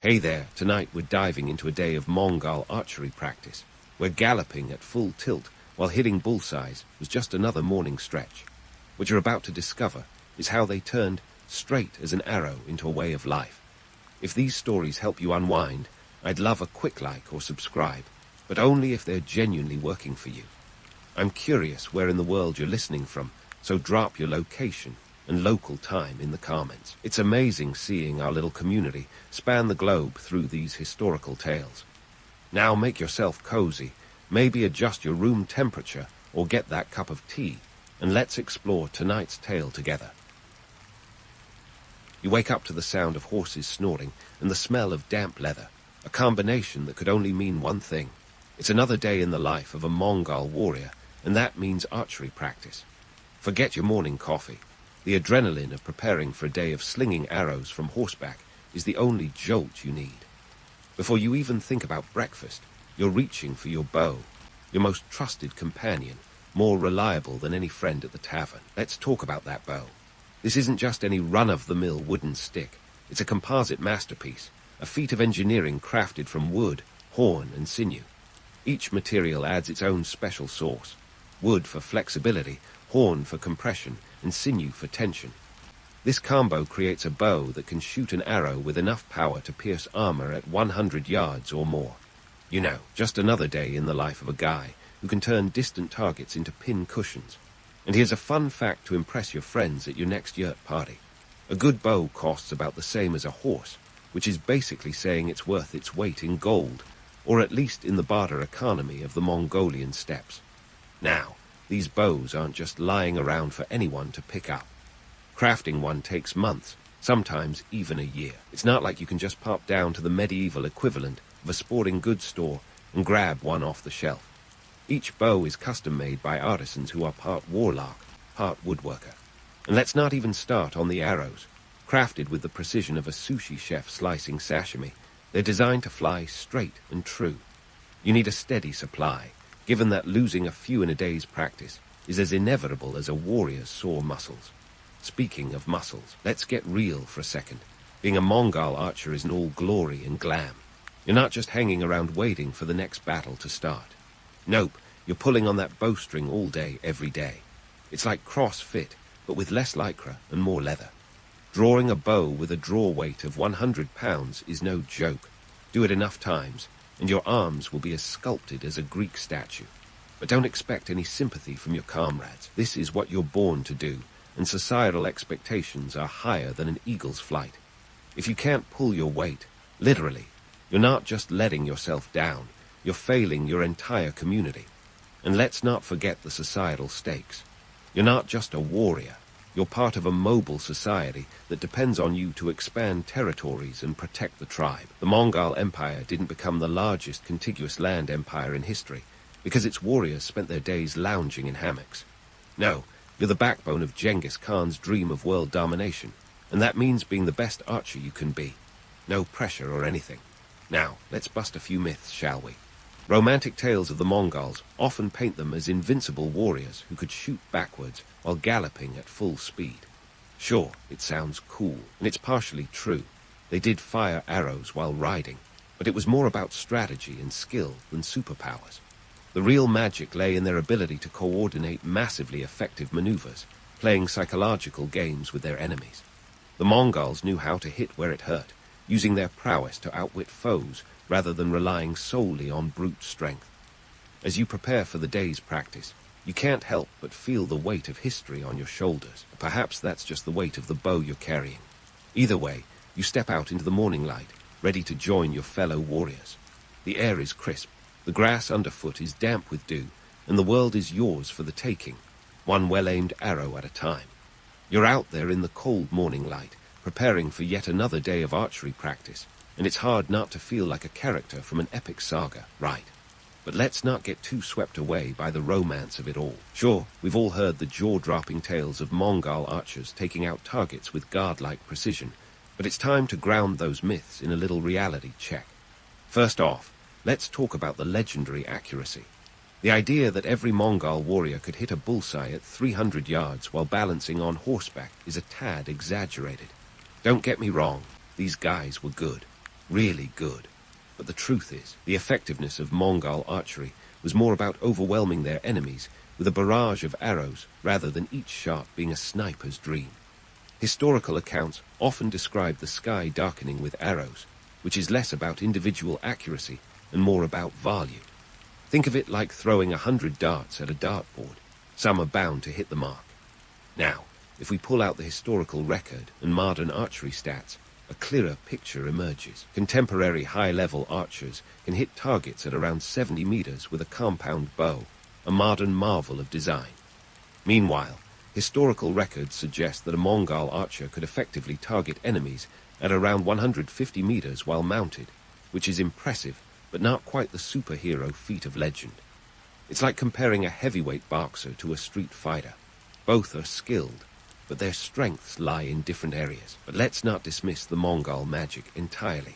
Hey there, tonight we're diving into a day of Mongol archery practice. We're galloping at full tilt while hitting bullseyes was just another morning stretch. What you're about to discover is how they turned straight as an arrow into a way of life. If these stories help you unwind, I'd love a quick like or subscribe, but only if they're genuinely working for you. I'm curious where in the world you're listening from, so drop your location and local time in the comments. It's amazing seeing our little community span the globe through these historical tales. Now make yourself cozy, maybe adjust your room temperature or get that cup of tea, and let's explore tonight's tale together. You wake up to the sound of horses snoring and the smell of damp leather, a combination that could only mean one thing. It's another day in the life of a Mongol warrior, and that means archery practice. Forget your morning coffee. The adrenaline of preparing for a day of slinging arrows from horseback is the only jolt you need. Before you even think about breakfast, you're reaching for your bow, your most trusted companion, more reliable than any friend at the tavern. Let's talk about that bow. This isn't just any run-of-the-mill wooden stick. It's a composite masterpiece, a feat of engineering crafted from wood, horn, and sinew. Each material adds its own special sauce. Wood for flexibility, horn for compression, and sinew for tension. This combo creates a bow that can shoot an arrow with enough power to pierce armor at 100 yards or more. You know, just another day in the life of a guy who can turn distant targets into pin cushions. And here's a fun fact to impress your friends at your next yurt party. A good bow costs about the same as a horse, which is basically saying it's worth its weight in gold, or at least in the barter economy of the Mongolian steppes. Now, these bows aren't just lying around for anyone to pick up. Crafting one takes months, sometimes even a year. It's not like you can just pop down to the medieval equivalent of a sporting goods store and grab one off the shelf. Each bow is custom-made by artisans who are part warlock, part woodworker. And let's not even start on the arrows. Crafted with the precision of a sushi chef slicing sashimi, they're designed to fly straight and true. You need a steady supply, given that losing a few in a day's practice is as inevitable as a warrior's sore muscles. Speaking of muscles, let's get real for a second. Being a Mongol archer isn't all glory and glam. You're not just hanging around waiting for the next battle to start. Nope, you're pulling on that bowstring all day, every day. It's like CrossFit, but with less lycra and more leather. Drawing a bow with a draw weight of 100 pounds is no joke. Do it enough times, and your arms will be as sculpted as a Greek statue. But don't expect any sympathy from your comrades. This is what you're born to do, and societal expectations are higher than an eagle's flight. If you can't pull your weight, literally, you're not just letting yourself down, you're failing your entire community. And let's not forget the societal stakes. You're not just a warrior, you're part of a mobile society that depends on you to expand territories and protect the tribe. The Mongol Empire didn't become the largest contiguous land empire in history because its warriors spent their days lounging in hammocks. No, you're the backbone of Genghis Khan's dream of world domination, and that means being the best archer you can be. No pressure or anything. Now, let's bust a few myths, shall we? Romantic tales of the Mongols often paint them as invincible warriors who could shoot backwards while galloping at full speed. Sure, it sounds cool, and it's partially true. They did fire arrows while riding, but it was more about strategy and skill than superpowers. The real magic lay in their ability to coordinate massively effective maneuvers, playing psychological games with their enemies. The Mongols knew how to hit where it hurt, using their prowess to outwit foes rather than relying solely on brute strength. As you prepare for the day's practice, you can't help but feel the weight of history on your shoulders. Perhaps that's just the weight of the bow you're carrying. Either way, you step out into the morning light, ready to join your fellow warriors. The air is crisp, the grass underfoot is damp with dew, and the world is yours for the taking, one well-aimed arrow at a time. You're out there in the cold morning light, preparing for yet another day of archery practice, and it's hard not to feel like a character from an epic saga, right? But let's not get too swept away by the romance of it all. Sure, we've all heard the jaw-dropping tales of Mongol archers taking out targets with god-like precision, but it's time to ground those myths in a little reality check. First off, let's talk about the legendary accuracy. The idea that every Mongol warrior could hit a bullseye at 300 yards while balancing on horseback is a tad exaggerated. Don't get me wrong, these guys were good. Really good. But the truth is, the effectiveness of Mongol archery was more about overwhelming their enemies with a barrage of arrows rather than each shot being a sniper's dream. Historical accounts often describe the sky darkening with arrows, which is less about individual accuracy and more about value. Think of it like throwing 100 darts at a dartboard. Some are bound to hit the mark. Now, if we pull out the historical record and modern archery stats, a clearer picture emerges. Contemporary high-level archers can hit targets at around 70 meters with a compound bow, a modern marvel of design. Meanwhile, historical records suggest that a Mongol archer could effectively target enemies at around 150 meters while mounted, which is impressive, but not quite the superhero feat of legend. It's like comparing a heavyweight boxer to a street fighter. Both are skilled, but their strengths lie in different areas. But let's not dismiss the Mongol magic entirely.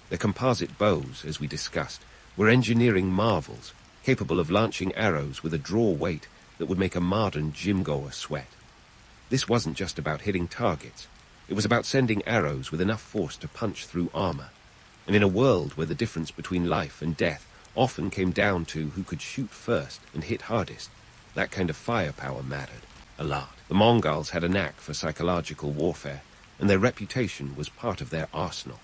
Their composite bows, as we discussed, were engineering marvels, capable of launching arrows with a draw weight that would make a modern gym-goer sweat. This wasn't just about hitting targets. It was about sending arrows with enough force to punch through armor. And in a world where the difference between life and death often came down to who could shoot first and hit hardest, that kind of firepower mattered a lot. The Mongols had a knack for psychological warfare, and their reputation was part of their arsenal.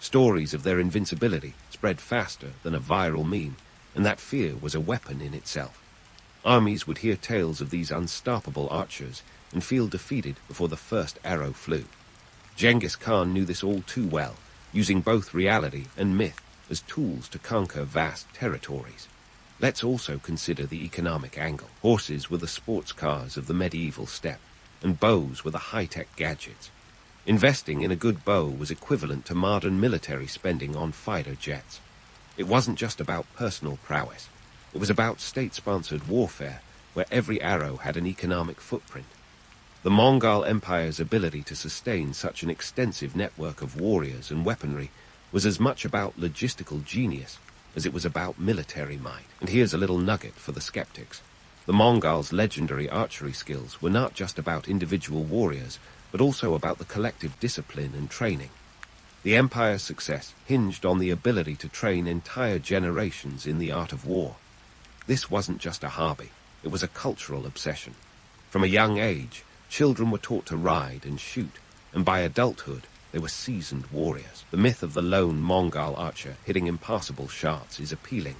Stories of their invincibility spread faster than a viral meme, and that fear was a weapon in itself. Armies would hear tales of these unstoppable archers and feel defeated before the first arrow flew. Genghis Khan knew this all too well, using both reality and myth as tools to conquer vast territories. Let's also consider the economic angle. Horses were the sports cars of the medieval steppe, and bows were the high-tech gadgets. Investing in a good bow was equivalent to modern military spending on fighter jets. It wasn't just about personal prowess. It was about state-sponsored warfare, where every arrow had an economic footprint. The Mongol Empire's ability to sustain such an extensive network of warriors and weaponry was as much about logistical genius as it was about military might. And here's a little nugget for the skeptics. The Mongols' legendary archery skills were not just about individual warriors, but also about the collective discipline and training. The Empire's success hinged on the ability to train entire generations in the art of war. This wasn't just a hobby, it was a cultural obsession. From a young age, children were taught to ride and shoot, and by adulthood, they were seasoned warriors. The myth of the lone Mongol archer hitting impossible shots is appealing,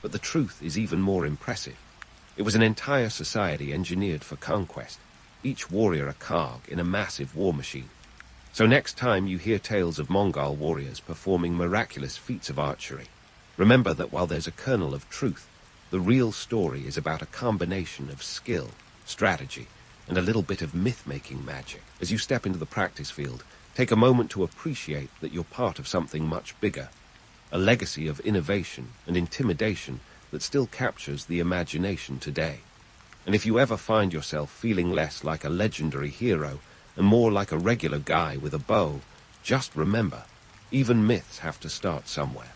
but the truth is even more impressive. It was an entire society engineered for conquest, each warrior a cog in a massive war machine. So next time you hear tales of Mongol warriors performing miraculous feats of archery, remember that while there's a kernel of truth, the real story is about a combination of skill, strategy, and a little bit of myth-making magic. As you step into the practice field, take a moment to appreciate that you're part of something much bigger, a legacy of innovation and intimidation that still captures the imagination today. And if you ever find yourself feeling less like a legendary hero and more like a regular guy with a bow, just remember, even myths have to start somewhere.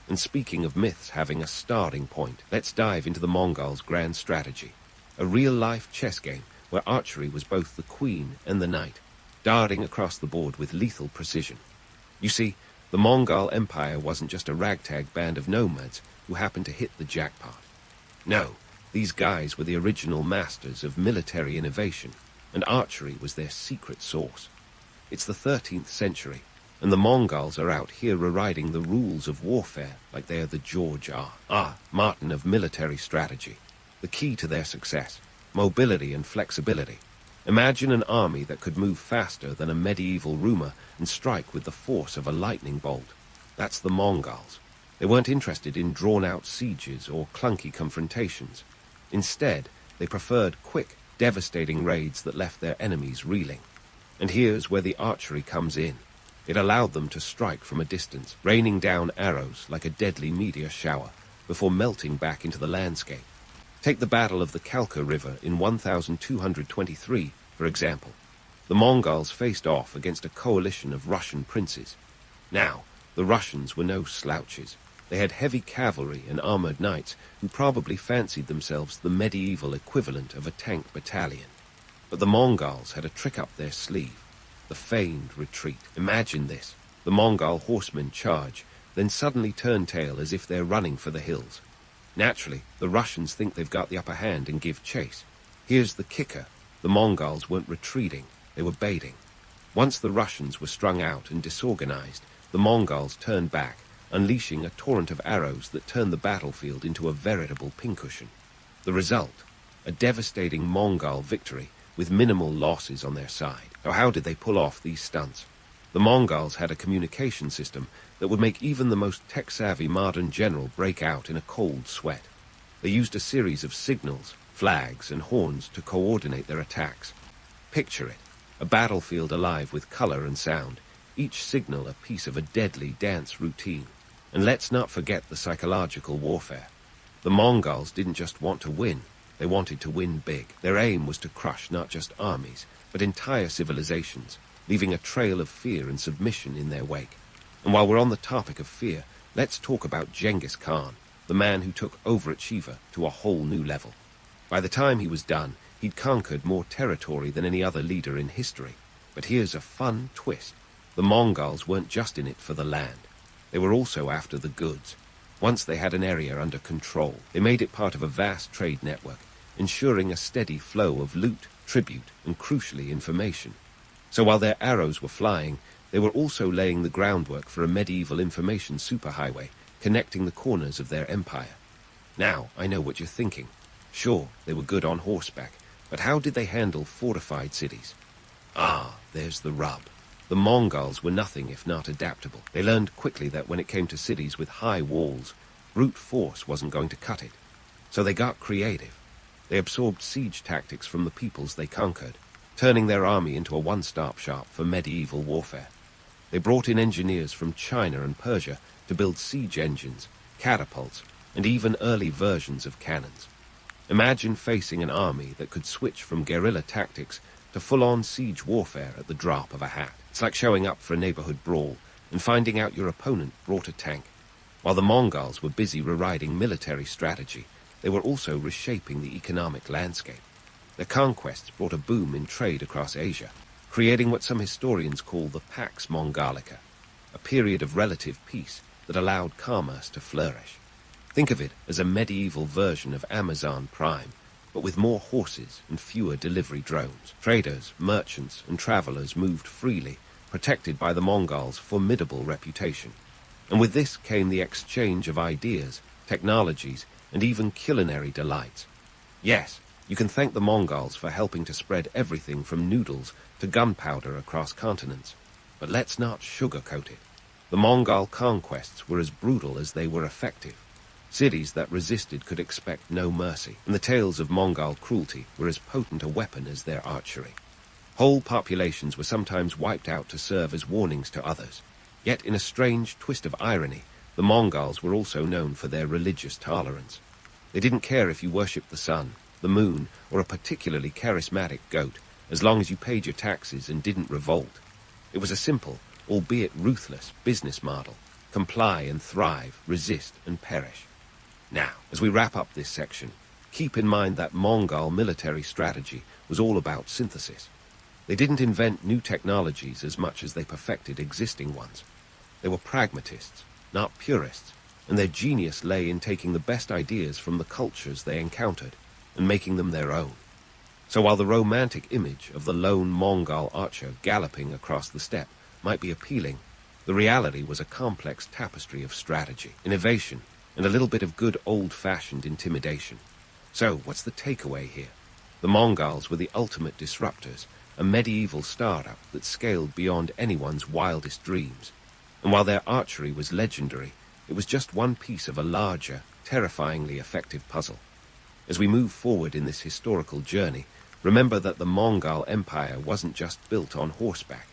And speaking of myths having a starting point, let's dive into the Mongols' grand strategy, a real-life chess game where archery was both the queen and the knight, darting across the board with lethal precision. You see, the Mongol Empire wasn't just a ragtag band of nomads who happened to hit the jackpot. No, these guys were the original masters of military innovation, and archery was their secret sauce. It's the 13th century, and the Mongols are out here rewriting the rules of warfare like they are the George Martin of military strategy. The key to their success: mobility and flexibility. Imagine an army that could move faster than a medieval rumor and strike with the force of a lightning bolt. That's the Mongols. They weren't interested in drawn-out sieges or clunky confrontations. Instead, they preferred quick, devastating raids that left their enemies reeling. And here's where the archery comes in. It allowed them to strike from a distance, raining down arrows like a deadly meteor shower before melting back into the landscape. Take the Battle of the Kalka River in 1223, for example. The Mongols faced off against a coalition of Russian princes. Now, the Russians were no slouches. They had heavy cavalry and armored knights who probably fancied themselves the medieval equivalent of a tank battalion. But the Mongols had a trick up their sleeve: the feigned retreat. Imagine this. The Mongol horsemen charge, then suddenly turn tail as if they're running for the hills. Naturally, the Russians think they've got the upper hand and give chase. Here's the kicker. The Mongols weren't retreating, they were baiting. Once the Russians were strung out and disorganized, the Mongols turned back, unleashing a torrent of arrows that turned the battlefield into a veritable pincushion. The result? A devastating Mongol victory with minimal losses on their side. Now, how did they pull off these stunts? The Mongols had a communication system that would make even the most tech-savvy modern general break out in a cold sweat. They used a series of signals, flags, and horns to coordinate their attacks. Picture it, a battlefield alive with color and sound, each signal a piece of a deadly dance routine. And let's not forget the psychological warfare. The Mongols didn't just want to win, they wanted to win big. Their aim was to crush not just armies, but entire civilizations, leaving a trail of fear and submission in their wake. And while we're on the topic of fear, let's talk about Genghis Khan, the man who took overachiever to a whole new level. By the time he was done, he'd conquered more territory than any other leader in history. But here's a fun twist. The Mongols weren't just in it for the land. They were also after the goods. Once they had an area under control, they made it part of a vast trade network, ensuring a steady flow of loot, tribute, and crucially information. So while their arrows were flying, they were also laying the groundwork for a medieval information superhighway connecting the corners of their empire. Now, I know what you're thinking. Sure, they were good on horseback, but how did they handle fortified cities? Ah, there's the rub. The Mongols were nothing if not adaptable. They learned quickly that when it came to cities with high walls, brute force wasn't going to cut it. So they got creative. They absorbed siege tactics from the peoples they conquered, turning their army into a one-stop shop for medieval warfare. They brought in engineers from China and Persia to build siege engines, catapults, and even early versions of cannons. Imagine facing an army that could switch from guerrilla tactics to full-on siege warfare at the drop of a hat. It's like showing up for a neighborhood brawl and finding out your opponent brought a tank. While the Mongols were busy rewriting military strategy, they were also reshaping the economic landscape. Their conquests brought a boom in trade across Asia, creating what some historians call the Pax Mongolica, a period of relative peace that allowed commerce to flourish. Think of it as a medieval version of Amazon Prime, but with more horses and fewer delivery drones. Traders, merchants, and travelers moved freely, protected by the Mongols' formidable reputation. And with this came the exchange of ideas, technologies, and even culinary delights. Yes, you can thank the Mongols for helping to spread everything from noodles to gunpowder across continents. But let's not sugarcoat it. The Mongol conquests were as brutal as they were effective. Cities that resisted could expect no mercy, and the tales of Mongol cruelty were as potent a weapon as their archery. Whole populations were sometimes wiped out to serve as warnings to others. Yet in a strange twist of irony, the Mongols were also known for their religious tolerance. They didn't care if you worshipped the sun, the moon, or a particularly charismatic goat, as long as you paid your taxes and didn't revolt. It was a simple, albeit ruthless, business model. Comply and thrive, resist and perish. Now, as we wrap up this section, keep in mind that Mongol military strategy was all about synthesis. They didn't invent new technologies as much as they perfected existing ones. They were pragmatists, not purists, and their genius lay in taking the best ideas from the cultures they encountered and making them their own. So while the romantic image of the lone Mongol archer galloping across the steppe might be appealing, the reality was a complex tapestry of strategy, innovation, and a little bit of good old-fashioned intimidation. So, what's the takeaway here? The Mongols were the ultimate disruptors, a medieval startup that scaled beyond anyone's wildest dreams. And while their archery was legendary, it was just one piece of a larger, terrifyingly effective puzzle. As we move forward in this historical journey, remember that the Mongol Empire wasn't just built on horseback.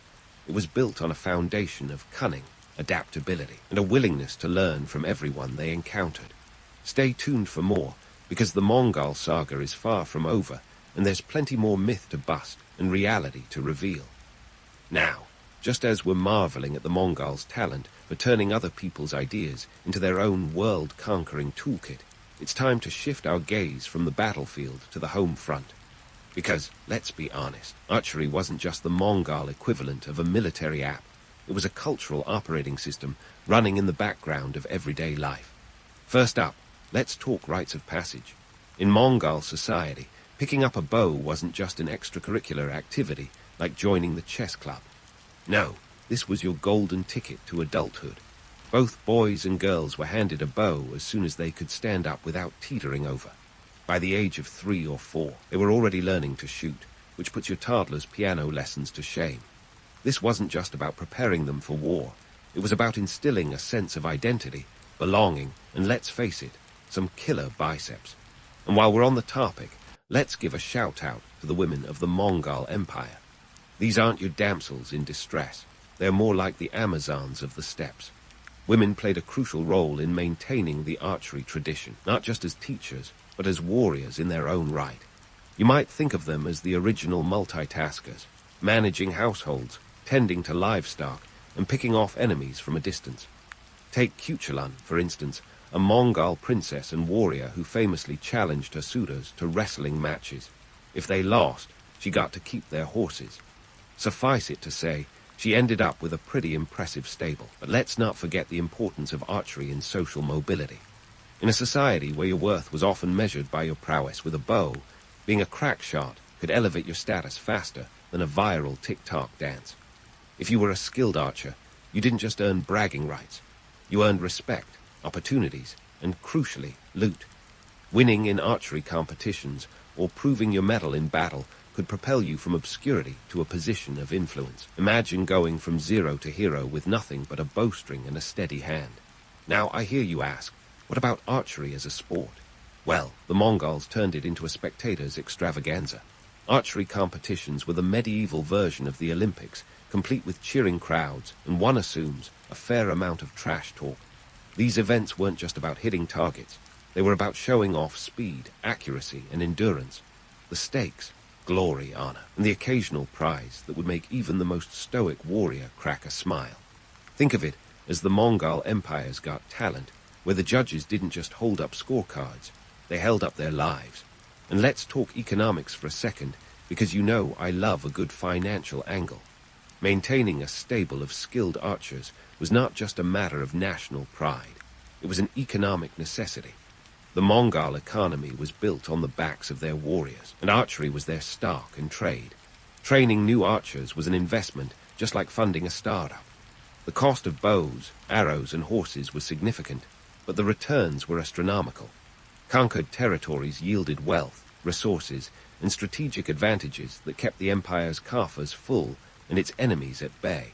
It was built on a foundation of cunning, adaptability, and a willingness to learn from everyone they encountered. Stay tuned for more, because the Mongol saga is far from over, and there's plenty more myth to bust and reality to reveal. Now, just as we're marveling at the Mongols' talent for turning other people's ideas into their own world-conquering toolkit, it's time to shift our gaze from the battlefield to the home front. Because, let's be honest, archery wasn't just the Mongol equivalent of a military app. It was a cultural operating system running in the background of everyday life. First up, let's talk rites of passage. In Mongol society, picking up a bow wasn't just an extracurricular activity like joining the chess club. No, this was your golden ticket to adulthood. Both boys and girls were handed a bow as soon as they could stand up without teetering over. By the age of 3 or 4, they were already learning to shoot, which puts your toddler's piano lessons to shame. This wasn't just about preparing them for war. It was about instilling a sense of identity, belonging, and let's face it, some killer biceps. And while we're on the topic, let's give a shout-out to the women of the Mongol Empire. These aren't your damsels in distress. They're more like the Amazons of the steppes. Women played a crucial role in maintaining the archery tradition, not just as teachers, but as warriors in their own right. You might think of them as the original multitaskers, managing households, tending to livestock, and picking off enemies from a distance. Take Cuchulain, for instance, a Mongol princess and warrior who famously challenged her suitors to wrestling matches. If they lost, she got to keep their horses. Suffice it to say, she ended up with a pretty impressive stable. But let's not forget the importance of archery in social mobility. In a society where your worth was often measured by your prowess with a bow, being a crack shot could elevate your status faster than a viral TikTok dance. If you were a skilled archer, you didn't just earn bragging rights. You earned respect, opportunities, and crucially, loot. Winning in archery competitions or proving your mettle in battle could propel you from obscurity to a position of influence. Imagine going from zero to hero with nothing but a bowstring and a steady hand. Now, I hear you ask, what about archery as a sport? Well, the Mongols turned it into a spectator's extravaganza. Archery competitions were the medieval version of the Olympics, complete with cheering crowds and, one assumes, a fair amount of trash talk. These events weren't just about hitting targets. They were about showing off speed, accuracy, and endurance. The stakes, glory, honor, and the occasional prize that would make even the most stoic warrior crack a smile. Think of it as the Mongol Empire's Got Talent, where the judges didn't just hold up scorecards, they held up their lives. And let's talk economics for a second, because you know I love a good financial angle. Maintaining a stable of skilled archers was not just a matter of national pride. It was an economic necessity. The Mongol economy was built on the backs of their warriors, and archery was their stock and trade. Training new archers was an investment, just like funding a startup. The cost of bows, arrows, and horses was significant, but the returns were astronomical. Conquered territories yielded wealth, resources, and strategic advantages that kept the empire's coffers full and its enemies at bay.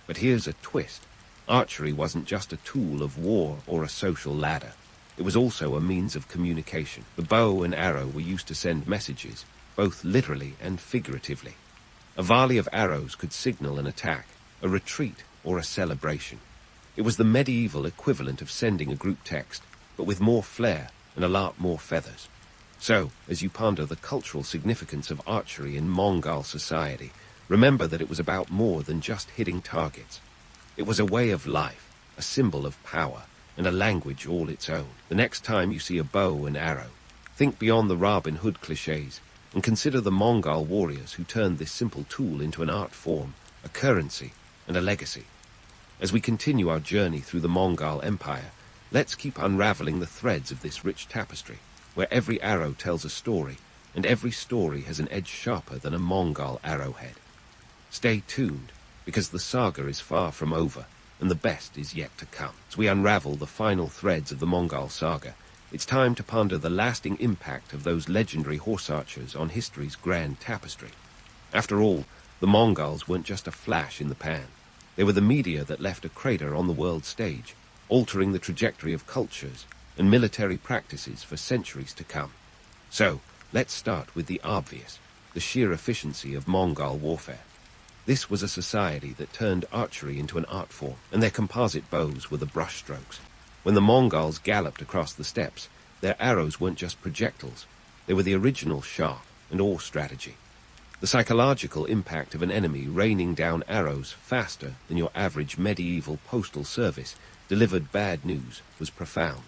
But here's a twist. Archery wasn't just a tool of war or a social ladder. It was also a means of communication. The bow and arrow were used to send messages, both literally and figuratively. A volley of arrows could signal an attack, a retreat, or a celebration. It was the medieval equivalent of sending a group text, but with more flair and a lot more feathers. So, as you ponder the cultural significance of archery in Mongol society, remember that it was about more than just hitting targets. It was a way of life, a symbol of power, and a language all its own. The next time you see a bow and arrow, think beyond the Robin Hood clichés and consider the Mongol warriors who turned this simple tool into an art form, a currency, and a legacy. As we continue our journey through the Mongol Empire, let's keep unraveling the threads of this rich tapestry, where every arrow tells a story, and every story has an edge sharper than a Mongol arrowhead. Stay tuned, because the saga is far from over, and the best is yet to come. As we unravel the final threads of the Mongol saga, it's time to ponder the lasting impact of those legendary horse archers on history's grand tapestry. After all, the Mongols weren't just a flash in the pan. They were the media that left a crater on the world stage, altering the trajectory of cultures and military practices for centuries to come. So, let's start with the obvious, the sheer efficiency of Mongol warfare. This was a society that turned archery into an art form, and their composite bows were the brushstrokes. When the Mongols galloped across the steppes, their arrows weren't just projectiles. They were the original shock and awe strategy. The psychological impact of an enemy raining down arrows faster than your average medieval postal service delivered bad news was profound.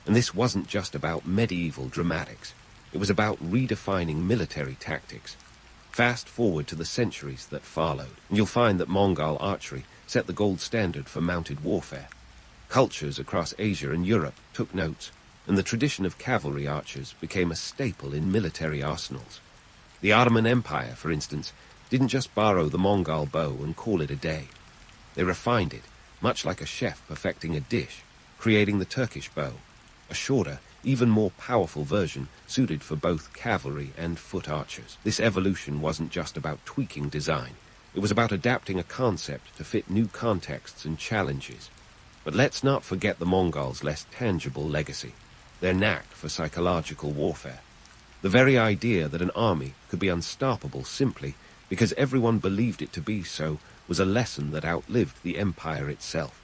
And this wasn't just about medieval dramatics. It was about redefining military tactics. Fast forward to the centuries that followed, and you'll find that Mongol archery set the gold standard for mounted warfare. Cultures across Asia and Europe took notes, and the tradition of cavalry archers became a staple in military arsenals. The Ottoman Empire, for instance, didn't just borrow the Mongol bow and call it a day. They refined it, much like a chef perfecting a dish, creating the Turkish bow, a shorter, even more powerful version suited for both cavalry and foot archers. This evolution wasn't just about tweaking design. It was about adapting a concept to fit new contexts and challenges. But let's not forget the Mongols' less tangible legacy, their knack for psychological warfare. The very idea that an army could be unstoppable simply because everyone believed it to be so was a lesson that outlived the empire itself.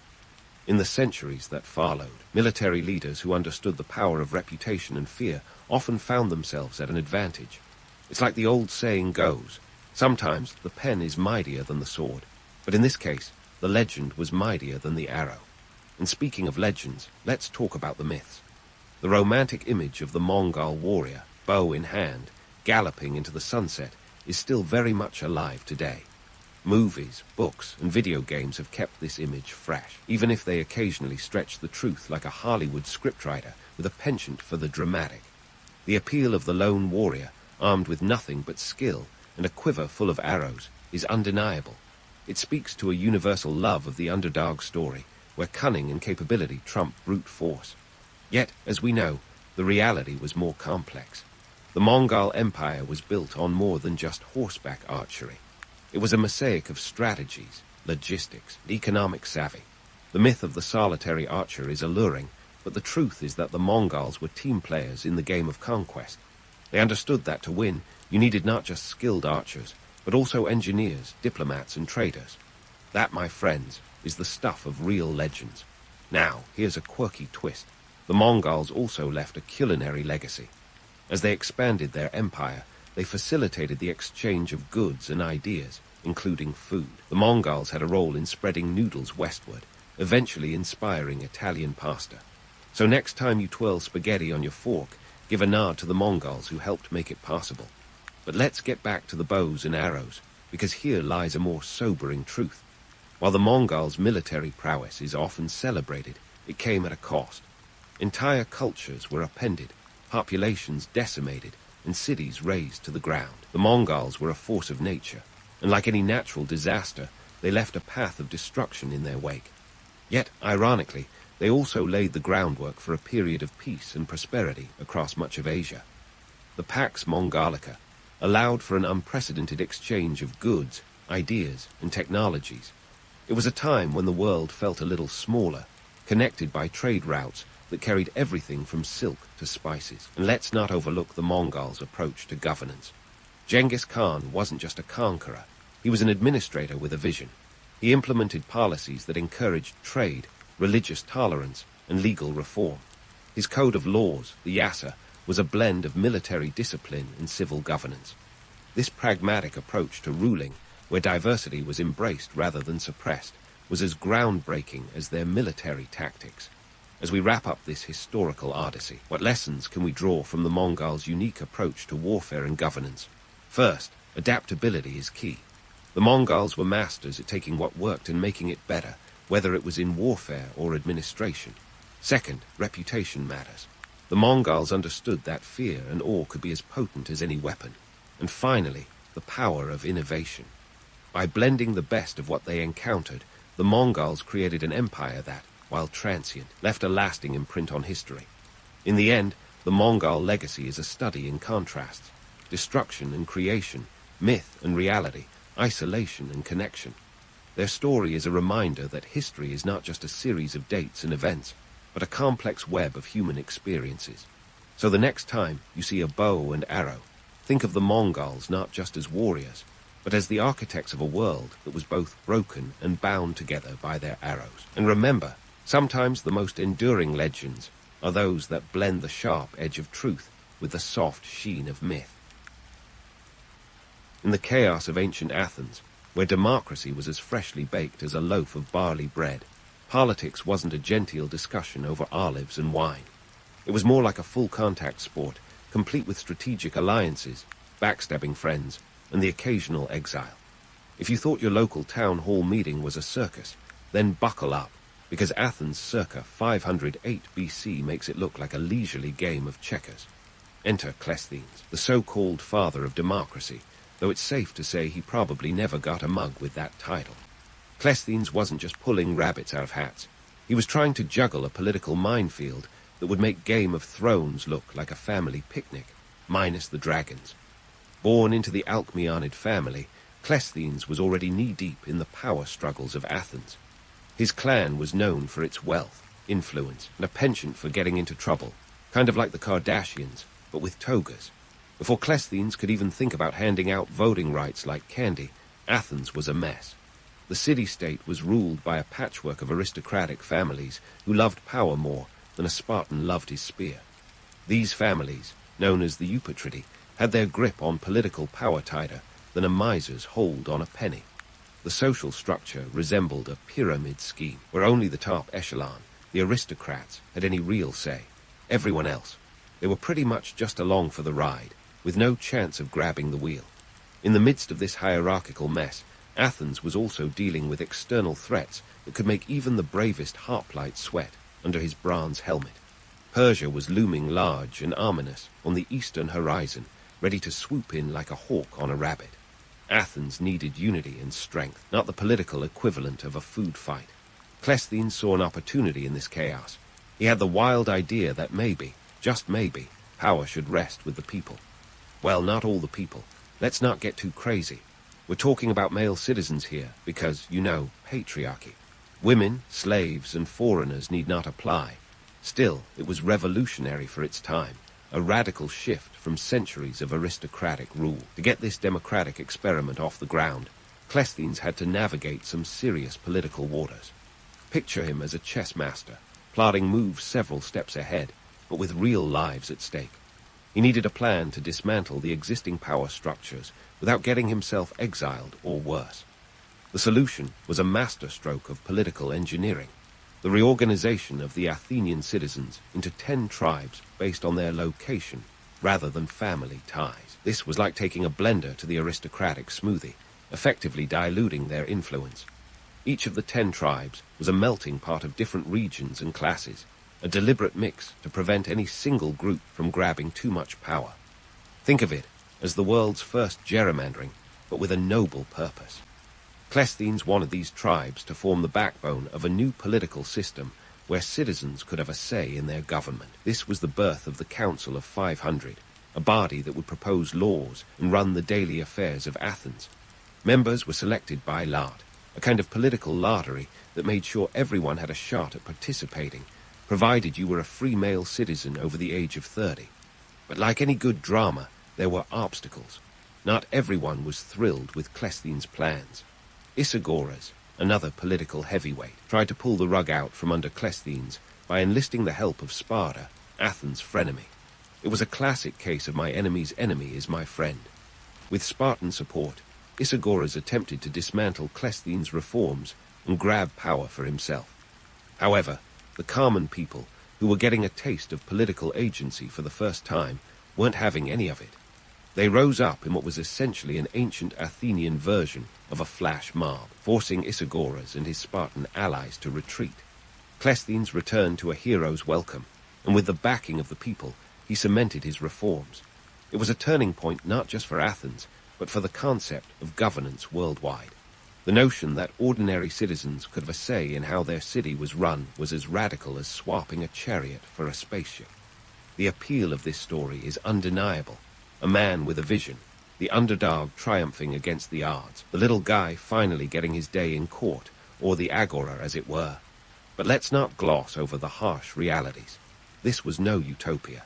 In the centuries that followed, military leaders who understood the power of reputation and fear often found themselves at an advantage. It's like the old saying goes, sometimes the pen is mightier than the sword, but in this case, the legend was mightier than the arrow. And speaking of legends, let's talk about the myths. The romantic image of the Mongol warrior, bow in hand, galloping into the sunset, is still very much alive today. Movies, books, and video games have kept this image fresh, even if they occasionally stretch the truth like a Hollywood scriptwriter with a penchant for the dramatic. The appeal of the lone warrior, armed with nothing but skill and a quiver full of arrows, is undeniable. It speaks to a universal love of the underdog story, where cunning and capability trump brute force. Yet, as we know, the reality was more complex. The Mongol Empire was built on more than just horseback archery. It was a mosaic of strategies, logistics, and economic savvy. The myth of the solitary archer is alluring, but the truth is that the Mongols were team players in the game of conquest. They understood that to win, you needed not just skilled archers, but also engineers, diplomats, and traders. That, my friends, is the stuff of real legends. Now, here's a quirky twist. The Mongols also left a culinary legacy. As they expanded their empire, they facilitated the exchange of goods and ideas, including food. The Mongols had a role in spreading noodles westward, eventually inspiring Italian pasta. So next time you twirl spaghetti on your fork, give a nod to the Mongols who helped make it possible. But let's get back to the bows and arrows, because here lies a more sobering truth. While the Mongols' military prowess is often celebrated, it came at a cost. Entire cultures were upended, populations decimated, and cities razed to the ground. The Mongols were a force of nature, and like any natural disaster, they left a path of destruction in their wake. Yet, ironically, they also laid the groundwork for a period of peace and prosperity across much of Asia. The Pax Mongolica allowed for an unprecedented exchange of goods, ideas, and technologies. It was a time when the world felt a little smaller, connected by trade routes that carried everything from silk to spices. And let's not overlook the Mongols' approach to governance. Genghis Khan wasn't just a conqueror, he was an administrator with a vision. He implemented policies that encouraged trade, religious tolerance, and legal reform. His code of laws, the Yasa, was a blend of military discipline and civil governance. This pragmatic approach to ruling, where diversity was embraced rather than suppressed, was as groundbreaking as their military tactics. As we wrap up this historical odyssey, what lessons can we draw from the Mongols' unique approach to warfare and governance? First, adaptability is key. The Mongols were masters at taking what worked and making it better, whether it was in warfare or administration. Second, reputation matters. The Mongols understood that fear and awe could be as potent as any weapon. And finally, the power of innovation. By blending the best of what they encountered, the Mongols created an empire that, while transient, left a lasting imprint on history. In the end, the Mongol legacy is a study in contrasts, destruction and creation, myth and reality, isolation and connection. Their story is a reminder that history is not just a series of dates and events, but a complex web of human experiences. So the next time you see a bow and arrow, think of the Mongols not just as warriors, but as the architects of a world that was both broken and bound together by their arrows. And remember, sometimes the most enduring legends are those that blend the sharp edge of truth with the soft sheen of myth. In the chaos of ancient Athens, where democracy was as freshly baked as a loaf of barley bread, politics wasn't a genteel discussion over olives and wine. It was more like a full-contact sport, complete with strategic alliances, backstabbing friends, and the occasional exile. If you thought your local town hall meeting was a circus, then buckle up, because Athens circa 508 BC makes it look like a leisurely game of checkers. Enter Cleisthenes, the so-called father of democracy, though it's safe to say he probably never got a mug with that title. Cleisthenes wasn't just pulling rabbits out of hats. He was trying to juggle a political minefield that would make Game of Thrones look like a family picnic, minus the dragons. Born into the Alcmeonid family, Cleisthenes was already knee-deep in the power struggles of Athens. His clan was known for its wealth, influence, and a penchant for getting into trouble, kind of like the Kardashians, but with togas. Before Cleisthenes could even think about handing out voting rights like candy, Athens was a mess. The city-state was ruled by a patchwork of aristocratic families who loved power more than a Spartan loved his spear. These families, known as the Eupatridae, had their grip on political power tighter than a miser's hold on a penny. The social structure resembled a pyramid scheme, where only the top echelon, the aristocrats, had any real say. Everyone else, they were pretty much just along for the ride, with no chance of grabbing the wheel. In the midst of this hierarchical mess, Athens was also dealing with external threats that could make even the bravest hoplite sweat under his bronze helmet. Persia was looming large and ominous on the eastern horizon, ready to swoop in like a hawk on a rabbit. Athens needed unity and strength, not the political equivalent of a food fight. Cleisthenes saw an opportunity in this chaos. He had the wild idea that maybe, just maybe, power should rest with the people. Well, not all the people. Let's not get too crazy. We're talking about male citizens here because, you know, patriarchy. Women, slaves, and foreigners need not apply. Still, it was revolutionary for its time, a radical shift from centuries of aristocratic rule. To get this democratic experiment off the ground, Cleisthenes had to navigate some serious political waters. Picture him as a chess master, plotting moves several steps ahead, but with real lives at stake. He needed a plan to dismantle the existing power structures without getting himself exiled or worse. The solution was a masterstroke of political engineering, the reorganization of the Athenian citizens into 10 tribes based on their location rather than family ties. This was like taking a blender to the aristocratic smoothie, effectively diluting their influence. Each of the 10 tribes was a melting pot of different regions and classes, a deliberate mix to prevent any single group from grabbing too much power. Think of it as the world's first gerrymandering, but with a noble purpose. Cleisthenes wanted these tribes to form the backbone of a new political system where citizens could have a say in their government. This was the birth of the Council of 500, a body that would propose laws and run the daily affairs of Athens. Members were selected by lot, a kind of political lottery that made sure everyone had a shot at participating, provided you were a free male citizen over the age of 30. But like any good drama, there were obstacles. Not everyone was thrilled with Cleisthenes' plans. Isagoras, another political heavyweight, tried to pull the rug out from under Cleisthenes by enlisting the help of Sparta, Athens' frenemy. It was a classic case of my enemy's enemy is my friend. With Spartan support, Isagoras attempted to dismantle Cleisthenes' reforms and grab power for himself. However, the common people, who were getting a taste of political agency for the first time, weren't having any of it. They rose up in what was essentially an ancient Athenian version of a flash mob, forcing Isagoras and his Spartan allies to retreat. Cleisthenes returned to a hero's welcome, and with the backing of the people, he cemented his reforms. It was a turning point not just for Athens, but for the concept of governance worldwide. The notion that ordinary citizens could have a say in how their city was run was as radical as swapping a chariot for a spaceship. The appeal of this story is undeniable. A man with a vision, the underdog triumphing against the odds, the little guy finally getting his day in court, or the agora as it were. But let's not gloss over the harsh realities. This was no utopia.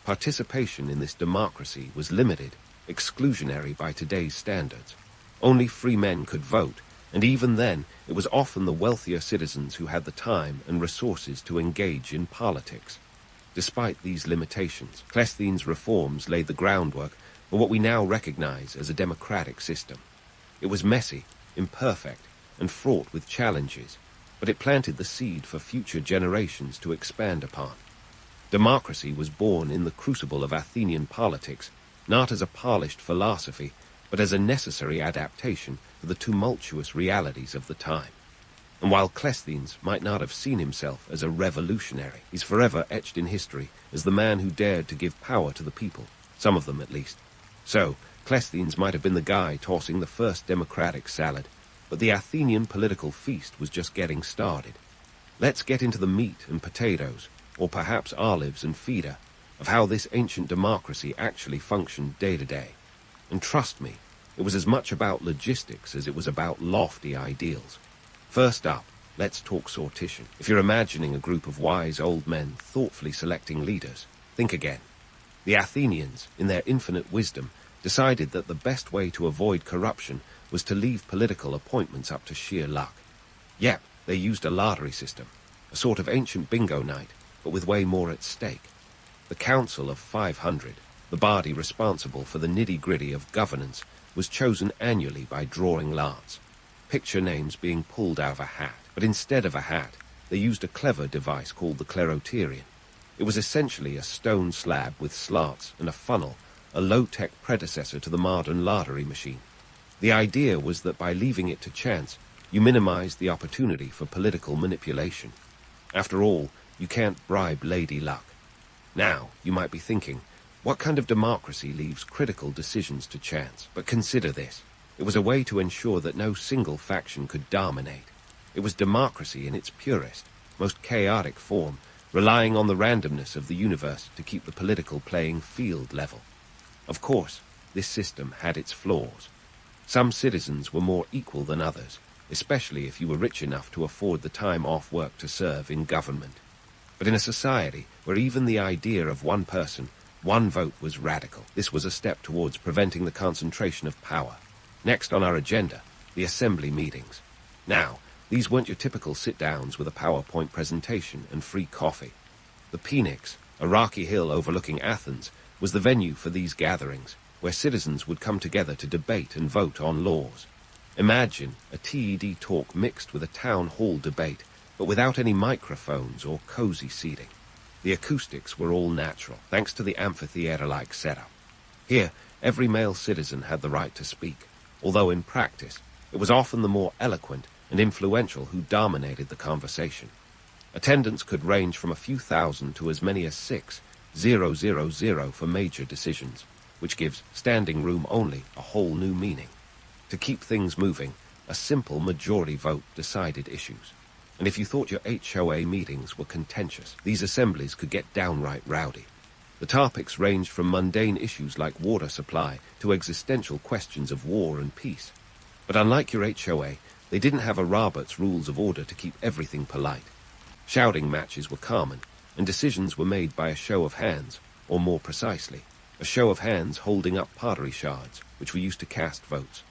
Participation in this democracy was limited, exclusionary by today's standards. Only free men could vote, and even then it was often the wealthier citizens who had the time and resources to engage in politics. Despite these limitations, Cleisthenes' reforms laid the groundwork for what we now recognize as a democratic system. It was messy, imperfect, and fraught with challenges, but it planted the seed for future generations to expand upon. Democracy was born in the crucible of Athenian politics, not as a polished philosophy, but as a necessary adaptation for the tumultuous realities of the time. And while Cleisthenes might not have seen himself as a revolutionary, he's forever etched in history as the man who dared to give power to the people, some of them at least. So, Cleisthenes might have been the guy tossing the first democratic salad, but the Athenian political feast was just getting started. Let's get into the meat and potatoes, or perhaps olives and feta, of how this ancient democracy actually functioned day to day. And trust me, it was as much about logistics as it was about lofty ideals. First up, let's talk sortition. If you're imagining a group of wise old men thoughtfully selecting leaders, think again. The Athenians, in their infinite wisdom, decided that the best way to avoid corruption was to leave political appointments up to sheer luck. Yep, they used a lottery system, a sort of ancient bingo night, but with way more at stake. The Council of 500, the body responsible for the nitty-gritty of governance, was chosen annually by drawing lots. Picture names being pulled out of a hat, but instead of a hat, they used a clever device called the Cleroterion. It was essentially a stone slab with slots and a funnel, a low-tech predecessor to the modern lottery machine. The idea was that by leaving it to chance, you minimized the opportunity for political manipulation. After all, you can't bribe Lady Luck. Now, you might be thinking, what kind of democracy leaves critical decisions to chance? But consider this. It was a way to ensure that no single faction could dominate. It was democracy in its purest, most chaotic form, relying on the randomness of the universe to keep the political playing field level. Of course, this system had its flaws. Some citizens were more equal than others, especially if you were rich enough to afford the time off work to serve in government. But in a society where even the idea of one person, one vote was radical, this was a step towards preventing the concentration of power. Next on our agenda, the assembly meetings. Now, these weren't your typical sit-downs with a PowerPoint presentation and free coffee. The Phoenix, a rocky hill overlooking Athens, was the venue for these gatherings, where citizens would come together to debate and vote on laws. Imagine a TED talk mixed with a town hall debate, but without any microphones or cozy seating. The acoustics were all natural, thanks to the amphitheater-like setup. Here, every male citizen had the right to speak, although in practice, it was often the more eloquent and influential who dominated the conversation. Attendance could range from a few thousand to as many as 6,000 for major decisions, which gives standing room only a whole new meaning. To keep things moving, a simple majority vote decided issues. And if you thought your HOA meetings were contentious, these assemblies could get downright rowdy. The topics ranged from mundane issues like water supply to existential questions of war and peace. But unlike your HOA, they didn't have a Robert's Rules of Order to keep everything polite. Shouting matches were common, and decisions were made by a show of hands, or more precisely, a show of hands holding up pottery shards, which were used to cast votes.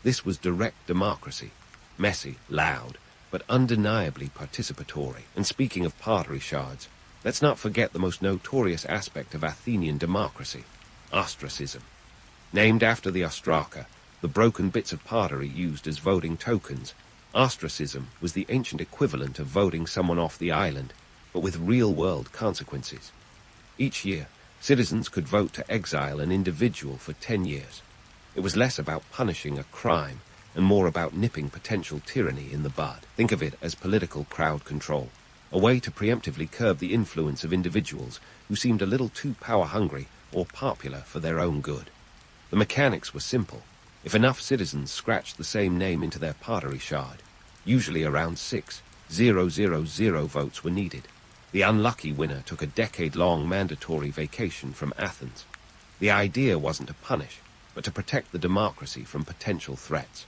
This was direct democracy, messy, loud, but undeniably participatory. And speaking of pottery shards, let's not forget the most notorious aspect of Athenian democracy, ostracism. Named after the ostraka, the broken bits of pottery used as voting tokens, ostracism was the ancient equivalent of voting someone off the island, but with real-world consequences. Each year, citizens could vote to exile an individual for 10 years. It was less about punishing a crime and more about nipping potential tyranny in the bud. Think of it as political crowd control, a way to preemptively curb the influence of individuals who seemed a little too power-hungry or popular for their own good. The mechanics were simple. If enough citizens scratched the same name into their pottery shard, usually around 6,000 votes were needed. The unlucky winner took a decade-long mandatory vacation from Athens. The idea wasn't to punish, but to protect the democracy from potential threats.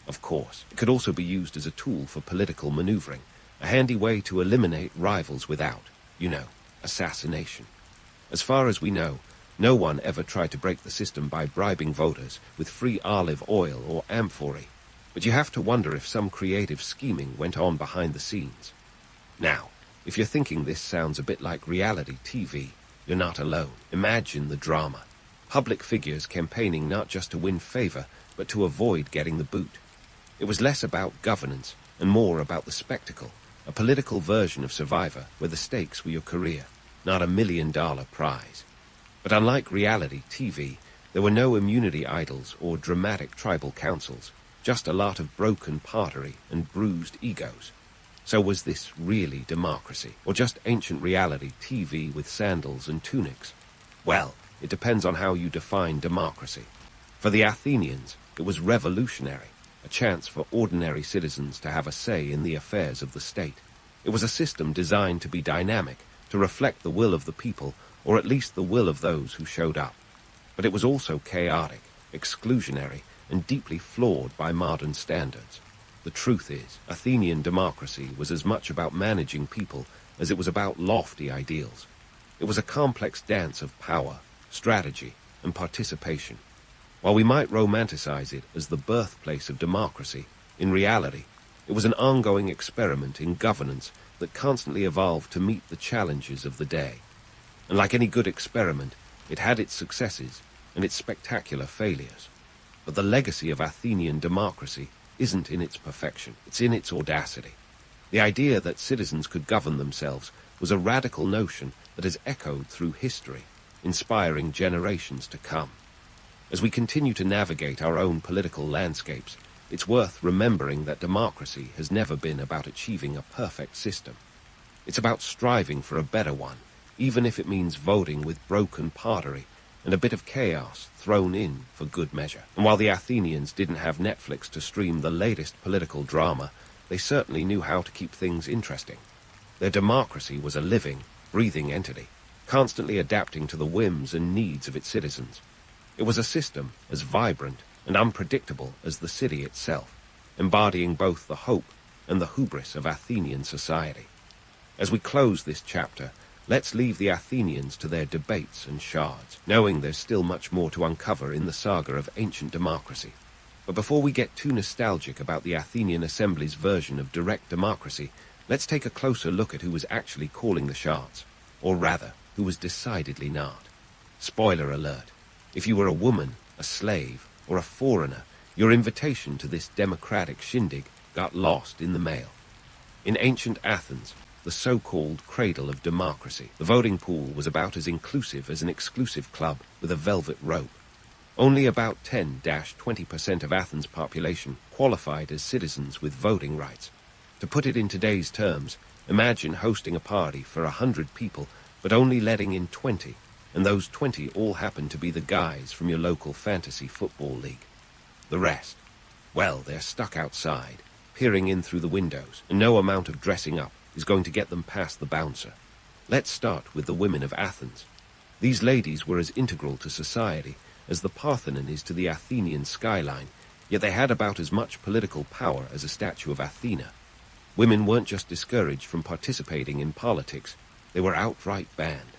Of course, it could also be used as a tool for political maneuvering, a handy way to eliminate rivals without, assassination. As far as we know, no one ever tried to break the system by bribing voters with free olive oil or amphory, but you have to wonder if some creative scheming went on behind the scenes. Now, if you're thinking this sounds a bit like reality TV, you're not alone. Imagine the drama. Public figures campaigning not just to win favor, but to avoid getting the boot. It was less about governance and more about the spectacle, a political version of Survivor where the stakes were your career, not a $1 million prize. But unlike reality TV, there were no immunity idols or dramatic tribal councils, just a lot of broken pottery and bruised egos. So was this really democracy, or just ancient reality TV with sandals and tunics? Well, it depends on how you define democracy. For the Athenians, it was revolutionary, a chance for ordinary citizens to have a say in the affairs of the state. It was a system designed to be dynamic, to reflect the will of the people, or at least the will of those who showed up. But it was also chaotic, exclusionary, and deeply flawed by modern standards. The truth is, Athenian democracy was as much about managing people as it was about lofty ideals. It was a complex dance of power, strategy, and participation. While we might romanticize it as the birthplace of democracy, in reality, it was an ongoing experiment in governance that constantly evolved to meet the challenges of the day. And like any good experiment, it had its successes and its spectacular failures. But the legacy of Athenian democracy isn't in its perfection, it's in its audacity. The idea that citizens could govern themselves was a radical notion that has echoed through history, inspiring generations to come. As we continue to navigate our own political landscapes, it's worth remembering that democracy has never been about achieving a perfect system. It's about striving for a better one, even if it means voting with broken pottery and a bit of chaos thrown in for good measure. And while the Athenians didn't have Netflix to stream the latest political drama, they certainly knew how to keep things interesting. Their democracy was a living, breathing entity, constantly adapting to the whims and needs of its citizens. It was a system as vibrant and unpredictable as the city itself, embodying both the hope and the hubris of Athenian society. As we close this chapter, let's leave the Athenians to their debates and shards, knowing there's still much more to uncover in the saga of ancient democracy. But before we get too nostalgic about the Athenian Assembly's version of direct democracy, let's take a closer look at who was actually calling the shots, or rather, who was decidedly not. Spoiler alert. If you were a woman, a slave, or a foreigner, your invitation to this democratic shindig got lost in the mail. In ancient Athens, the so-called cradle of democracy, the voting pool was about as inclusive as an exclusive club with a velvet rope. Only about 10-20% of Athens' population qualified as citizens with voting rights. To put it in today's terms, imagine hosting a party for 100 people, but only letting in 20, and those 20 all happen to be the guys from your local fantasy football league. The rest, well, they're stuck outside, peering in through the windows, and no amount of dressing up is going to get them past the bouncer. Let's start with the women of Athens. These ladies were as integral to society as the Parthenon is to the Athenian skyline, yet they had about as much political power as a statue of Athena. Women weren't just discouraged from participating in politics, they were outright banned.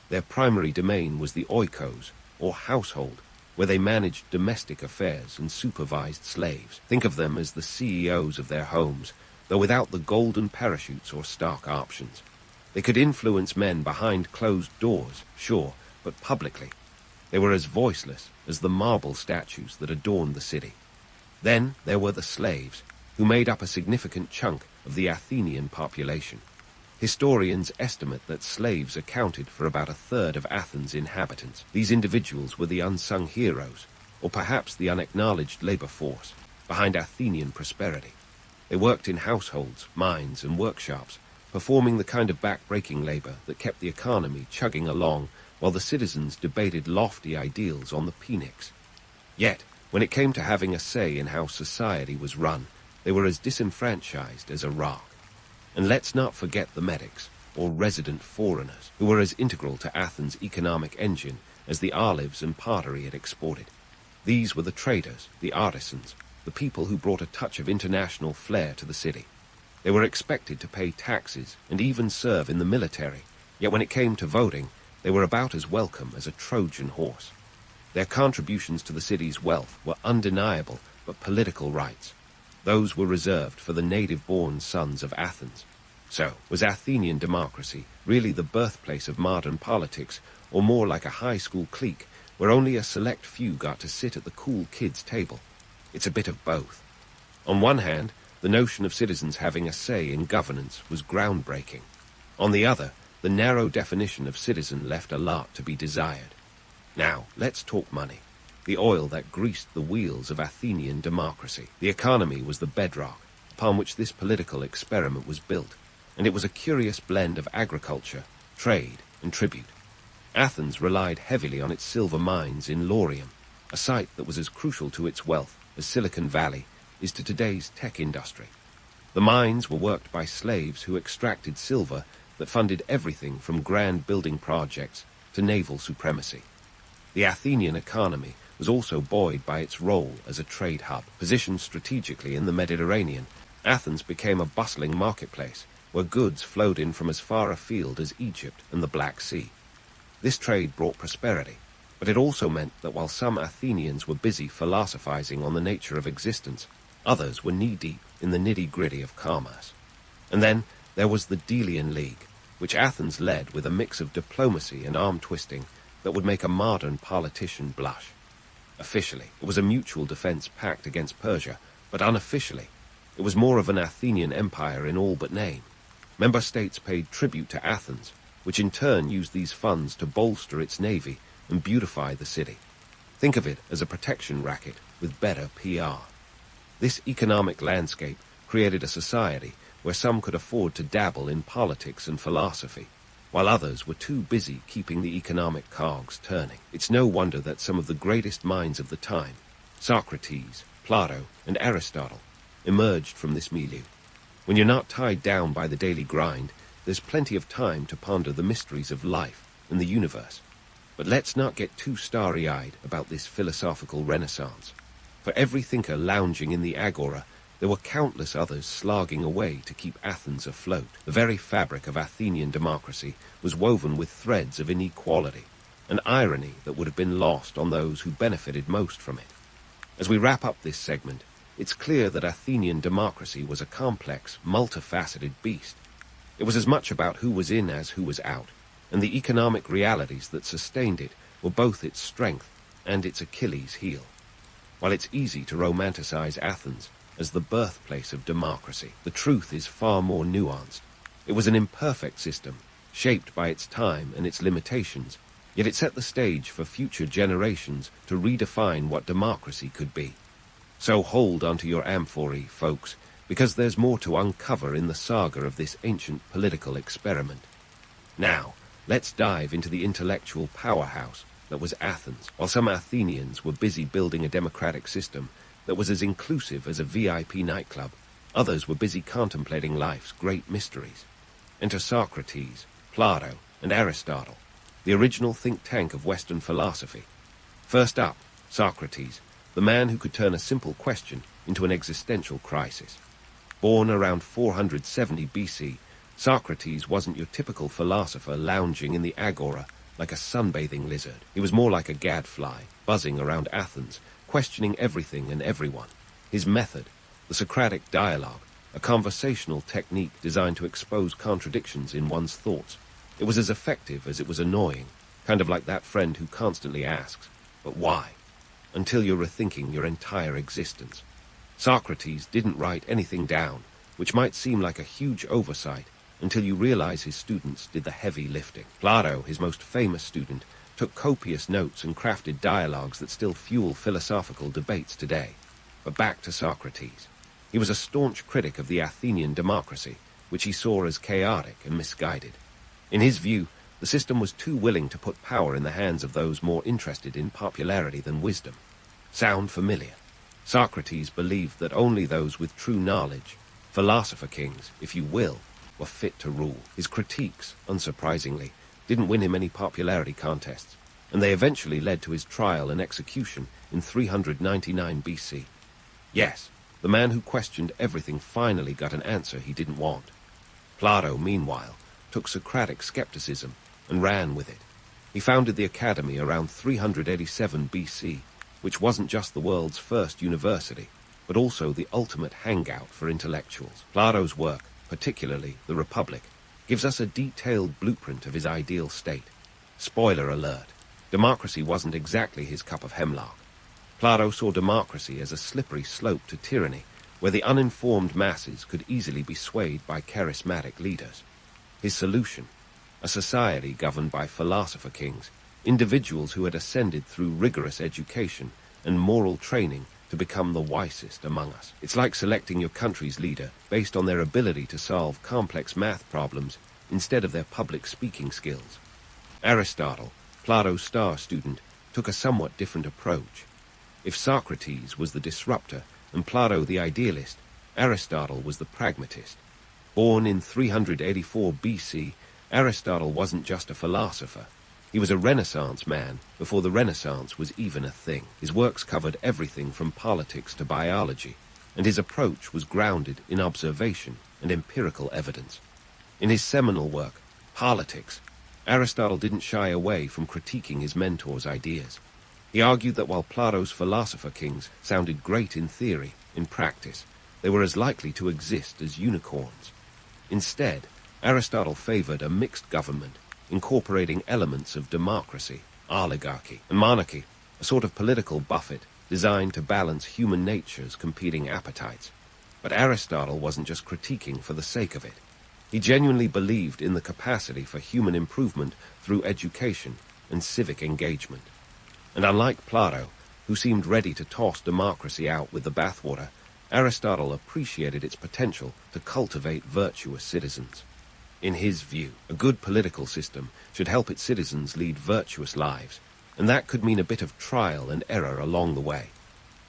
Their primary domain was the oikos, or household, where they managed domestic affairs and supervised slaves. Think of them as the CEOs of their homes, though without the golden parachutes or stock options. They could influence men behind closed doors, sure, but publicly. They were as voiceless as the marble statues that adorned the city. Then there were the slaves, who made up a significant chunk of the Athenian population. Historians estimate that slaves accounted for about a third of Athens' inhabitants. These individuals were the unsung heroes, or perhaps the unacknowledged labor force, behind Athenian prosperity. They worked in households, mines, and workshops, performing the kind of back-breaking labor that kept the economy chugging along while the citizens debated lofty ideals on the Phoenix. Yet, when it came to having a say in how society was run, they were as disenfranchised as a rock. And let's not forget the medics, or resident foreigners, who were as integral to Athens' economic engine as the olives and pottery it exported. These were the traders, the artisans, the people who brought a touch of international flair to the city. They were expected to pay taxes and even serve in the military, yet when it came to voting, they were about as welcome as a Trojan horse. Their contributions to the city's wealth were undeniable but political rights. Those were reserved for the native-born sons of Athens. So, was Athenian democracy really the birthplace of modern politics, or more like a high school clique where only a select few got to sit at the cool kids' table? It's a bit of both. On one hand, the notion of citizens having a say in governance was groundbreaking. On the other, the narrow definition of citizen left a lot to be desired. Now, let's talk money. the oil that greased the wheels of Athenian democracy. The economy was the bedrock upon which this political experiment was built, and it was a curious blend of agriculture, trade, and tribute. Athens relied heavily on its silver mines in Laurium, a site that was as crucial to its wealth as Silicon Valley is to today's tech industry. The mines were worked by slaves who extracted silver that funded everything from grand building projects to naval supremacy. The Athenian economy was also buoyed by its role as a trade hub. Positioned strategically in the Mediterranean, Athens became a bustling marketplace where goods flowed in from as far afield as Egypt and the Black Sea. This trade brought prosperity, but it also meant that while some Athenians were busy philosophizing on the nature of existence, others were knee-deep in the nitty-gritty of commerce. And then there was the Delian League, which Athens led with a mix of diplomacy and arm-twisting that would make a modern politician blush. Officially, it was a mutual defense pact against Persia, but unofficially, it was more of an Athenian empire in all but name. Member states paid tribute to Athens, which in turn used these funds to bolster its navy and beautify the city. Think of it as a protection racket with better PR. This economic landscape created a society where some could afford to dabble in politics and philosophy, while others were too busy keeping the economic cogs turning. It's no wonder that some of the greatest minds of the time, Socrates, Plato, and Aristotle, emerged from this milieu. When you're not tied down by the daily grind, there's plenty of time to ponder the mysteries of life and the universe. But let's not get too starry-eyed about this philosophical renaissance. For every thinker lounging in the agora, there were countless others slogging away to keep Athens afloat. The very fabric of Athenian democracy was woven with threads of inequality, an irony that would have been lost on those who benefited most from it. As we wrap up this segment, it's clear that Athenian democracy was a complex, multifaceted beast. It was as much about who was in as who was out, and the economic realities that sustained it were both its strength and its Achilles heel. While it's easy to romanticize Athens as the birthplace of democracy, the truth is far more nuanced. It was an imperfect system, shaped by its time and its limitations, yet it set the stage for future generations to redefine what democracy could be. So hold onto your amphorae, folks, because there's more to uncover in the saga of this ancient political experiment. Now, let's dive into the intellectual powerhouse that was Athens. While some Athenians were busy building a democratic system that was as inclusive as a VIP nightclub, others were busy contemplating life's great mysteries. Enter Socrates, Plato, and Aristotle, the original think tank of Western philosophy. First up, Socrates, the man who could turn a simple question into an existential crisis. Born around 470 BC, Socrates wasn't your typical philosopher lounging in the agora like a sunbathing lizard. He was more like a gadfly, buzzing around Athens, questioning everything and everyone. His method, the Socratic dialogue, a conversational technique designed to expose contradictions in one's thoughts. It was as effective as it was annoying, kind of like that friend who constantly asks, "But why?" until you're rethinking your entire existence. Socrates didn't write anything down, which might seem like a huge oversight until you realize his students did the heavy lifting. Plato, his most famous student, took copious notes and crafted dialogues that still fuel philosophical debates today. But back to Socrates. He was a staunch critic of the Athenian democracy, which he saw as chaotic and misguided. In his view, the system was too willing to put power in the hands of those more interested in popularity than wisdom. Sound familiar? Socrates believed that only those with true knowledge, philosopher kings, if you will, were fit to rule. His critiques, unsurprisingly, didn't win him any popularity contests, and they eventually led to his trial and execution in 399 BC. Yes, the man who questioned everything finally got an answer he didn't want. Plato, meanwhile, took Socratic skepticism and ran with it. He founded the Academy around 387 BC, which wasn't just the world's first university, but also the ultimate hangout for intellectuals. Plato's work, particularly The Republic, gives us a detailed blueprint of his ideal state. Spoiler alert, democracy wasn't exactly his cup of hemlock. Plato saw democracy as a slippery slope to tyranny, where the uninformed masses could easily be swayed by charismatic leaders. His solution, a society governed by philosopher kings, individuals who had ascended through rigorous education and moral training to become the wisest among us. It's like selecting your country's leader based on their ability to solve complex math problems instead of their public speaking skills. Aristotle, Plato's star student, took a somewhat different approach. If Socrates was the disruptor and Plato the idealist, Aristotle was the pragmatist. Born in 384 BC, Aristotle wasn't just a philosopher. He was a Renaissance man before the Renaissance was even a thing. His works covered everything from politics to biology, and his approach was grounded in observation and empirical evidence. In his seminal work, Politics, Aristotle didn't shy away from critiquing his mentor's ideas. He argued that while Plato's philosopher kings sounded great in theory, in practice, they were as likely to exist as unicorns. Instead, Aristotle favored a mixed government, incorporating elements of democracy, oligarchy, and monarchy, a sort of political buffet designed to balance human nature's competing appetites. But Aristotle wasn't just critiquing for the sake of it. He genuinely believed in the capacity for human improvement through education and civic engagement. And unlike Plato, who seemed ready to toss democracy out with the bathwater, Aristotle appreciated its potential to cultivate virtuous citizens. In his view, a good political system should help its citizens lead virtuous lives, and that could mean a bit of trial and error along the way.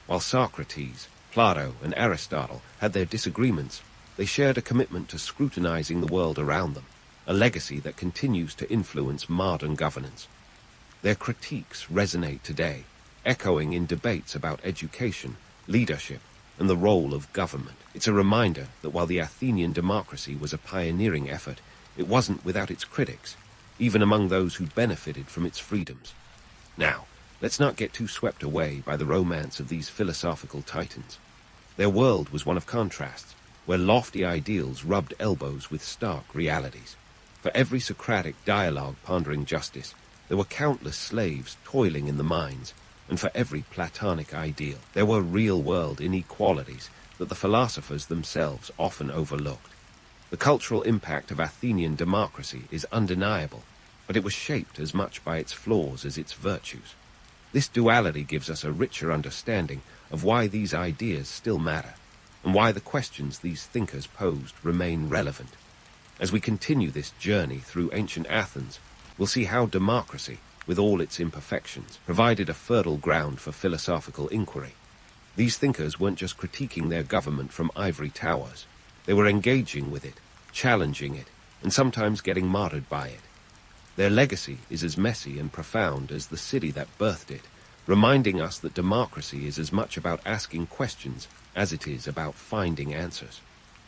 While Socrates, Plato, and Aristotle had their disagreements, they shared a commitment to scrutinizing the world around them, a legacy that continues to influence modern governance. Their critiques resonate today, echoing in debates about education, leadership, and the role of government. It's a reminder that while the Athenian democracy was a pioneering effort, it wasn't without its critics, even among those who benefited from its freedoms. Now, let's not get too swept away by the romance of these philosophical titans. Their world was one of contrasts, where lofty ideals rubbed elbows with stark realities. For every Socratic dialogue pondering justice, there were countless slaves toiling in the mines, and for every Platonic ideal, there were real-world inequalities that the philosophers themselves often overlooked. The cultural impact of Athenian democracy is undeniable, but it was shaped as much by its flaws as its virtues. This duality gives us a richer understanding of why these ideas still matter, and why the questions these thinkers posed remain relevant. As we continue this journey through ancient Athens, we'll see how democracy, with all its imperfections, provided a fertile ground for philosophical inquiry. These thinkers weren't just critiquing their government from ivory towers. They were engaging with it, challenging it, and sometimes getting martyred by it. Their legacy is as messy and profound as the city that birthed it, reminding us that democracy is as much about asking questions as it is about finding answers.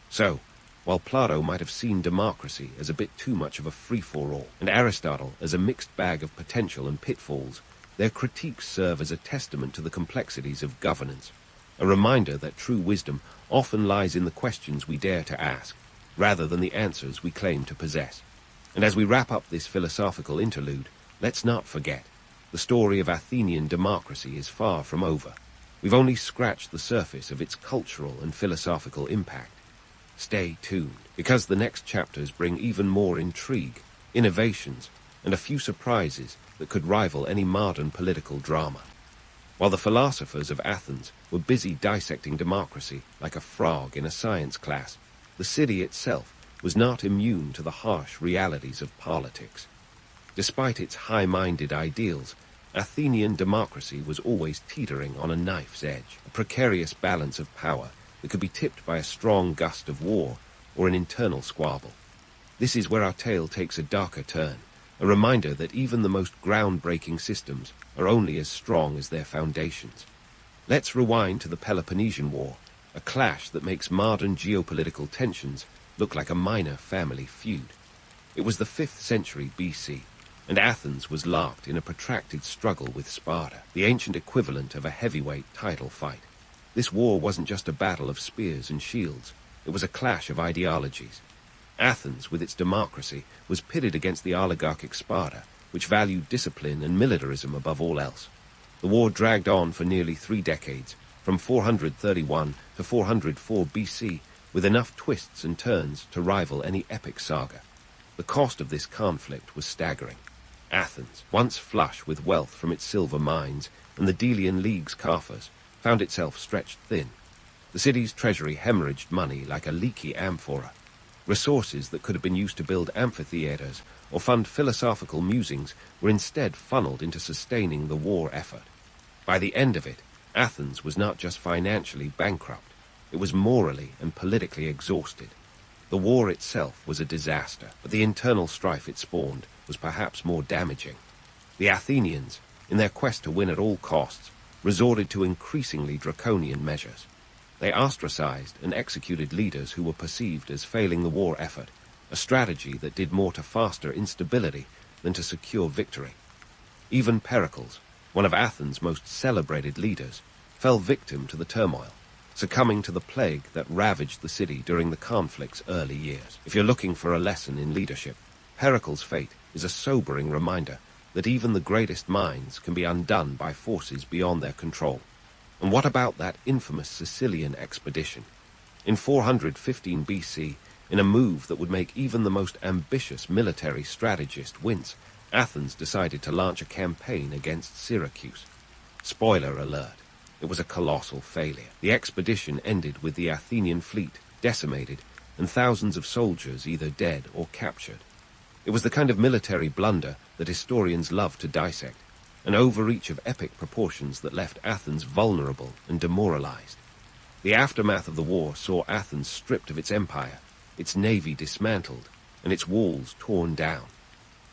So, while Plato might have seen democracy as a bit too much of a free-for-all, and Aristotle as a mixed bag of potential and pitfalls, their critiques serve as a testament to the complexities of governance, a reminder that true wisdom often lies in the questions we dare to ask, rather than the answers we claim to possess. And as we wrap up this philosophical interlude, let's not forget, the story of Athenian democracy is far from over. We've only scratched the surface of its cultural and philosophical impact. Stay tuned, because the next chapters bring even more intrigue, innovations, and a few surprises that could rival any modern political drama. While the philosophers of Athens were busy dissecting democracy like a frog in a science class, the city itself was not immune to the harsh realities of politics. Despite its high-minded ideals, Athenian democracy was always teetering on a knife's edge, a precarious balance of power that could be tipped by a strong gust of war or an internal squabble. This is where our tale takes a darker turn, a reminder that even the most groundbreaking systems are only as strong as their foundations. Let's rewind to the Peloponnesian War, a clash that makes modern geopolitical tensions look like a minor family feud. It was the 5th century BC, and Athens was locked in a protracted struggle with Sparta, the ancient equivalent of a heavyweight title fight. This war wasn't just a battle of spears and shields, it was a clash of ideologies. Athens, with its democracy, was pitted against the oligarchic Sparta, which valued discipline and militarism above all else. The war dragged on for nearly 3 decades, from 431 to 404 BC, with enough twists and turns to rival any epic saga. The cost of this conflict was staggering. Athens, once flush with wealth from its silver mines and the Delian League's coffers, found itself stretched thin. The city's treasury hemorrhaged money like a leaky amphora. Resources that could have been used to build amphitheaters or fund philosophical musings were instead funneled into sustaining the war effort. By the end of it, Athens was not just financially bankrupt, it was morally and politically exhausted. The war itself was a disaster, but the internal strife it spawned was perhaps more damaging. The Athenians, in their quest to win at all costs, resorted to increasingly draconian measures. They ostracized and executed leaders who were perceived as failing the war effort, a strategy that did more to foster instability than to secure victory. Even Pericles, one of Athens' most celebrated leaders, fell victim to the turmoil, succumbing to the plague that ravaged the city during the conflict's early years. If you're looking for a lesson in leadership, Pericles' fate is a sobering reminder that even the greatest minds can be undone by forces beyond their control. And what about that infamous Sicilian expedition? In 415 BC, in a move that would make even the most ambitious military strategist wince, Athens decided to launch a campaign against Syracuse. Spoiler alert, it was a colossal failure. The expedition ended with the Athenian fleet decimated and thousands of soldiers either dead or captured. It was the kind of military blunder that historians love to dissect, an overreach of epic proportions that left Athens vulnerable and demoralized. The aftermath of the war saw Athens stripped of its empire, its navy dismantled, and its walls torn down.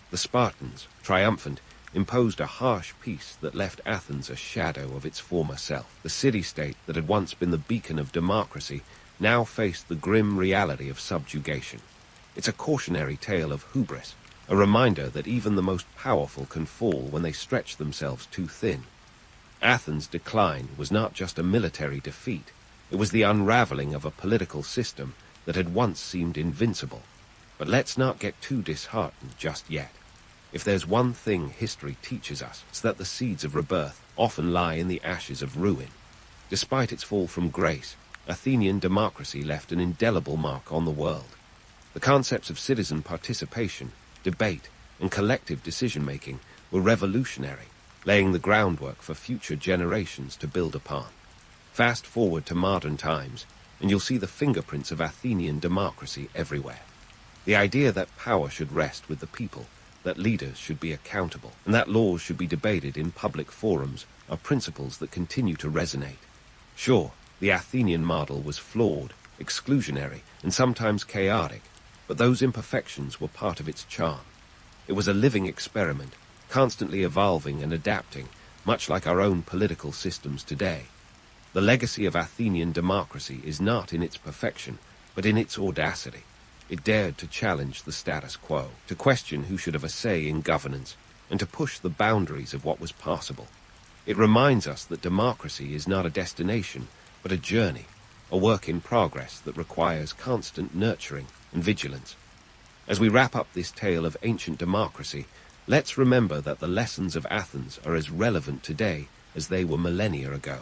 The Spartans, triumphant, imposed a harsh peace that left Athens a shadow of its former self. The city-state that had once been the beacon of democracy now faced the grim reality of subjugation. It's a cautionary tale of hubris, a reminder that even the most powerful can fall when they stretch themselves too thin. Athens' decline was not just a military defeat, it was the unraveling of a political system that had once seemed invincible. But let's not get too disheartened just yet. If there's one thing history teaches us, it's that the seeds of rebirth often lie in the ashes of ruin. Despite its fall from grace, Athenian democracy left an indelible mark on the world. The concepts of citizen participation, debate, and collective decision-making were revolutionary, laying the groundwork for future generations to build upon. Fast forward to modern times, and you'll see the fingerprints of Athenian democracy everywhere. The idea that power should rest with the people, that leaders should be accountable, and that laws should be debated in public forums are principles that continue to resonate. Sure, the Athenian model was flawed, exclusionary, and sometimes chaotic, but those imperfections were part of its charm. It was a living experiment, constantly evolving and adapting, much like our own political systems today. The legacy of Athenian democracy is not in its perfection, but in its audacity. It dared to challenge the status quo, to question who should have a say in governance, and to push the boundaries of what was possible. It reminds us that democracy is not a destination, but a journey, a work in progress that requires constant nurturing and vigilance. As we wrap up this tale of ancient democracy, let's remember that the lessons of Athens are as relevant today as they were millennia ago.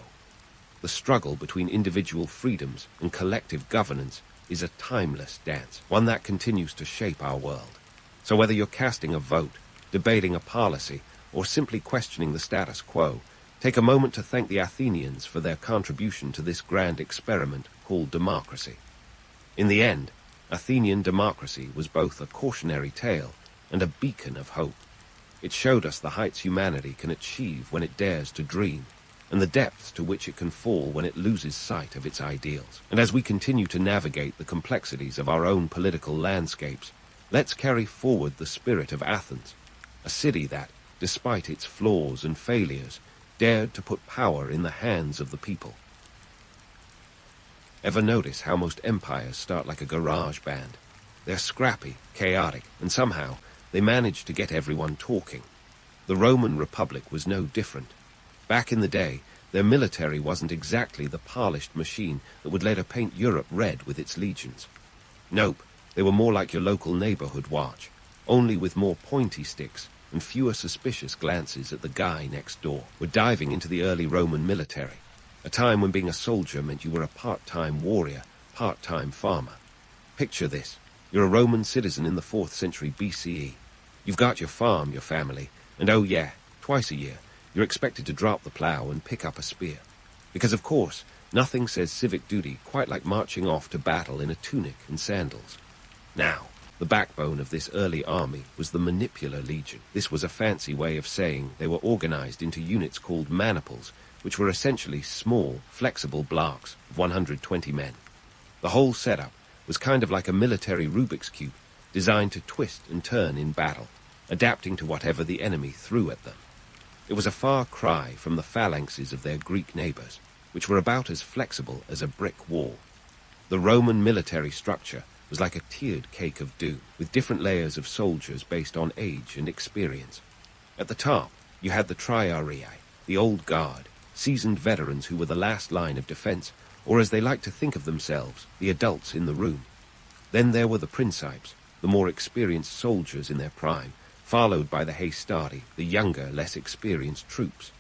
The struggle between individual freedoms and collective governance is a timeless dance, one that continues to shape our world. So whether you're casting a vote, debating a policy, or simply questioning the status quo, take a moment to thank the Athenians for their contribution to this grand experiment called democracy. In the end, Athenian democracy was both a cautionary tale and a beacon of hope. It showed us the heights humanity can achieve when it dares to dream, and the depths to which it can fall when it loses sight of its ideals. And as we continue to navigate the complexities of our own political landscapes, let's carry forward the spirit of Athens, a city that, despite its flaws and failures, dared to put power in the hands of the people. Ever notice how most empires start like a garage band? They're scrappy, chaotic, and somehow they manage to get everyone talking. The Roman Republic was no different. Back in the day, their military wasn't exactly the polished machine that would later paint Europe red with its legions. Nope, they were more like your local neighborhood watch, only with more pointy sticks and fewer suspicious glances at the guy next door. We're diving into the early Roman military, a time when being a soldier meant you were a part-time warrior, part-time farmer. Picture this. You're a Roman citizen in the 4th century BCE. You've got your farm, your family, and oh yeah, twice a year, you're expected to drop the plow and pick up a spear. Because of course, nothing says civic duty quite like marching off to battle in a tunic and sandals. Now, the backbone of this early army was the Manipular Legion. This was a fancy way of saying they were organized into units called maniples, which were essentially small, flexible blocks of 120 men. The whole setup was kind of like a military Rubik's Cube, designed to twist and turn in battle, adapting to whatever the enemy threw at them. It was a far cry from the phalanxes of their Greek neighbors, which were about as flexible as a brick wall. The Roman military structure was like a tiered cake of doom, with different layers of soldiers based on age and experience. At the top, you had the triarii, the old guard, seasoned veterans who were the last line of defense, or as they liked to think of themselves, the adults in the room. Then there were the principes, the more experienced soldiers in their prime, followed by the hastati, the younger, less experienced troops.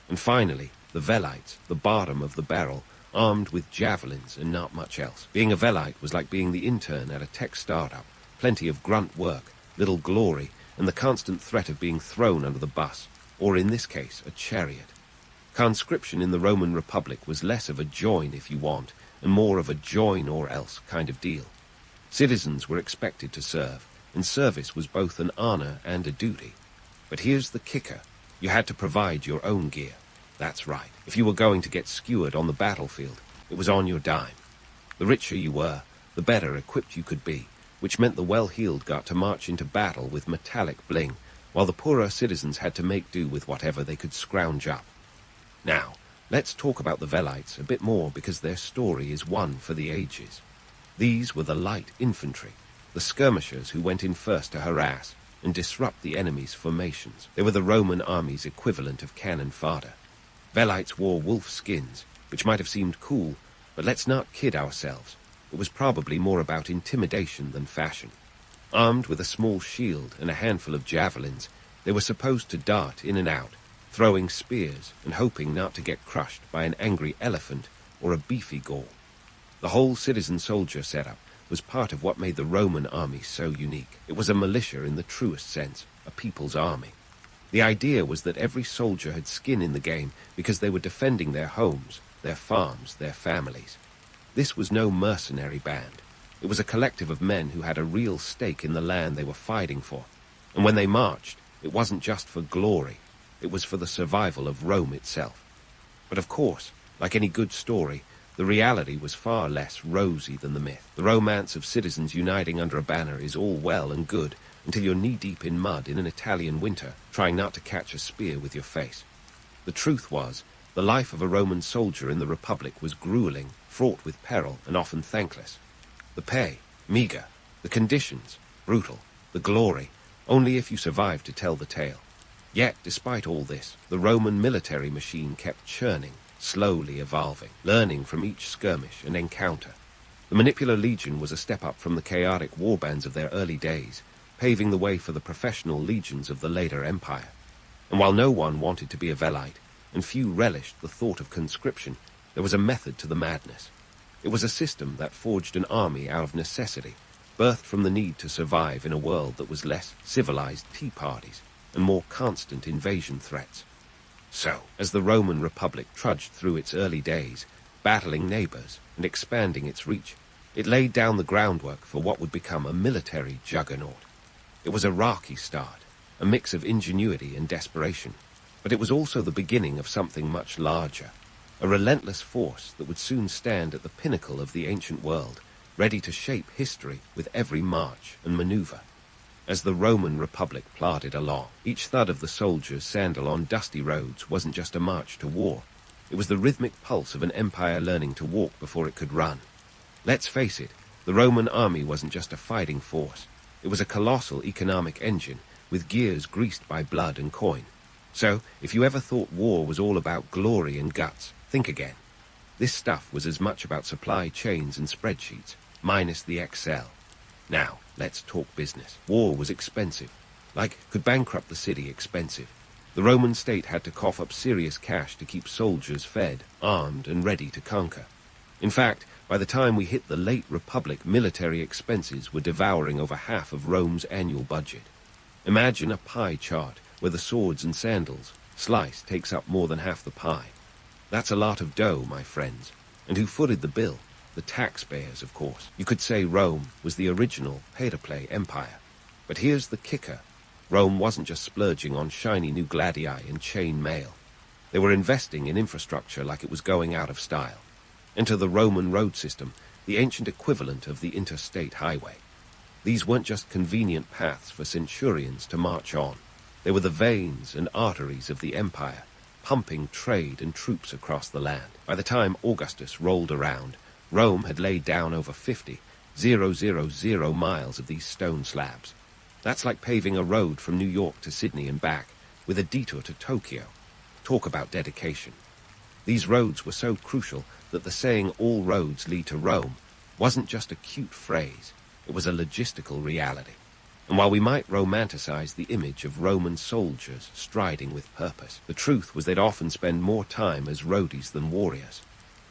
And finally, the velites, the bottom of the barrel, armed with javelins and not much else. Being a velite was like being the intern at a tech startup, plenty of grunt work, little glory, and the constant threat of being thrown under the bus, or in this case, a chariot. Conscription in the Roman Republic was less of a join if you want, and more of a join or else kind of deal. Citizens were expected to serve, and service was both an honor and a duty. But here's the kicker. You had to provide your own gear. That's right. If you were going to get skewered on the battlefield, it was on your dime. The richer you were, the better equipped you could be, which meant the well-heeled got to march into battle with metallic bling, while the poorer citizens had to make do with whatever they could scrounge up. Now, let's talk about the velites a bit more because their story is one for the ages. These were the light infantry, the skirmishers who went in first to harass and disrupt the enemy's formations. They were the Roman army's equivalent of cannon fodder. Velites wore wolf skins, which might have seemed cool, but let's not kid ourselves. It was probably more about intimidation than fashion. Armed with a small shield and a handful of javelins, they were supposed to dart in and out, throwing spears and hoping not to get crushed by an angry elephant or a beefy Gaul. The whole citizen soldier setup was part of what made the Roman army so unique. It was a militia in the truest sense, a people's army. The idea was that every soldier had skin in the game because they were defending their homes, their farms, their families. This was no mercenary band. It was a collective of men who had a real stake in the land they were fighting for. And when they marched, it wasn't just for glory. It was for the survival of Rome itself. But of course, like any good story, the reality was far less rosy than the myth. The romance of citizens uniting under a banner is all well and good until you're knee-deep in mud in an Italian winter, trying not to catch a spear with your face. The truth was, the life of a Roman soldier in the Republic was grueling, fraught with peril, and often thankless. The pay, meager. The conditions, brutal. The glory, only if you survived to tell the tale. Yet, despite all this, the Roman military machine kept churning, slowly evolving, learning from each skirmish and encounter. The Manipular Legion was a step up from the chaotic warbands of their early days, paving the way for the professional legions of the later empire. And while no one wanted to be a velite, and few relished the thought of conscription, there was a method to the madness. It was a system that forged an army out of necessity, birthed from the need to survive in a world that was less civilized tea parties and more constant invasion threats. So, as the Roman Republic trudged through its early days, battling neighbors and expanding its reach, it laid down the groundwork for what would become a military juggernaut. It was a rocky start, a mix of ingenuity and desperation, but it was also the beginning of something much larger, a relentless force that would soon stand at the pinnacle of the ancient world, ready to shape history with every march and maneuver. As the Roman Republic plodded along, each thud of the soldier's sandal on dusty roads wasn't just a march to war. It was the rhythmic pulse of an empire learning to walk before it could run. Let's face it, the Roman army wasn't just a fighting force. It was a colossal economic engine, with gears greased by blood and coin. So, if you ever thought war was all about glory and guts, think again. This stuff was as much about supply chains and spreadsheets, minus the Excel. Now, let's talk business. War was expensive. Could bankrupt the city expensive. The Roman state had to cough up serious cash to keep soldiers fed, armed, and ready to conquer. In fact, by the time we hit the late Republic, military expenses were devouring over half of Rome's annual budget. Imagine a pie chart where the swords and sandals slice takes up more than half the pie. That's a lot of dough, my friends. And who footed the bill? The taxpayers, of course. You could say Rome was the original pay-to-play empire. But here's the kicker. Rome wasn't just splurging on shiny new gladii and chain mail. They were investing in infrastructure like it was going out of style. Enter the Roman road system, the ancient equivalent of the interstate highway. These weren't just convenient paths for centurions to march on. They were the veins and arteries of the empire, pumping trade and troops across the land. By the time Augustus rolled around, Rome had laid down over 50,000 miles of these stone slabs. That's like paving a road from New York to Sydney and back, with a detour to Tokyo. Talk about dedication. These roads were so crucial that the saying, "all roads lead to Rome," wasn't just a cute phrase. It was a logistical reality. And while we might romanticize the image of Roman soldiers striding with purpose, the truth was they'd often spend more time as roadies than warriors.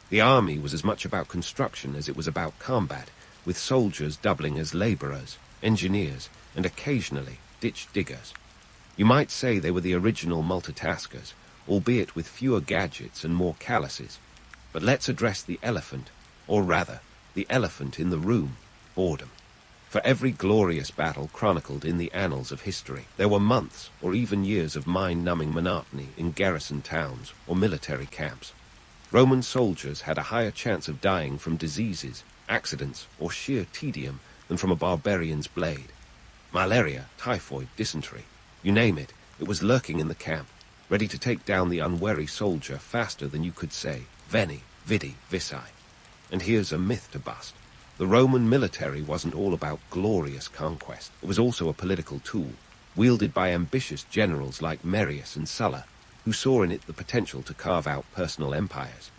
The army was as much about construction as it was about combat, with soldiers doubling as laborers, engineers, and occasionally ditch diggers. You might say they were the original multitaskers, albeit with fewer gadgets and more calluses. But let's address the elephant, or rather, the elephant in the room, boredom. For every glorious battle chronicled in the annals of history, there were months or even years of mind-numbing monotony in garrison towns or military camps. Roman soldiers had a higher chance of dying from diseases, accidents, or sheer tedium than from a barbarian's blade. Malaria, typhoid, dysentery, you name it, it was lurking in the camp, ready to take down the unwary soldier faster than you could say, "Veni, vidi, vici." And here's a myth to bust. The Roman military wasn't all about glorious conquest. It was also a political tool, wielded by ambitious generals like Marius and Sulla, who saw in it the potential to carve out personal empires.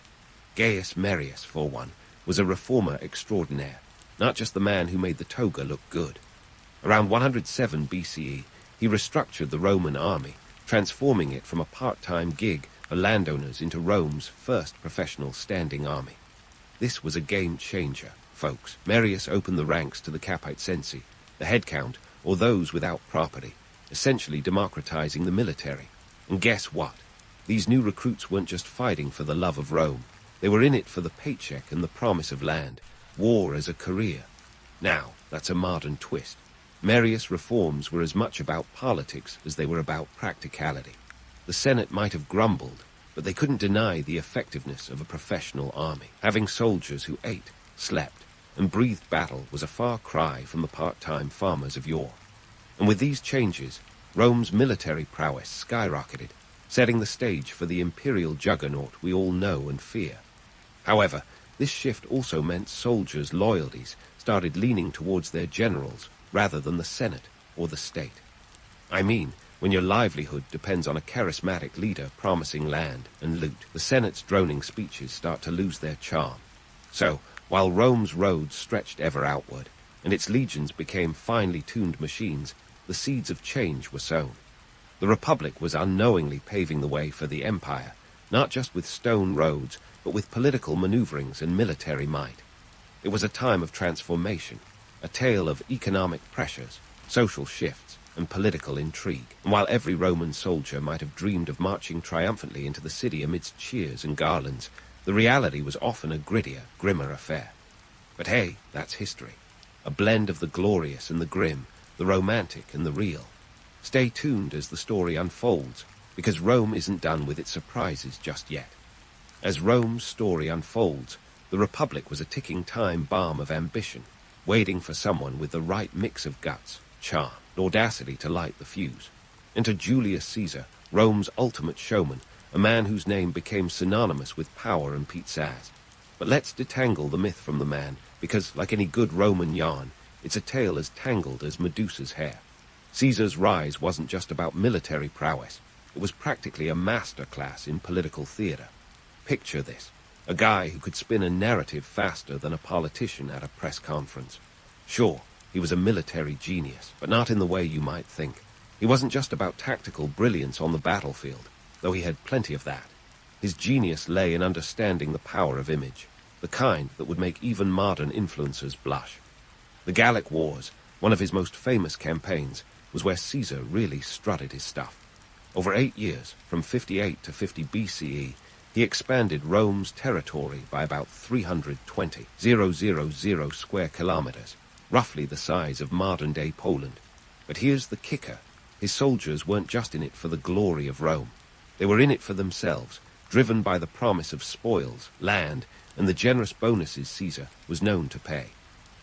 Gaius Marius, for one, was a reformer extraordinaire, not just the man who made the toga look good. Around 107 BCE, he restructured the Roman army, transforming it from a part-time gig for landowners into Rome's first professional standing army. This was a game-changer, folks. Marius opened the ranks to the capite censi, the headcount, or those without property, essentially democratizing the military. And guess what? These new recruits weren't just fighting for the love of Rome. They were in it for the paycheck and the promise of land, war as a career. Now, that's a modern twist. Marius' reforms were as much about politics as they were about practicality. The Senate might have grumbled, but they couldn't deny the effectiveness of a professional army. Having soldiers who ate, slept, and breathed battle was a far cry from the part-time farmers of yore. And with these changes, Rome's military prowess skyrocketed, setting the stage for the imperial juggernaut we all know and fear. However, this shift also meant soldiers' loyalties started leaning towards their generals rather than the Senate or the state. I mean, when your livelihood depends on a charismatic leader promising land and loot, the Senate's droning speeches start to lose their charm. So, while Rome's roads stretched ever outward, and its legions became finely tuned machines, the seeds of change were sown. The Republic was unknowingly paving the way for the Empire, not just with stone roads, but with political maneuverings and military might. It was a time of transformation, a tale of economic pressures, social shifts, and political intrigue. And while every Roman soldier might have dreamed of marching triumphantly into the city amidst cheers and garlands, the reality was often a grittier, grimmer affair. But hey, that's history. A blend of the glorious and the grim, the romantic and the real. Stay tuned as the story unfolds, because Rome isn't done with its surprises just yet. As Rome's story unfolds, the Republic was a ticking time bomb of ambition, waiting for someone with the right mix of guts, charm, and audacity to light the fuse. Enter Julius Caesar, Rome's ultimate showman, a man whose name became synonymous with power and pizzazz. But let's detangle the myth from the man, because, like any good Roman yarn, it's a tale as tangled as Medusa's hair. Caesar's rise wasn't just about military prowess. It was practically a masterclass in political theater. Picture this. A guy who could spin a narrative faster than a politician at a press conference. Sure, he was a military genius, but not in the way you might think. He wasn't just about tactical brilliance on the battlefield, though he had plenty of that. His genius lay in understanding the power of image, the kind that would make even modern influencers blush. The Gallic Wars, one of his most famous campaigns, was where Caesar really strutted his stuff. Over 8 years, from 58 to 50 BCE, he expanded Rome's territory by about 320,000 square kilometers, roughly the size of modern-day Poland. But here's the kicker. His soldiers weren't just in it for the glory of Rome. They were in it for themselves, driven by the promise of spoils, land, and the generous bonuses Caesar was known to pay.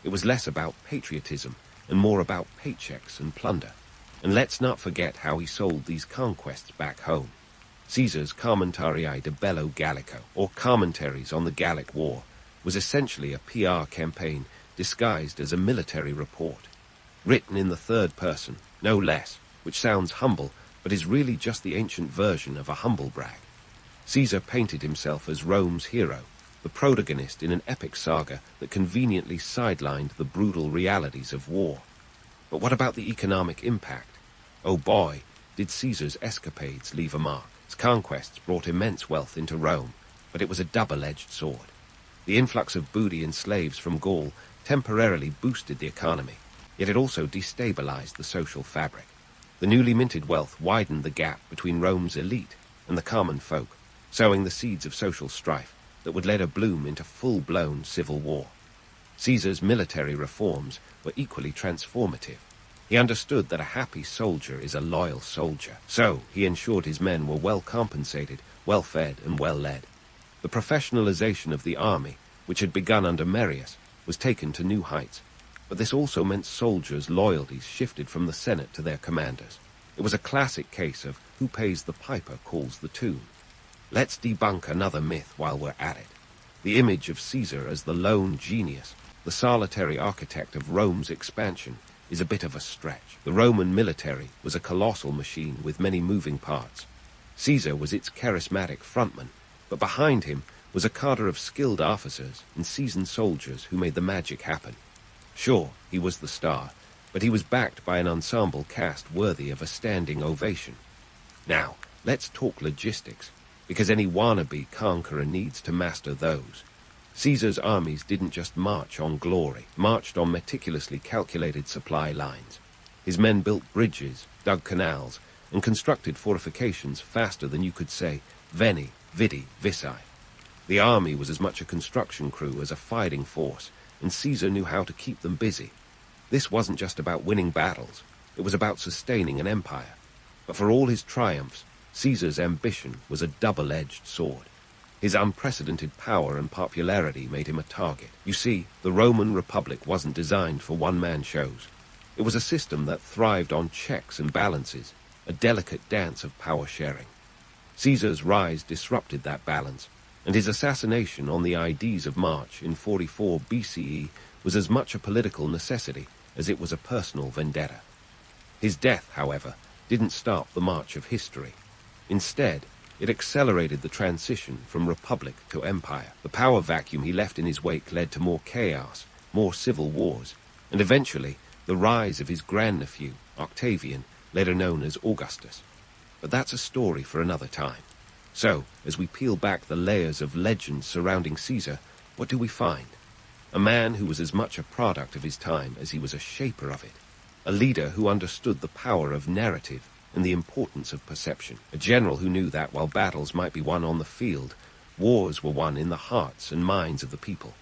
It was less about patriotism and more about paychecks and plunder. And let's not forget how he sold these conquests back home. Caesar's Commentarii de Bello Gallico, or Commentaries on the Gallic War, was essentially a PR campaign disguised as a military report. Written in the third person, no less, which sounds humble, but is really just the ancient version of a humble brag. Caesar painted himself as Rome's hero, the protagonist in an epic saga that conveniently sidelined the brutal realities of war. But what about the economic impact? Oh boy, did Caesar's escapades leave a mark. His conquests brought immense wealth into Rome, but it was a double-edged sword. The influx of booty and slaves from Gaul temporarily boosted the economy, yet it also destabilized the social fabric. The newly minted wealth widened the gap between Rome's elite and the common folk, sowing the seeds of social strife that would later bloom into full-blown civil war. Caesar's military reforms were equally transformative. He understood that a happy soldier is a loyal soldier, so he ensured his men were well compensated, well fed, and well led. The professionalization of the army, which had begun under Marius, was taken to new heights, but this also meant soldiers' loyalties shifted from the Senate to their commanders. It was a classic case of who pays the piper calls the tune. Let's debunk another myth while we're at it. The image of Caesar as the lone genius, the solitary architect of Rome's expansion, is a bit of a stretch. The Roman military was a colossal machine with many moving parts. Caesar was its charismatic frontman, but behind him was a cadre of skilled officers and seasoned soldiers who made the magic happen. Sure, he was the star, but he was backed by an ensemble cast worthy of a standing ovation. Now, let's talk logistics, because any wannabe conqueror needs to master those. Caesar's armies didn't just march on glory, marched on meticulously calculated supply lines. His men built bridges, dug canals, and constructed fortifications faster than you could say, Veni, Vidi, Vici. The army was as much a construction crew as a fighting force, and Caesar knew how to keep them busy. This wasn't just about winning battles, it was about sustaining an empire. But for all his triumphs, Caesar's ambition was a double-edged sword. His unprecedented power and popularity made him a target. You see, the Roman Republic wasn't designed for one-man shows. It was a system that thrived on checks and balances, a delicate dance of power sharing. Caesar's rise disrupted that balance, and his assassination on the Ides of March in 44 BCE was as much a political necessity as it was a personal vendetta. His death, however, didn't stop the march of history. Instead, it accelerated the transition from republic to empire. The power vacuum he left in his wake led to more chaos, more civil wars, and eventually the rise of his grandnephew, Octavian, later known as Augustus. But that's a story for another time. So, as we peel back the layers of legend surrounding Caesar, what do we find? A man who was as much a product of his time as he was a shaper of it. A leader who understood the power of narrative and the importance of perception. A general who knew that while battles might be won on the field, wars were won in the hearts and minds of the people.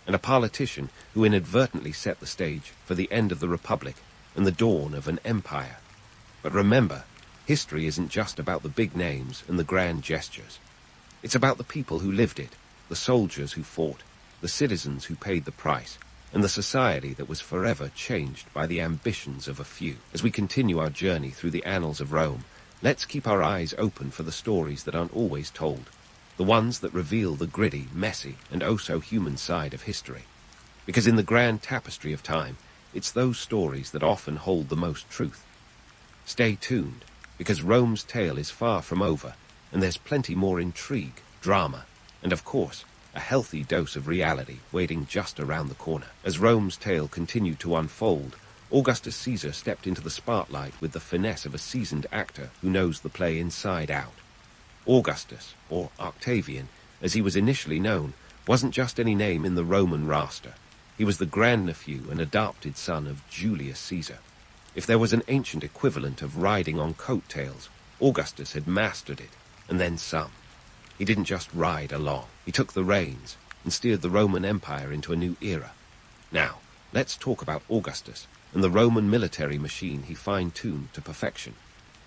And a politician who inadvertently set the stage for the end of the Republic and the dawn of an empire. But remember, history isn't just about the big names and the grand gestures. It's about the people who lived it, the soldiers who fought, the citizens who paid the price, and the society that was forever changed by the ambitions of a few. As we continue our journey through the annals of Rome, let's keep our eyes open for the stories that aren't always told, the ones that reveal the gritty, messy, and oh-so-human side of history. Because in the grand tapestry of time, it's those stories that often hold the most truth. Stay tuned, because Rome's tale is far from over, and there's plenty more intrigue, drama, and of course, a healthy dose of reality waiting just around the corner. As Rome's tale continued to unfold, Augustus Caesar stepped into the spotlight with the finesse of a seasoned actor who knows the play inside out. Augustus, or Octavian, as he was initially known, wasn't just any name in the Roman roster. He was the grandnephew and adopted son of Julius Caesar. If there was an ancient equivalent of riding on coattails, Augustus had mastered it, and then some. He didn't just ride along. He took the reins and steered the Roman Empire into a new era. Now, let's talk about Augustus and the Roman military machine he fine-tuned to perfection.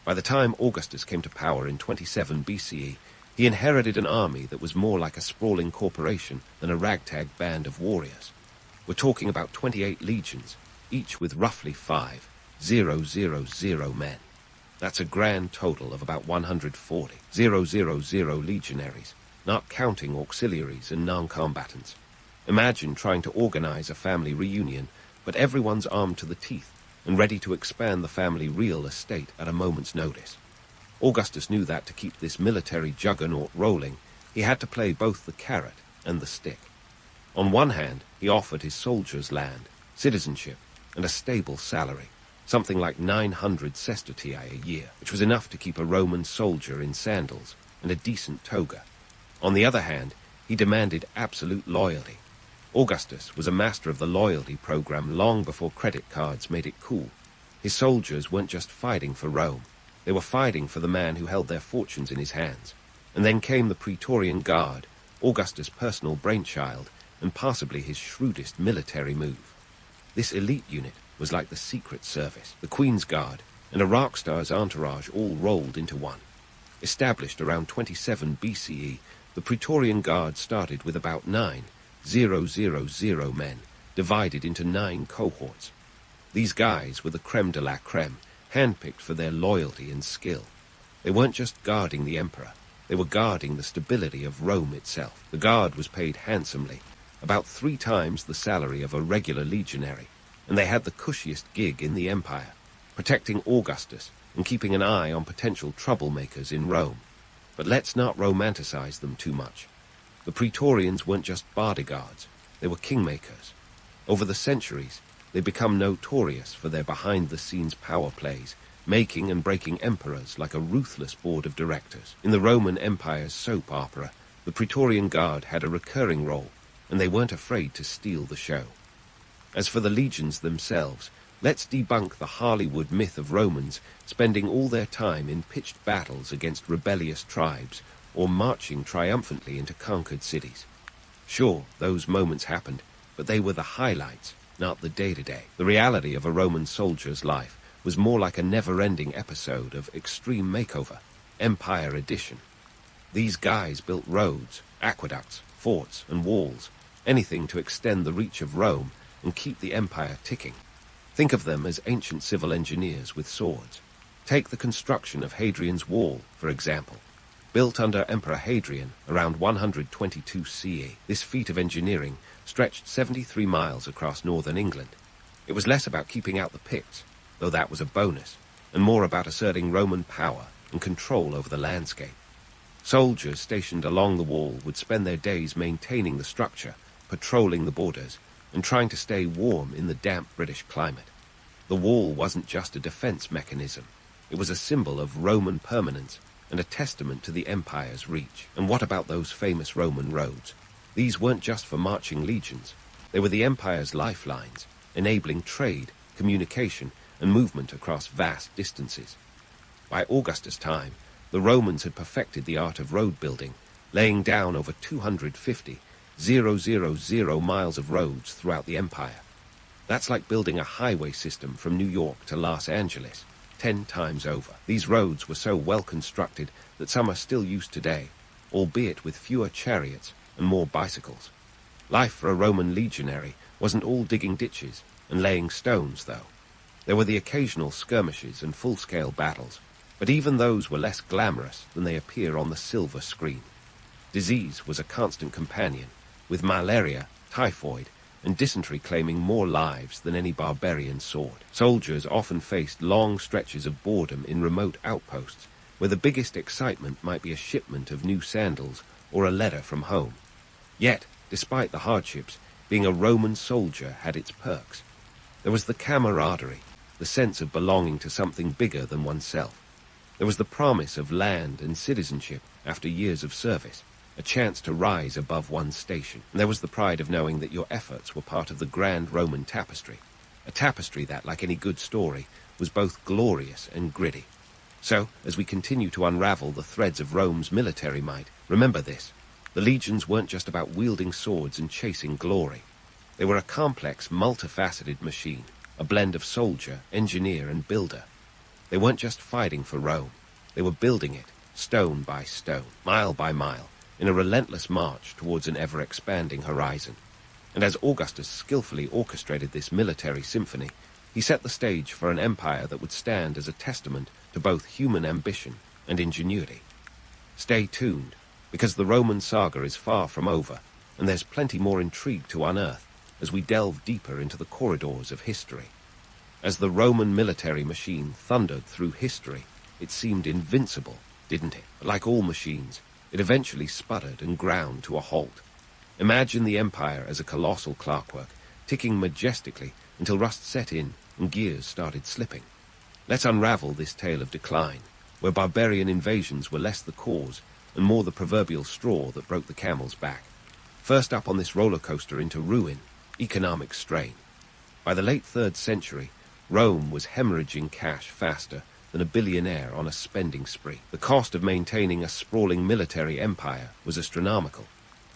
By the time Augustus came to power in 27 BCE, he inherited an army that was more like a sprawling corporation than a ragtag band of warriors. We're talking about 28 legions, each with roughly 5,000 men. That's a grand total of about 140,000 legionaries, not counting auxiliaries and non-combatants. Imagine trying to organize a family reunion, but everyone's armed to the teeth and ready to expand the family real estate at a moment's notice. Augustus knew that to keep this military juggernaut rolling, he had to play both the carrot and the stick. On one hand, he offered his soldiers land, citizenship, and a stable salary, something like 900 sestertii a year, which was enough to keep a Roman soldier in sandals and a decent toga. On the other hand, he demanded absolute loyalty. Augustus was a master of the loyalty program long before credit cards made it cool. His soldiers weren't just fighting for Rome. They were fighting for the man who held their fortunes in his hands. And then came the Praetorian Guard, Augustus' personal brainchild, and possibly his shrewdest military move. This elite unit was like the Secret Service, the Queen's Guard, and a rock star's entourage all rolled into one. Established around 27 BCE, the Praetorian Guard started with about 9,000 men, divided into 9 cohorts. These guys were the creme de la creme, handpicked for their loyalty and skill. They weren't just guarding the emperor, they were guarding the stability of Rome itself. The guard was paid handsomely, about 3 times the salary of a regular legionary, and they had the cushiest gig in the empire, protecting Augustus and keeping an eye on potential troublemakers in Rome. But let's not romanticize them too much. The Praetorians weren't just bodyguards, they were kingmakers. Over the centuries, they become notorious for their behind-the-scenes power plays, making and breaking emperors like a ruthless board of directors. In the Roman Empire's soap opera, the Praetorian Guard had a recurring role, and they weren't afraid to steal the show. As for the legions themselves, let's debunk the Hollywood myth of Romans spending all their time in pitched battles against rebellious tribes or marching triumphantly into conquered cities. Sure, those moments happened, but they were the highlights, not the day-to-day. The reality of a Roman soldier's life was more like a never-ending episode of Extreme Makeover, Empire Edition. These guys built roads, aqueducts, forts, and walls, anything to extend the reach of Rome and keep the empire ticking. Think of them as ancient civil engineers with swords. Take the construction of Hadrian's Wall, for example. Built under Emperor Hadrian around 122 CE, this feat of engineering stretched 73 miles across northern England. It was less about keeping out the Picts, though that was a bonus, and more about asserting Roman power and control over the landscape. Soldiers stationed along the wall would spend their days maintaining the structure, patrolling the borders, and trying to stay warm in the damp British climate. The wall wasn't just a defense mechanism. It was a symbol of Roman permanence and a testament to the empire's reach. And what about those famous Roman roads? These weren't just for marching legions. They were the empire's lifelines, enabling trade, communication, and movement across vast distances. By Augustus' time, the Romans had perfected the art of road building, laying down over 250,000 miles of roads throughout the empire. That's like building a highway system from New York to Los Angeles, 10 times over. These roads were so well constructed that some are still used today, albeit with fewer chariots and more bicycles. Life for a Roman legionary wasn't all digging ditches and laying stones, though. There were the occasional skirmishes and full-scale battles, but even those were less glamorous than they appear on the silver screen. Disease was a constant companion, with malaria, typhoid, and dysentery claiming more lives than any barbarian sword. Soldiers often faced long stretches of boredom in remote outposts, where the biggest excitement might be a shipment of new sandals or a letter from home. Yet, despite the hardships, being a Roman soldier had its perks. There was the camaraderie, the sense of belonging to something bigger than oneself. There was the promise of land and citizenship after years of service, a chance to rise above one's station. And there was the pride of knowing that your efforts were part of the grand Roman tapestry, a tapestry that, like any good story, was both glorious and gritty. So, as we continue to unravel the threads of Rome's military might, remember this. The legions weren't just about wielding swords and chasing glory. They were a complex, multifaceted machine, a blend of soldier, engineer, and builder. They weren't just fighting for Rome. They were building it, stone by stone, mile by mile, in a relentless march towards an ever-expanding horizon. And as Augustus skillfully orchestrated this military symphony, he set the stage for an empire that would stand as a testament to both human ambition and ingenuity. Stay tuned, because the Roman saga is far from over, and there's plenty more intrigue to unearth as we delve deeper into the corridors of history. As the Roman military machine thundered through history, it seemed invincible, didn't it? But like all machines, it eventually sputtered and ground to a halt. Imagine the empire as a colossal clockwork, ticking majestically until rust set in and gears started slipping. Let's unravel this tale of decline, where barbarian invasions were less the cause and more the proverbial straw that broke the camel's back. First up on this roller coaster into ruin, economic strain. By the late 3rd century, Rome was hemorrhaging cash faster than a billionaire on a spending spree. The cost of maintaining a sprawling military empire was astronomical.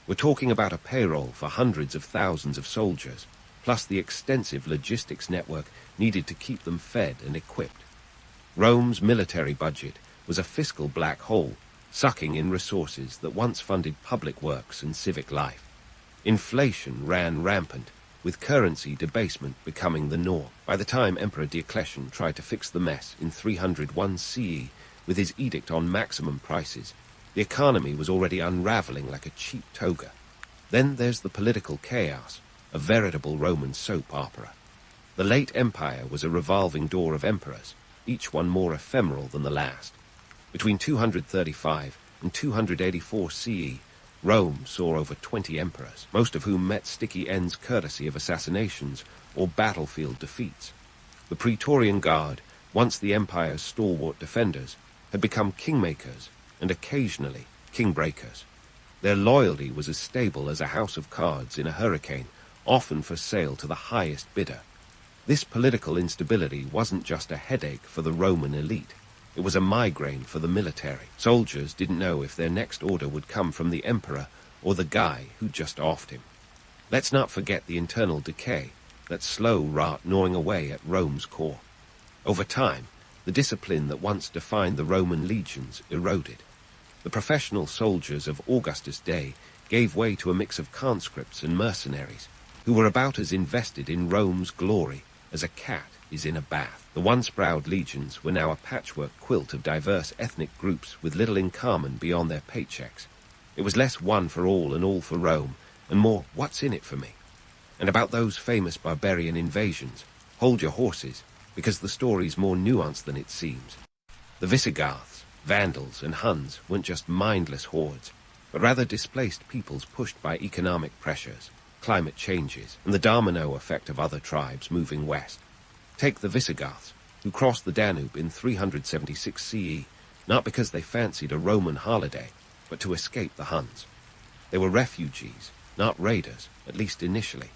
We're talking about a payroll for hundreds of thousands of soldiers, plus the extensive logistics network needed to keep them fed and equipped. Rome's military budget was a fiscal black hole, sucking in resources that once funded public works and civic life. Inflation ran rampant, with currency debasement becoming the norm. By the time Emperor Diocletian tried to fix the mess in 301 CE with his edict on maximum prices, the economy was already unraveling like a cheap toga. Then there's the political chaos, a veritable Roman soap opera. The late empire was a revolving door of emperors, each one more ephemeral than the last. Between 235 and 284 CE, Rome saw over 20 emperors, most of whom met sticky ends courtesy of assassinations or battlefield defeats. The Praetorian Guard, once the empire's stalwart defenders, had become kingmakers and occasionally kingbreakers. Their loyalty was as stable as a house of cards in a hurricane, often for sale to the highest bidder. This political instability wasn't just a headache for the Roman elite. It was a migraine for the military. Soldiers didn't know if their next order would come from the emperor or the guy who just offed him. Let's not forget the internal decay, that slow rot gnawing away at Rome's core. Over time, the discipline that once defined the Roman legions eroded. The professional soldiers of Augustus' day gave way to a mix of conscripts and mercenaries, who were about as invested in Rome's glory as a cat is in a bath. The once proud legions were now a patchwork quilt of diverse ethnic groups with little in common beyond their paychecks. It was less one for all and all for Rome, and more what's in it for me. And about those famous barbarian invasions, hold your horses, because the story's more nuanced than it seems. The Visigoths, Vandals, and Huns weren't just mindless hordes, but rather displaced peoples pushed by economic pressures, climate changes, and the domino effect of other tribes moving west. Take the Visigoths, who crossed the Danube in 376 CE, not because they fancied a Roman holiday, but to escape the Huns. They were refugees, not raiders, at least initially.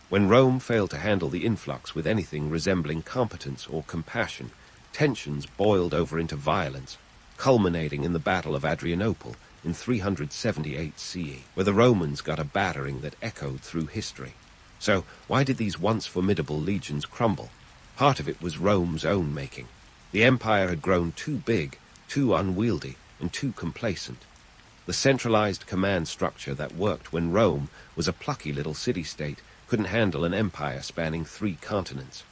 When Rome failed to handle the influx with anything resembling competence or compassion, tensions boiled over into violence, culminating in the Battle of Adrianople in 378 CE, where the Romans got a battering that echoed through history. So, why did these once formidable legions crumble? Part of it was Rome's own making. The empire had grown too big, too unwieldy, and too complacent. The centralized command structure that worked when Rome was a plucky little city-state couldn't handle an empire spanning 3 continents.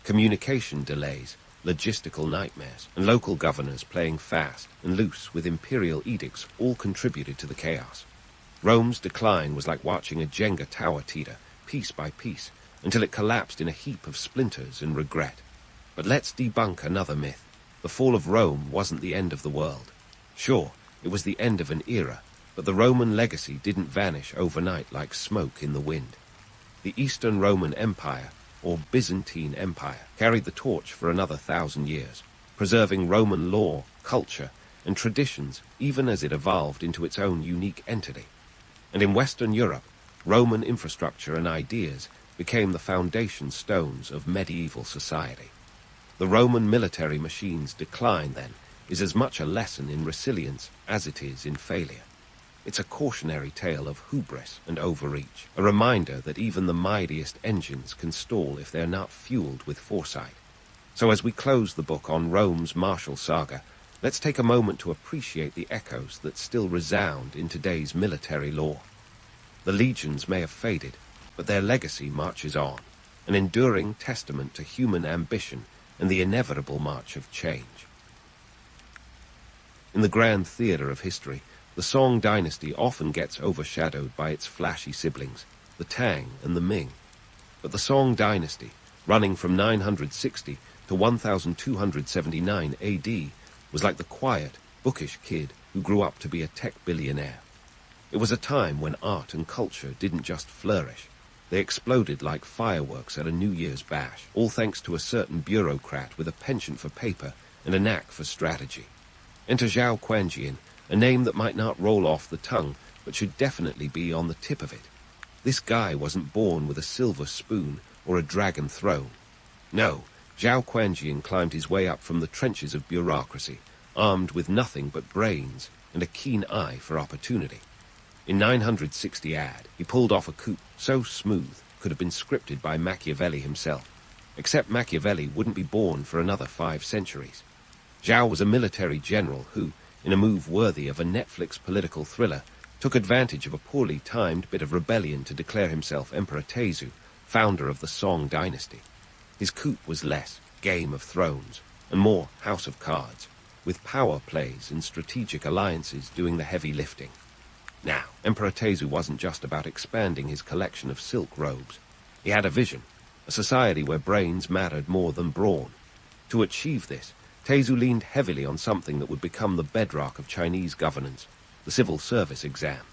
Communication delays, logistical nightmares, and local governors playing fast and loose with imperial edicts all contributed to the chaos. Rome's decline was like watching a Jenga tower teeter, piece by piece, until it collapsed in a heap of splinters and regret. But let's debunk another myth. The fall of Rome wasn't the end of the world. Sure, it was the end of an era, but the Roman legacy didn't vanish overnight like smoke in the wind. The Eastern Roman Empire, or Byzantine Empire, carried the torch for another 1,000 years, preserving Roman law, culture, and traditions even as it evolved into its own unique entity. And in Western Europe, Roman infrastructure and ideas became the foundation stones of medieval society. The Roman military machine's decline, then, is as much a lesson in resilience as it is in failure. It's a cautionary tale of hubris and overreach, a reminder that even the mightiest engines can stall if they're not fueled with foresight. So as we close the book on Rome's martial saga, let's take a moment to appreciate the echoes that still resound in today's military lore. The legions may have faded, but their legacy marches on, an enduring testament to human ambition and the inevitable march of change. In the grand theatre of history, the Song dynasty often gets overshadowed by its flashy siblings, the Tang and the Ming. But the Song dynasty, running from 960 to 1279 AD, was like the quiet, bookish kid who grew up to be a tech billionaire. It was a time when art and culture didn't just flourish. They exploded like fireworks at a New Year's bash, all thanks to a certain bureaucrat with a penchant for paper and a knack for strategy. Enter Zhao Quanjian, a name that might not roll off the tongue, but should definitely be on the tip of it. This guy wasn't born with a silver spoon or a dragon throne. No, Zhao Quanjian climbed his way up from the trenches of bureaucracy, armed with nothing but brains and a keen eye for opportunity. In 960 AD, he pulled off a coup so smooth could have been scripted by Machiavelli himself. Except Machiavelli wouldn't be born for another 5 centuries. Zhao was a military general who, in a move worthy of a Netflix political thriller, took advantage of a poorly timed bit of rebellion to declare himself Emperor Tezu, founder of the Song dynasty. His coup was less Game of Thrones and more House of Cards, with power plays and strategic alliances doing the heavy lifting. Now, Emperor Tezu wasn't just about expanding his collection of silk robes. He had a vision, a society where brains mattered more than brawn. To achieve this, Tezu leaned heavily on something that would become the bedrock of Chinese governance, the civil service exam.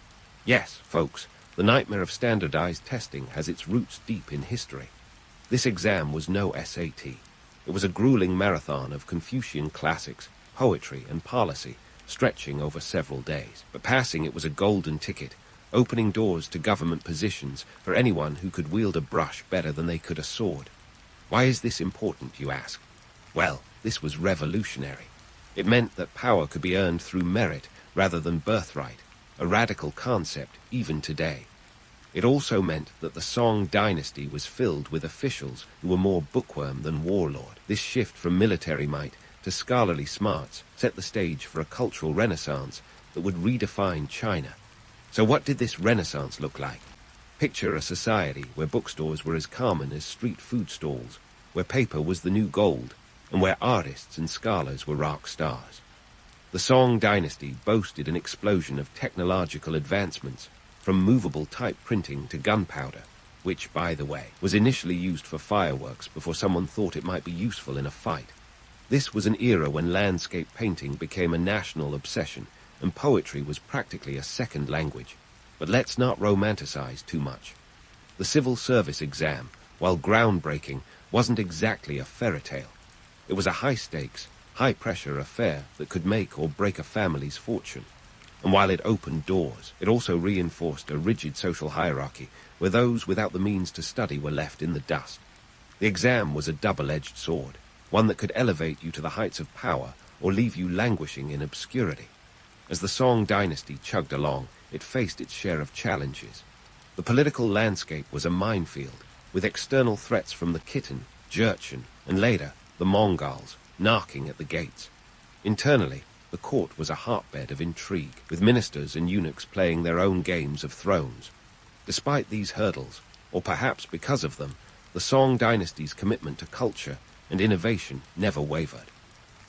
Yes, folks, the nightmare of standardized testing has its roots deep in history. This exam was no SAT. It was a grueling marathon of Confucian classics, poetry, and policy, stretching over several days. But passing it was a golden ticket, opening doors to government positions for anyone who could wield a brush better than they could a sword. Why is this important, you ask? Well, this was revolutionary. It meant that power could be earned through merit rather than birthright, a radical concept even today. It also meant that the Song dynasty was filled with officials who were more bookworm than warlord. This shift from military might to scholarly smarts set the stage for a cultural renaissance that would redefine China. So what did this renaissance look like? Picture a society where bookstores were as common as street food stalls, where paper was the new gold, and where artists and scholars were rock stars. The Song dynasty boasted an explosion of technological advancements, from movable type printing to gunpowder, which, by the way, was initially used for fireworks before someone thought it might be useful in a fight. This was an era when landscape painting became a national obsession, and poetry was practically a second language. But let's not romanticize too much. The civil service exam, while groundbreaking, wasn't exactly a fairy tale. It was a high-stakes, high-pressure affair that could make or break a family's fortune. And while it opened doors, it also reinforced a rigid social hierarchy where those without the means to study were left in the dust. The exam was a double-edged sword, one that could elevate you to the heights of power or leave you languishing in obscurity. As the Song dynasty chugged along, it faced its share of challenges. The political landscape was a minefield, with external threats from the Khitan, Jurchen, and later, the Mongols, knocking at the gates. Internally, the court was a hotbed of intrigue, with ministers and eunuchs playing their own games of thrones. Despite these hurdles, or perhaps because of them, the Song dynasty's commitment to culture and innovation never wavered.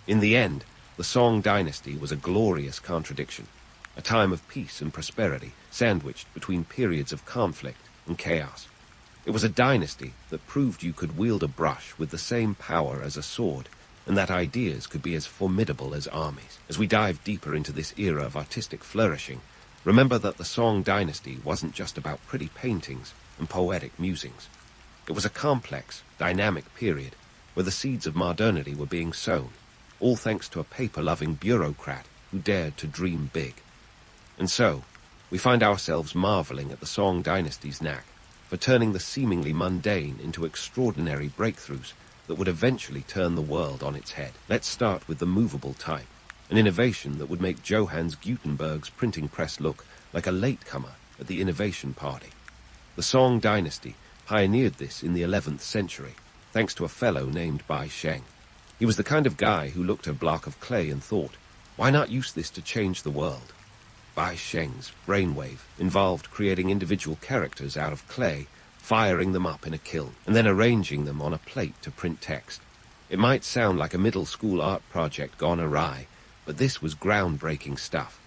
In the end, the Song dynasty was a glorious contradiction, a time of peace and prosperity sandwiched between periods of conflict and chaos. It was a dynasty that proved you could wield a brush with the same power as a sword, and that ideas could be as formidable as armies. As we dive deeper into this era of artistic flourishing, remember that the Song dynasty wasn't just about pretty paintings and poetic musings. It was a complex, dynamic period where the seeds of modernity were being sown, all thanks to a paper-loving bureaucrat who dared to dream big. And so, we find ourselves marveling at the Song dynasty's knack for turning the seemingly mundane into extraordinary breakthroughs that would eventually turn the world on its head. Let's start with the movable type, an innovation that would make Johannes Gutenberg's printing press look like a latecomer at the innovation party. The Song Dynasty pioneered this in the 11th century, thanks to a fellow named Bai Sheng. He was the kind of guy who looked at a block of clay and thought, why not use this to change the world? Bai Sheng's brainwave involved creating individual characters out of clay, firing them up in a kiln, and then arranging them on a plate to print text. It might sound like a middle school art project gone awry, but this was groundbreaking stuff.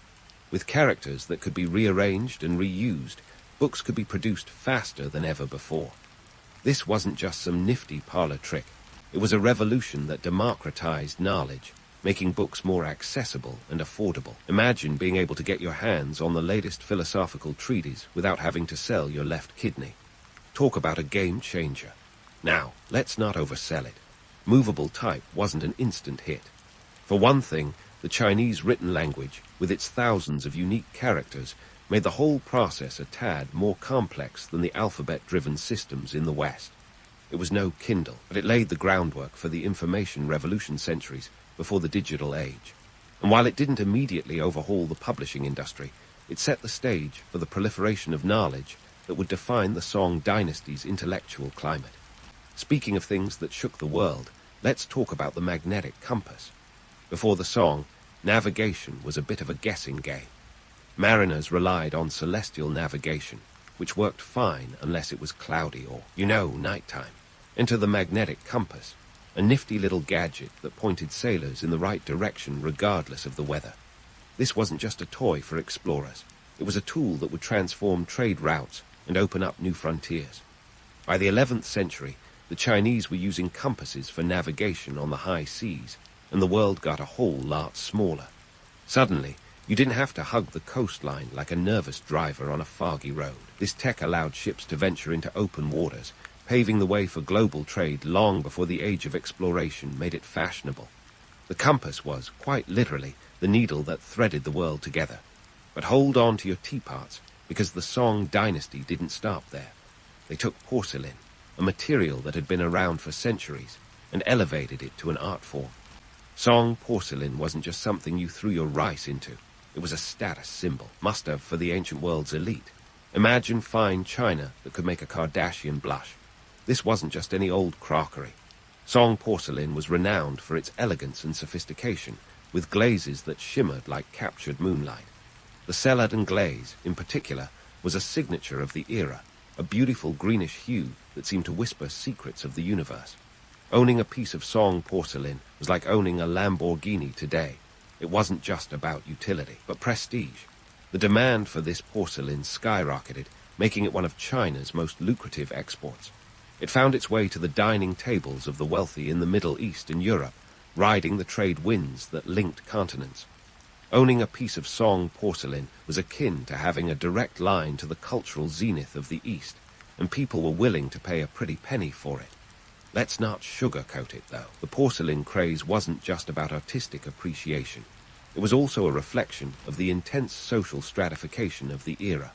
With characters that could be rearranged and reused, books could be produced faster than ever before. This wasn't just some nifty parlor trick. It was a revolution that democratized knowledge, making books more accessible and affordable. Imagine being able to get your hands on the latest philosophical treatise without having to sell your left kidney. Talk about a game changer. Now, let's not oversell it. Movable type wasn't an instant hit. For one thing, the Chinese written language, with its thousands of unique characters, made the whole process a tad more complex than the alphabet-driven systems in the West. It was no Kindle, but it laid the groundwork for the information revolution centuries before the digital age. And while it didn't immediately overhaul the publishing industry, it set the stage for the proliferation of knowledge that would define the Song Dynasty's intellectual climate. Speaking of things that shook the world, let's talk about the magnetic compass. Before the Song, navigation was a bit of a guessing game. Mariners relied on celestial navigation, which worked fine unless it was cloudy or, nighttime. Enter the magnetic compass, a nifty little gadget that pointed sailors in the right direction regardless of the weather. This wasn't just a toy for explorers. It was a tool that would transform trade routes and open up new frontiers. By the 11th century, the Chinese were using compasses for navigation on the high seas, and the world got a whole lot smaller. Suddenly, you didn't have to hug the coastline like a nervous driver on a foggy road. This tech allowed ships to venture into open waters, paving the way for global trade long before the age of exploration made it fashionable. The compass was, quite literally, the needle that threaded the world together. But hold on to your teapots, because the Song Dynasty didn't stop there. They took porcelain, a material that had been around for centuries, and elevated it to an art form. Song porcelain wasn't just something you threw your rice into. It was a status symbol, must have for the ancient world's elite. Imagine fine china that could make a Kardashian blush. This wasn't just any old crockery. Song porcelain was renowned for its elegance and sophistication, with glazes that shimmered like captured moonlight. The celadon glaze, in particular, was a signature of the era, a beautiful greenish hue that seemed to whisper secrets of the universe. Owning a piece of Song porcelain was like owning a Lamborghini today. It wasn't just about utility, but prestige. The demand for this porcelain skyrocketed, making it one of China's most lucrative exports. It found its way to the dining tables of the wealthy in the Middle East and Europe, riding the trade winds that linked continents. Owning a piece of Song porcelain was akin to having a direct line to the cultural zenith of the East, and people were willing to pay a pretty penny for it. Let's not sugarcoat it, though. The porcelain craze wasn't just about artistic appreciation. It was also a reflection of the intense social stratification of the era.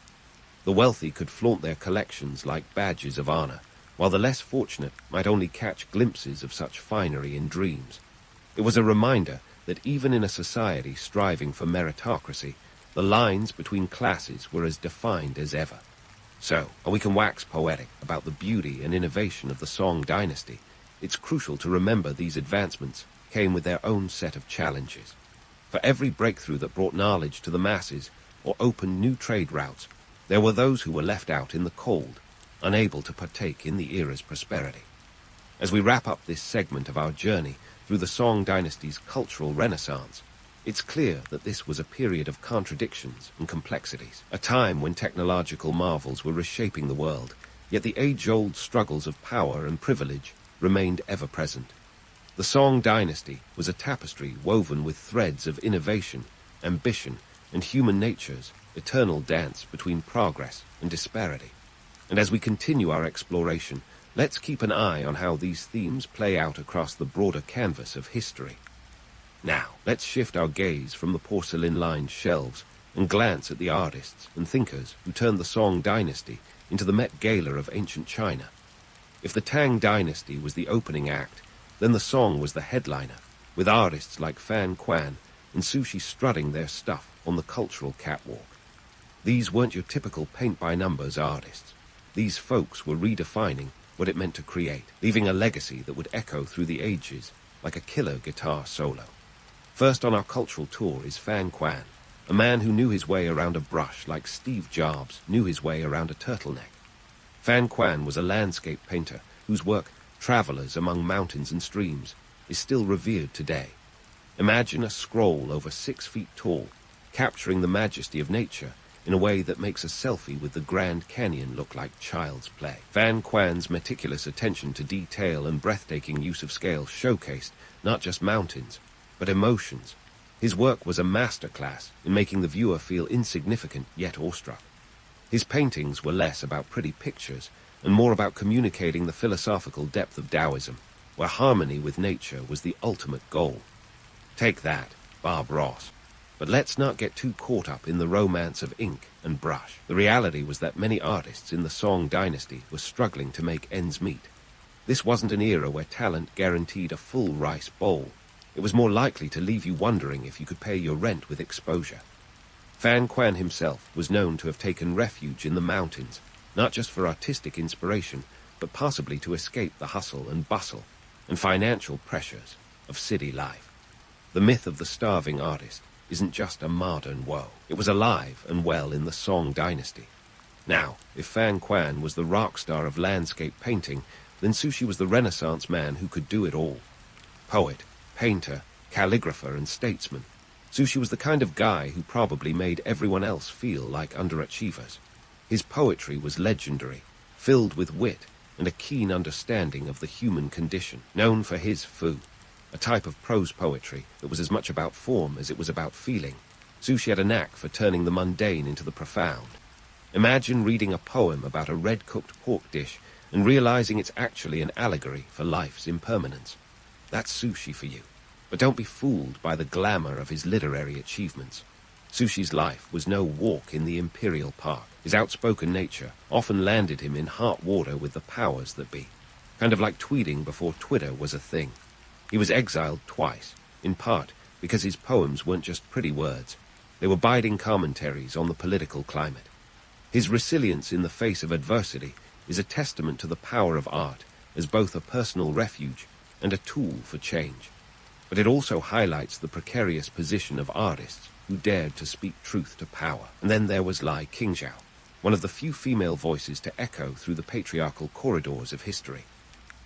The wealthy could flaunt their collections like badges of honor, while the less fortunate might only catch glimpses of such finery in dreams. It was a reminder that even in a society striving for meritocracy, the lines between classes were as defined as ever. So, while we can wax poetic about the beauty and innovation of the Song Dynasty, it's crucial to remember these advancements came with their own set of challenges. For every breakthrough that brought knowledge to the masses or opened new trade routes, there were those who were left out in the cold, unable to partake in the era's prosperity. As we wrap up this segment of our journey through the Song Dynasty's cultural renaissance, it's clear that this was a period of contradictions and complexities, a time when technological marvels were reshaping the world, yet the age-old struggles of power and privilege remained ever-present. The Song Dynasty was a tapestry woven with threads of innovation, ambition, and human nature's eternal dance between progress and disparity. And as we continue our exploration, let's keep an eye on how these themes play out across the broader canvas of history. Now, let's shift our gaze from the porcelain-lined shelves and glance at the artists and thinkers who turned the Song Dynasty into the Met Gala of ancient China. If the Tang Dynasty was the opening act, Then the song was the headliner, with artists like Fan Quan and Sushi strutting their stuff on the cultural catwalk. These weren't your typical paint-by-numbers artists. These folks were redefining what it meant to create, leaving a legacy that would echo through the ages like a killer guitar solo. First on our cultural tour is Fan Quan, a man who knew his way around a brush like Steve Jobs knew his way around a turtleneck. Fan Quan was a landscape painter whose work, Travelers Among Mountains and Streams, is still revered today. Imagine a scroll over 6 feet tall, capturing the majesty of nature in a way that makes a selfie with the Grand Canyon look like child's play. Fan Quan's meticulous attention to detail and breathtaking use of scale showcased not just mountains, but emotions. His work was a masterclass in making the viewer feel insignificant yet awestruck. His paintings were less about pretty pictures and more about communicating the philosophical depth of Taoism, where harmony with nature was the ultimate goal. Take that, Bob Ross. But let's not get too caught up in the romance of ink and brush. The reality was that many artists in the Song Dynasty were struggling to make ends meet. This wasn't an era where talent guaranteed a full rice bowl. It was more likely to leave you wondering if you could pay your rent with exposure. Fan Quan himself was known to have taken refuge in the mountains, not just for artistic inspiration, but possibly to escape the hustle and bustle and financial pressures of city life. The myth of the starving artist isn't just a modern woe. It was alive and well in the Song Dynasty. Now, if Fan Quan was the rock star of landscape painting, then Sushi was the Renaissance man who could do it all. Poet, painter, calligrapher, and statesman. Sushi was the kind of guy who probably made everyone else feel like underachievers. His poetry was legendary, filled with wit and a keen understanding of the human condition, known for his fu, a type of prose poetry that was as much about form as it was about feeling. Sushi had a knack for turning the mundane into the profound. Imagine reading a poem about a red-cooked pork dish and realizing it's actually an allegory for life's impermanence. That's Sushi for you. But don't be fooled by the glamour of his literary achievements. Sushi's life was no walk in the Imperial Park. His outspoken nature often landed him in hot water with the powers that be, kind of like tweeting before Twitter was a thing. He was exiled twice, in part because his poems weren't just pretty words. They were biting commentaries on the political climate. His resilience in the face of adversity is a testament to the power of art as both a personal refuge and a tool for change. But it also highlights the precarious position of artists who dared to speak truth to power. And then there was Lai Qingzhao, one of the few female voices to echo through the patriarchal corridors of history.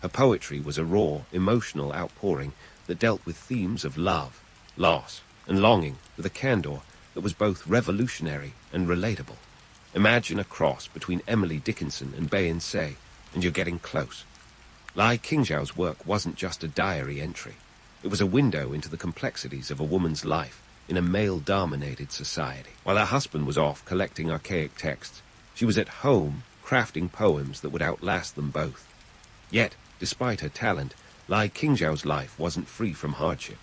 Her poetry was a raw, emotional outpouring that dealt with themes of love, loss, and longing with a candor that was both revolutionary and relatable. Imagine a cross between Emily Dickinson and Beyoncé, and you're getting close. Lai Qingzhao's work wasn't just a diary entry. It was a window into the complexities of a woman's life in a male-dominated society. While her husband was off collecting archaic texts, she was at home crafting poems that would outlast them both. Yet, despite her talent, Lai Qingzhao's life wasn't free from hardship.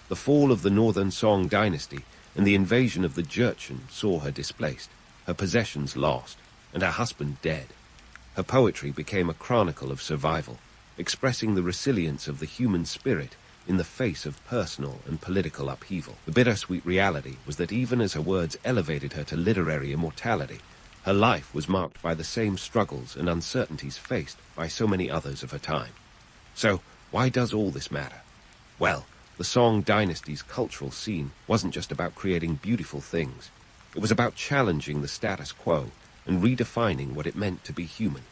The fall of the Northern Song Dynasty and the invasion of the Jurchen saw her displaced, her possessions lost, and her husband dead. Her poetry became a chronicle of survival, expressing the resilience of the human spirit in the face of personal and political upheaval. The bittersweet reality was that even as her words elevated her to literary immortality, her life was marked by the same struggles and uncertainties faced by so many others of her time. So, why does all this matter? Well, the Song Dynasty's cultural scene wasn't just about creating beautiful things. It was about challenging the status quo and redefining what it meant to be human.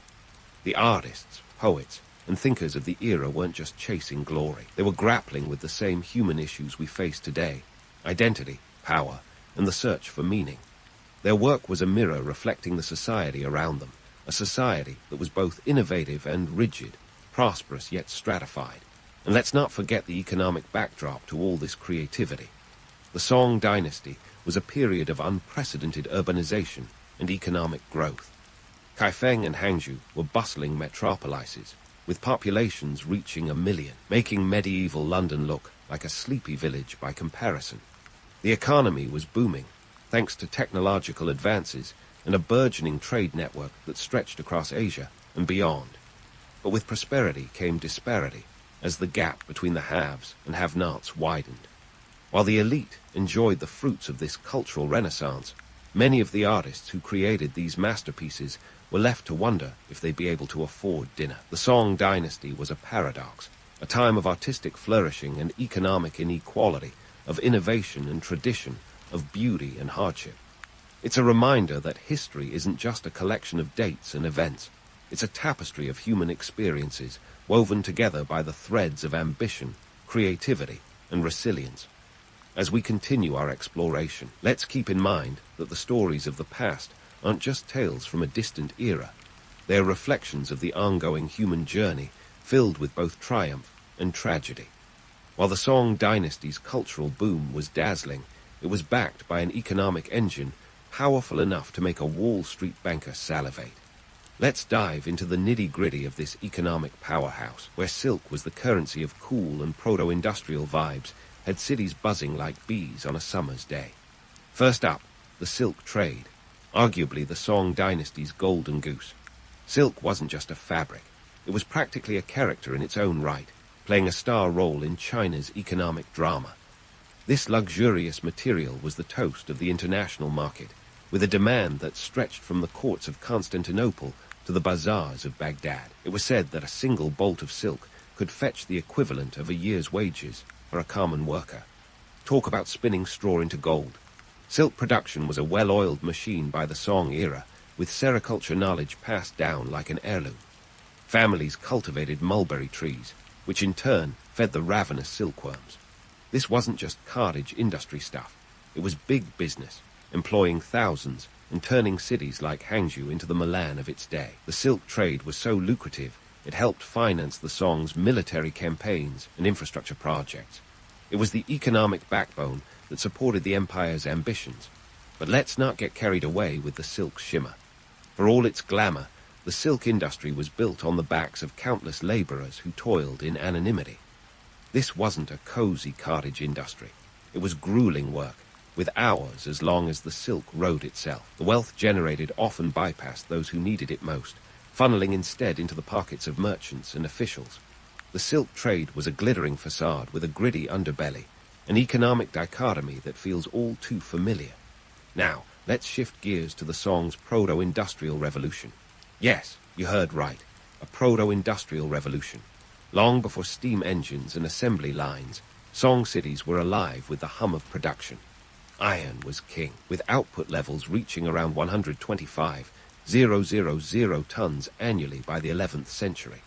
The artists, poets, and thinkers of the era weren't just chasing glory. They were grappling with the same human issues we face today: identity, power, and the search for meaning. Their work was a mirror reflecting the society around them, a society that was both innovative and rigid, prosperous yet stratified. And let's not forget the economic backdrop to all this creativity. The Song Dynasty was a period of unprecedented urbanization and economic growth. Kaifeng and Hangzhou were bustling metropolises, with populations reaching 1 million, making medieval London look like a sleepy village by comparison. The economy was booming, thanks to technological advances and a burgeoning trade network that stretched across Asia and beyond. But with prosperity came disparity. as the gap between the haves and have-nots widened. While the elite enjoyed the fruits of this cultural renaissance, many of the artists who created these masterpieces were left to wonder if they'd be able to afford dinner. The Song Dynasty was a paradox, a time of artistic flourishing and economic inequality, of innovation and tradition, of beauty and hardship. It's a reminder that history isn't just a collection of dates and events. It's a tapestry of human experiences woven together by the threads of ambition, creativity, and resilience. As we continue our exploration, let's keep in mind that the stories of the past aren't just tales from a distant era. They are reflections of the ongoing human journey, filled with both triumph and tragedy. While the Song Dynasty's cultural boom was dazzling, it was backed by an economic engine powerful enough to make a Wall Street banker salivate. Let's dive into the nitty-gritty of this economic powerhouse, where silk was the currency of cool and proto-industrial vibes, had cities buzzing like bees on a summer's day. First up, the silk trade, arguably the Song Dynasty's golden goose. Silk wasn't just a fabric. It was practically a character in its own right, playing a star role in China's economic drama. This luxurious material was the toast of the international market, with a demand that stretched from the courts of Constantinople to the bazaars of Baghdad. It was said that a single bolt of silk could fetch the equivalent of a year's wages for a common worker. Talk about spinning straw into gold. Silk production was a well-oiled machine by the Song era, with sericulture knowledge passed down like an heirloom. Families cultivated mulberry trees, which in turn fed the ravenous silkworms. This wasn't just cottage industry stuff. It was big business, employing thousands and turning cities like Hangzhou into the Milan of its day. The silk trade was so lucrative, it helped finance the Song's military campaigns and infrastructure projects. It was the economic backbone that supported the empire's ambitions. But let's not get carried away with the silk shimmer. For all its glamour, the silk industry was built on the backs of countless laborers who toiled in anonymity. This wasn't a cozy cottage industry. It was grueling work, with hours as long as the silk road itself. The wealth generated often bypassed those who needed it most, funneling instead into the pockets of merchants and officials. The silk trade was a glittering facade with a gritty underbelly, an economic dichotomy that feels all too familiar. Now, let's shift gears to the Song's proto-industrial revolution. Yes, you heard right, a proto-industrial revolution. Long before steam engines and assembly lines, Song cities were alive with the hum of production. Iron was king, with output levels reaching around 125,000 tons annually by the 11th century.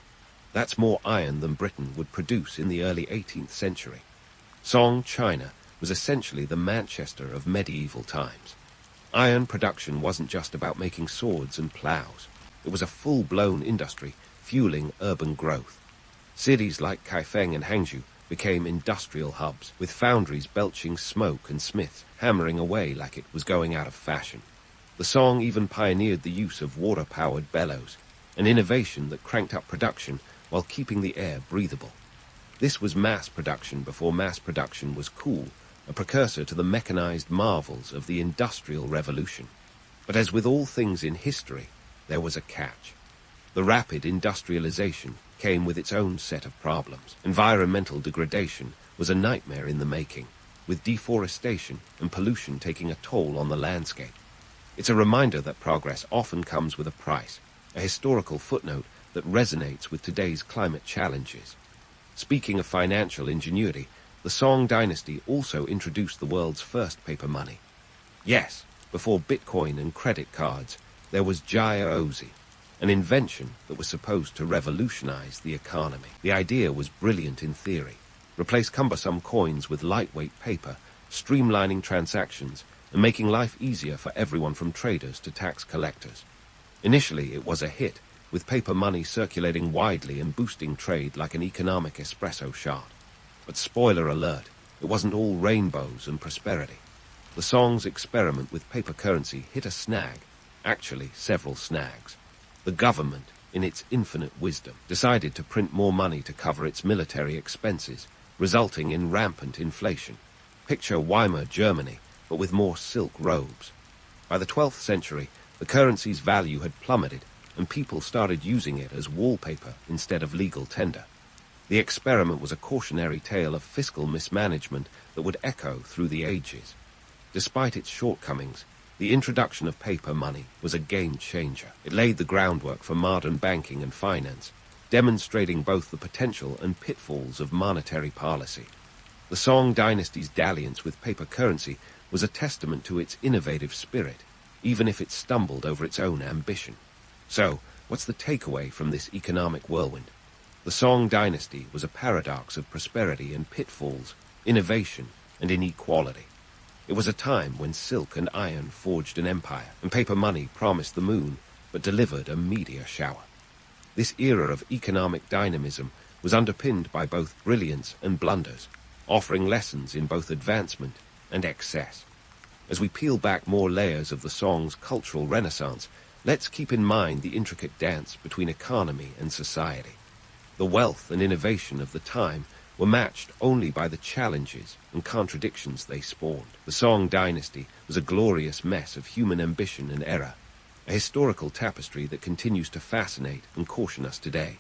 That's more iron than Britain would produce in the early 18th century. Song China was essentially the Manchester of medieval times. Iron production wasn't just about making swords and plows. It was a full-blown industry fueling urban growth. Cities like Kaifeng and Hangzhou became industrial hubs, with foundries belching smoke and smiths hammering away like it was going out of fashion. The Song even pioneered the use of water-powered bellows, an innovation that cranked up production while keeping the air breathable. This was mass production before mass production was cool, a precursor to the mechanized marvels of the Industrial Revolution. But as with all things in history, there was a catch. The rapid industrialization came with its own set of problems. Environmental degradation was a nightmare in the making, with deforestation and pollution taking a toll on the landscape. It's a reminder that progress often comes with a price, a historical footnote that resonates with today's climate challenges. Speaking of financial ingenuity, the Song Dynasty also introduced the world's first paper money. Yes, before Bitcoin and credit cards, there was Jaya Ozi, an invention that was supposed to revolutionize the economy. The idea was brilliant in theory. Replace cumbersome coins with lightweight paper, streamlining transactions, and making life easier for everyone from traders to tax collectors. Initially, it was a hit, with paper money circulating widely and boosting trade like an economic espresso shot. But spoiler alert, it wasn't all rainbows and prosperity. The Song's experiment with paper currency hit a snag, actually several snags. The government, in its infinite wisdom, decided to print more money to cover its military expenses, resulting in rampant inflation. Picture Weimar Germany, but with more silk robes. By the 12th century, the currency's value had plummeted, and people started using it as wallpaper instead of legal tender. The experiment was a cautionary tale of fiscal mismanagement that would echo through the ages. Despite its shortcomings, the introduction of paper money was a game changer. It laid the groundwork for modern banking and finance, demonstrating both the potential and pitfalls of monetary policy. The Song dynasty's dalliance with paper currency was a testament to its innovative spirit, even if it stumbled over its own ambition. So, what's the takeaway from this economic whirlwind? The Song dynasty was a paradox of prosperity and pitfalls, innovation and inequality. It was a time when silk and iron forged an empire, and paper money promised the moon, but delivered a meteor shower. This era of economic dynamism was underpinned by both brilliance and blunders, offering lessons in both advancement and excess. As we peel back more layers of the Song's cultural renaissance, let's keep in mind the intricate dance between economy and society. The wealth and innovation of the time were matched only by the challenges and contradictions they spawned. The Song dynasty was a glorious mess of human ambition and error, a historical tapestry that continues to fascinate and caution us today.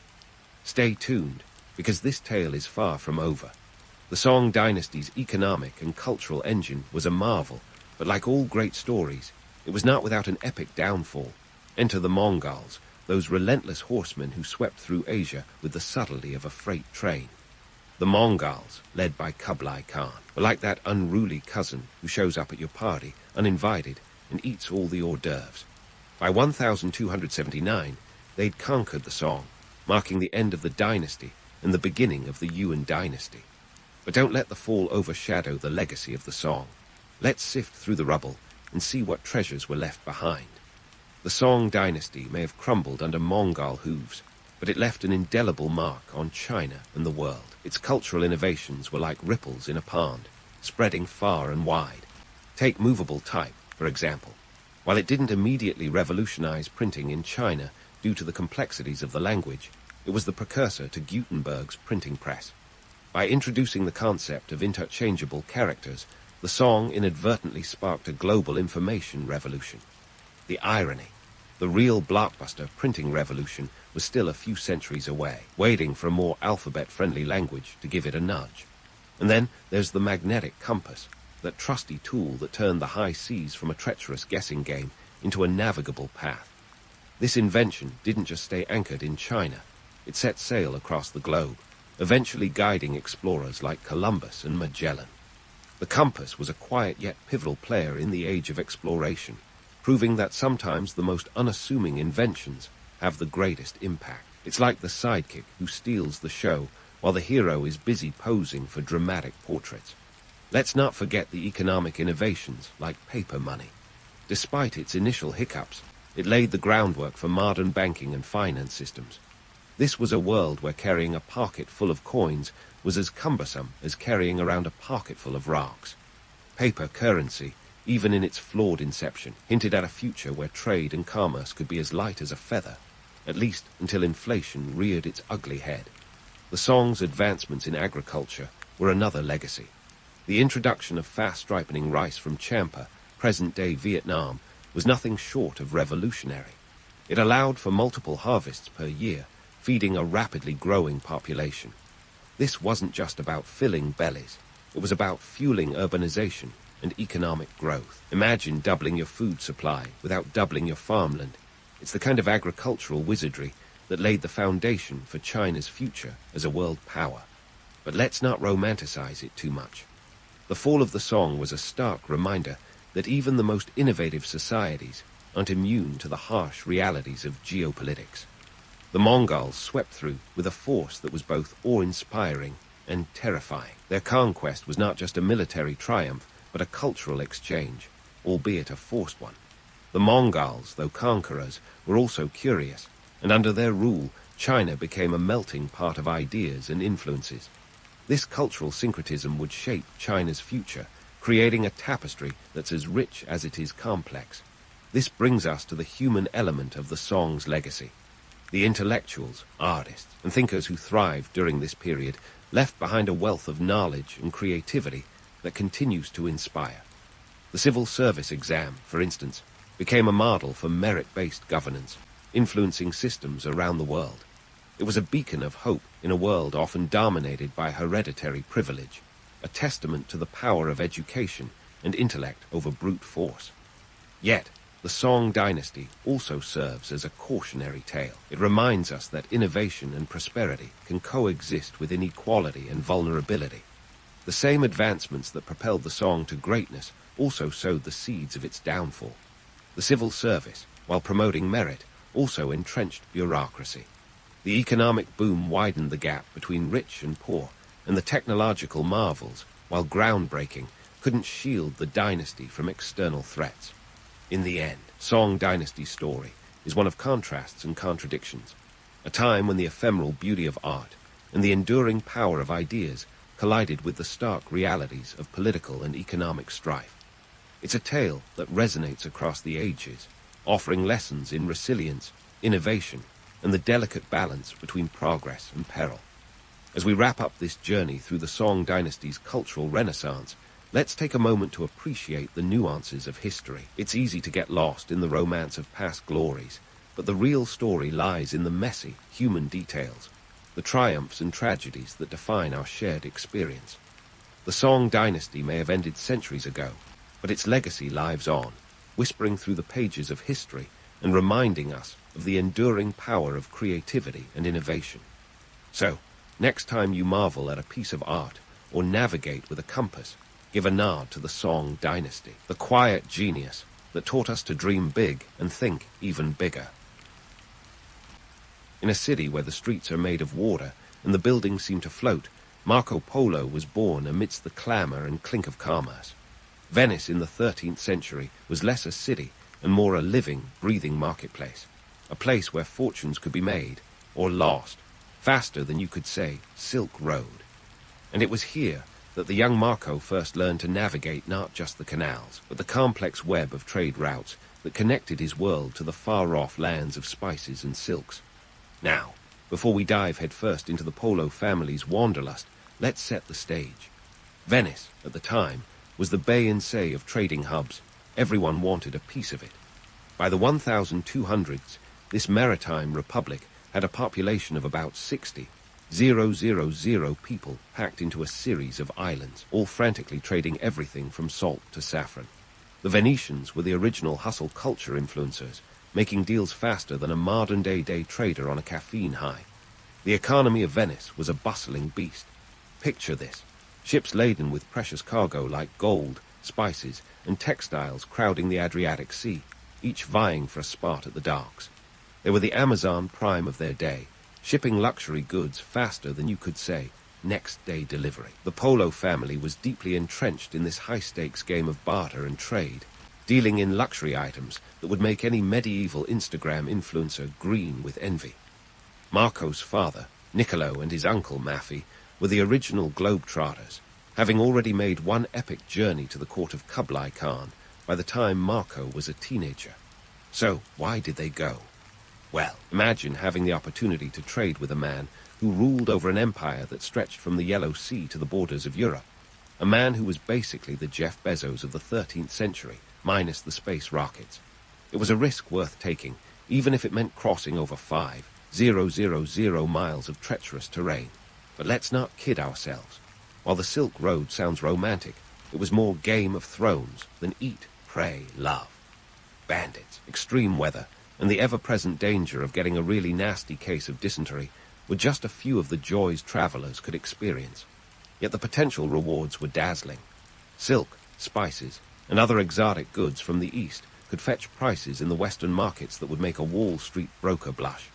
Stay tuned, because this tale is far from over. The Song dynasty's economic and cultural engine was a marvel, but like all great stories, it was not without an epic downfall. Enter the Mongols, those relentless horsemen who swept through Asia with the subtlety of a freight train. The Mongols, led by Kublai Khan, were like that unruly cousin who shows up at your party, uninvited, and eats all the hors d'oeuvres. By 1279, they'd conquered the Song, marking the end of the dynasty and the beginning of the Yuan dynasty. But don't let the fall overshadow the legacy of the Song. Let's sift through the rubble and see what treasures were left behind. The Song dynasty may have crumbled under Mongol hooves, but it left an indelible mark on China and the world. Its cultural innovations were like ripples in a pond, spreading far and wide. Take movable type, for example. While it didn't immediately revolutionize printing in China due to the complexities of the language, it was the precursor to Gutenberg's printing press. By introducing the concept of interchangeable characters, the Song inadvertently sparked a global information revolution. The irony. The real blockbuster printing revolution was still a few centuries away, waiting for a more alphabet-friendly language to give it a nudge. And then there's the magnetic compass, that trusty tool that turned the high seas from a treacherous guessing game into a navigable path. This invention didn't just stay anchored in China. It set sail across the globe, eventually guiding explorers like Columbus and Magellan. The compass was a quiet yet pivotal player in the age of exploration, proving that sometimes the most unassuming inventions have the greatest impact. It's like the sidekick who steals the show while the hero is busy posing for dramatic portraits. Let's not forget the economic innovations like paper money. Despite its initial hiccups, it laid the groundwork for modern banking and finance systems. This was a world where carrying a pocket full of coins was as cumbersome as carrying around a pocketful of rocks. Paper currency, even in its flawed inception, hinted at a future where trade and commerce could be as light as a feather, at least until inflation reared its ugly head. The Song's advancements in agriculture were another legacy. The introduction of fast-ripening rice from Champa, present-day Vietnam, was nothing short of revolutionary. It allowed for multiple harvests per year, feeding a rapidly growing population. This wasn't just about filling bellies. It was about fueling urbanization and economic growth. Imagine doubling your food supply without doubling your farmland. It's the kind of agricultural wizardry that laid the foundation for China's future as a world power. But let's not romanticize it too much. The fall of the Song was a stark reminder that even the most innovative societies aren't immune to the harsh realities of geopolitics. The Mongols swept through with a force that was both awe-inspiring and terrifying. Their conquest was not just a military triumph, but a cultural exchange, albeit a forced one. The Mongols, though conquerors, were also curious, and under their rule, China became a melting pot of ideas and influences. This cultural syncretism would shape China's future, creating a tapestry that's as rich as it is complex. This brings us to the human element of the Song's legacy. The intellectuals, artists, and thinkers who thrived during this period left behind a wealth of knowledge and creativity that continues to inspire. The civil service exam, for instance, became a model for merit-based governance, influencing systems around the world. It was a beacon of hope in a world often dominated by hereditary privilege, a testament to the power of education and intellect over brute force. Yet, the Song Dynasty also serves as a cautionary tale. It reminds us that innovation and prosperity can coexist with inequality and vulnerability. The same advancements that propelled the Song to greatness also sowed the seeds of its downfall. The civil service, while promoting merit, also entrenched bureaucracy. The economic boom widened the gap between rich and poor, and the technological marvels, while groundbreaking, couldn't shield the dynasty from external threats. In the end, Song Dynasty's story is one of contrasts and contradictions, a time when the ephemeral beauty of art and the enduring power of ideas collided with the stark realities of political and economic strife. It's a tale that resonates across the ages, offering lessons in resilience, innovation, and the delicate balance between progress and peril. As we wrap up this journey through the Song Dynasty's cultural renaissance, let's take a moment to appreciate the nuances of history. It's easy to get lost in the romance of past glories, but the real story lies in the messy, human details, the triumphs and tragedies that define our shared experience. The Song Dynasty may have ended centuries ago, but its legacy lives on, whispering through the pages of history and reminding us of the enduring power of creativity and innovation. So, next time you marvel at a piece of art or navigate with a compass, give a nod to the Song Dynasty, the quiet genius that taught us to dream big and think even bigger. In a city where the streets are made of water and the buildings seem to float, Marco Polo was born amidst the clamor and clink of commerce. Venice in the 13th century was less a city and more a living, breathing marketplace, a place where fortunes could be made or lost, faster than you could say Silk Road. And it was here that the young Marco first learned to navigate not just the canals, but the complex web of trade routes that connected his world to the far-off lands of spices and silks. Now, before we dive headfirst into the Polo family's wanderlust, let's set the stage. Venice, at the time, was the bay and say of trading hubs. Everyone wanted a piece of it. By the 1200s, this maritime republic had a population of about 60,000 people packed into a series of islands, all frantically trading everything from salt to saffron. The Venetians were the original hustle culture influencers, making deals faster than a modern-day trader on a caffeine high. The economy of Venice was a bustling beast. Picture this: ships laden with precious cargo like gold, spices, and textiles crowding the Adriatic Sea, each vying for a spot at the docks. They were the Amazon Prime of their day, shipping luxury goods faster than you could say next-day delivery. The Polo family was deeply entrenched in this high-stakes game of barter and trade, dealing in luxury items that would make any medieval Instagram influencer green with envy. Marco's father, Niccolo, and his uncle, Maffi, were the original globetrotters, having already made one epic journey to the court of Kublai Khan by the time Marco was a teenager. So, why did they go? Well, imagine having the opportunity to trade with a man who ruled over an empire that stretched from the Yellow Sea to the borders of Europe. A man who was basically the Jeff Bezos of the 13th century, minus the space rockets. It was a risk worth taking, even if it meant crossing over 5,000 miles of treacherous terrain. But let's not kid ourselves. While the Silk Road sounds romantic, it was more Game of Thrones than eat, pray, love. Bandits, extreme weather, and the ever-present danger of getting a really nasty case of dysentery were just a few of the joys travelers could experience. Yet the potential rewards were dazzling. Silk, spices, and other exotic goods from the East could fetch prices in the Western markets that would make a Wall Street broker blush.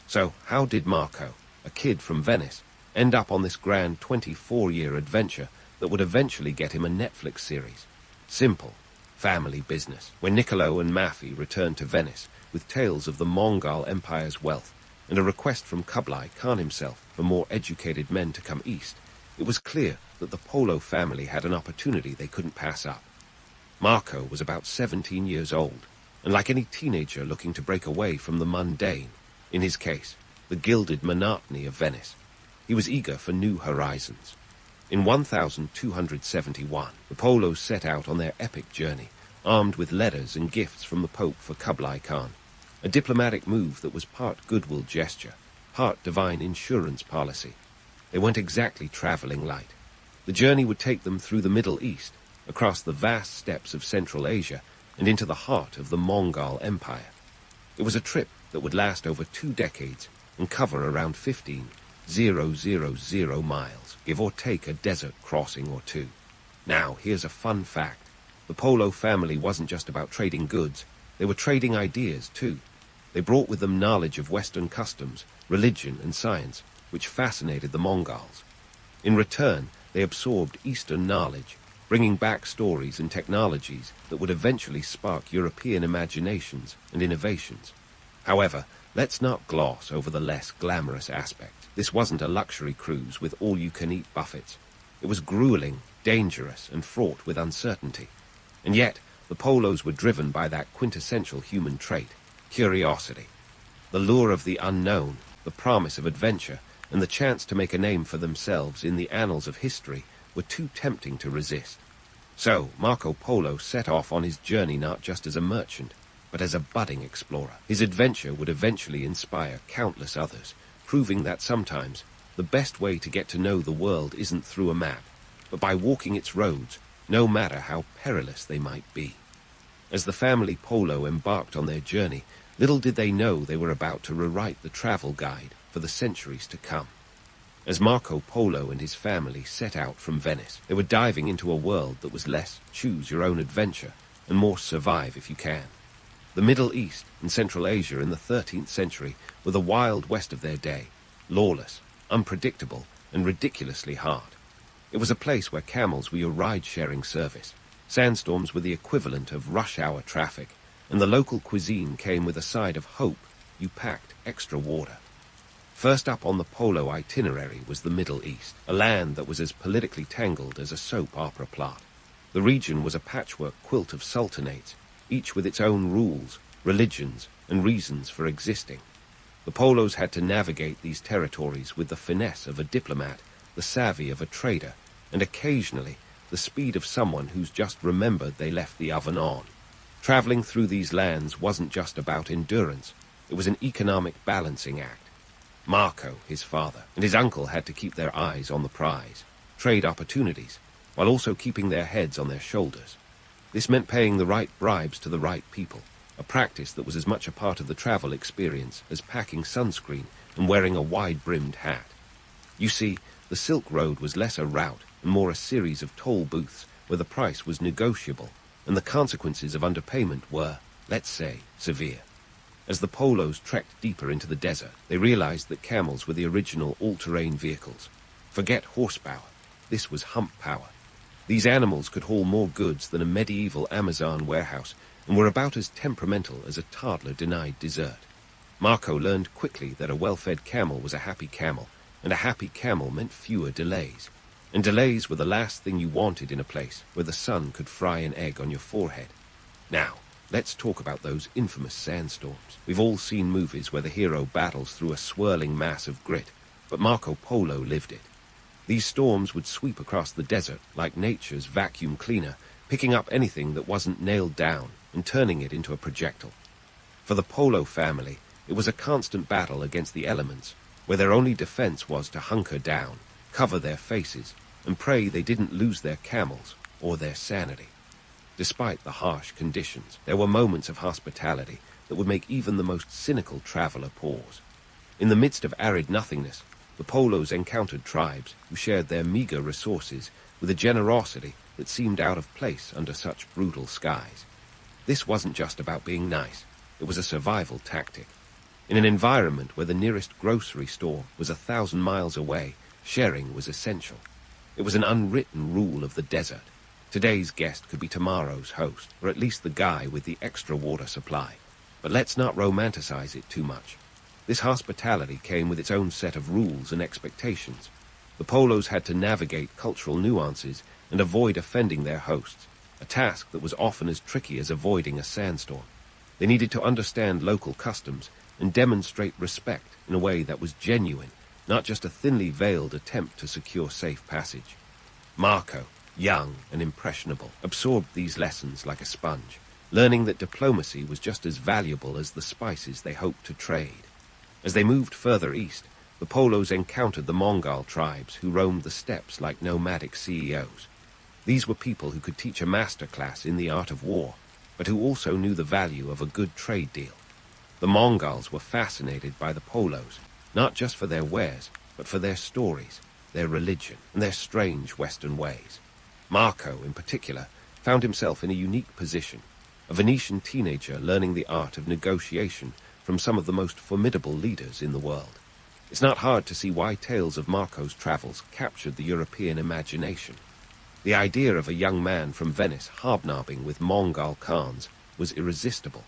So how did Marco, a kid from Venice, end up on this grand 24-year adventure that would eventually get him a Netflix series? Simple. Family business. When Niccolo and Maffi returned to Venice with tales of the Mongol Empire's wealth and a request from Kublai Khan himself for more educated men to come east, it was clear that the Polo family had an opportunity they couldn't pass up. Marco was about 17 years old, and like any teenager looking to break away from the mundane, in his case, the gilded monotony of Venice, he was eager for new horizons. In 1271, the Polos set out on their epic journey, armed with letters and gifts from the Pope for Kublai Khan, a diplomatic move that was part goodwill gesture, part divine insurance policy. They weren't exactly traveling light. The journey would take them through the Middle East, across the vast steppes of Central Asia, and into the heart of the Mongol Empire. It was a trip that would last over 2 decades and cover around 15,000 miles, give or take a desert crossing or two. Now, here's a fun fact. The Polo family wasn't just about trading goods, they were trading ideas too. They brought with them knowledge of Western customs, religion and science, which fascinated the Mongols. In return, they absorbed Eastern knowledge, bringing back stories and technologies that would eventually spark European imaginations and innovations. However, let's not gloss over the less glamorous aspects. This wasn't a luxury cruise with all-you-can-eat buffets. It was grueling, dangerous, and fraught with uncertainty. And yet, the Polos were driven by that quintessential human trait, curiosity. The lure of the unknown, the promise of adventure, and the chance to make a name for themselves in the annals of history were too tempting to resist. So, Marco Polo set off on his journey not just as a merchant, but as a budding explorer. His adventure would eventually inspire countless others, proving that sometimes the best way to get to know the world isn't through a map, but by walking its roads, no matter how perilous they might be. As the family Polo embarked on their journey, little did they know they were about to rewrite the travel guide for the centuries to come. As Marco Polo and his family set out from Venice, they were diving into a world that was less choose your own adventure and more survive if you can. The Middle East and Central Asia in the 13th century were the Wild West of their day, lawless, unpredictable, and ridiculously hard. It was a place where camels were your ride-sharing service, sandstorms were the equivalent of rush-hour traffic, and the local cuisine came with a side of hope you packed extra water. First up on the Polo itinerary was the Middle East, a land that was as politically tangled as a soap opera plot. The region was a patchwork quilt of sultanates, each with its own rules, religions, and reasons for existing. The Polos had to navigate these territories with the finesse of a diplomat, the savvy of a trader, and occasionally the speed of someone who's just remembered they left the oven on. Traveling through these lands wasn't just about endurance, it was an economic balancing act. Marco, his father, and his uncle had to keep their eyes on the prize, trade opportunities, while also keeping their heads on their shoulders. This meant paying the right bribes to the right people, a practice that was as much a part of the travel experience as packing sunscreen and wearing a wide-brimmed hat. You see, the Silk Road was less a route and more a series of toll booths where the price was negotiable, and the consequences of underpayment were, let's say, severe. As the Polos trekked deeper into the desert, they realized that camels were the original all-terrain vehicles. Forget horsepower. This was hump power. These animals could haul more goods than a medieval Amazon warehouse and were about as temperamental as a toddler denied dessert. Marco learned quickly that a well-fed camel was a happy camel, and a happy camel meant fewer delays. And delays were the last thing you wanted in a place where the sun could fry an egg on your forehead. Now, let's talk about those infamous sandstorms. We've all seen movies where the hero battles through a swirling mass of grit, but Marco Polo lived it. These storms would sweep across the desert like nature's vacuum cleaner, picking up anything that wasn't nailed down and turning it into a projectile. For the Polo family, it was a constant battle against the elements, where their only defense was to hunker down, cover their faces, and pray they didn't lose their camels or their sanity. Despite the harsh conditions, there were moments of hospitality that would make even the most cynical traveler pause. In the midst of arid nothingness, the Polos encountered tribes who shared their meager resources with a generosity that seemed out of place under such brutal skies. This wasn't just about being nice, it was a survival tactic. In an environment where the nearest grocery store was 1,000 miles away, sharing was essential. It was an unwritten rule of the desert. Today's guest could be tomorrow's host, or at least the guy with the extra water supply. But let's not romanticize it too much. This hospitality came with its own set of rules and expectations. The Polos had to navigate cultural nuances and avoid offending their hosts, a task that was often as tricky as avoiding a sandstorm. They needed to understand local customs and demonstrate respect in a way that was genuine, not just a thinly veiled attempt to secure safe passage. Marco, young and impressionable, absorbed these lessons like a sponge, learning that diplomacy was just as valuable as the spices they hoped to trade. As they moved further east, the Polos encountered the Mongol tribes who roamed the steppes like nomadic CEOs. These were people who could teach a master class in the art of war, but who also knew the value of a good trade deal. The Mongols were fascinated by the Polos, not just for their wares, but for their stories, their religion, and their strange Western ways. Marco, in particular, found himself in a unique position, a Venetian teenager learning the art of negotiation from some of the most formidable leaders in the world. It's not hard to see why tales of Marco's travels captured the European imagination. The idea of a young man from Venice hobnobbing with Mongol Khans was irresistible.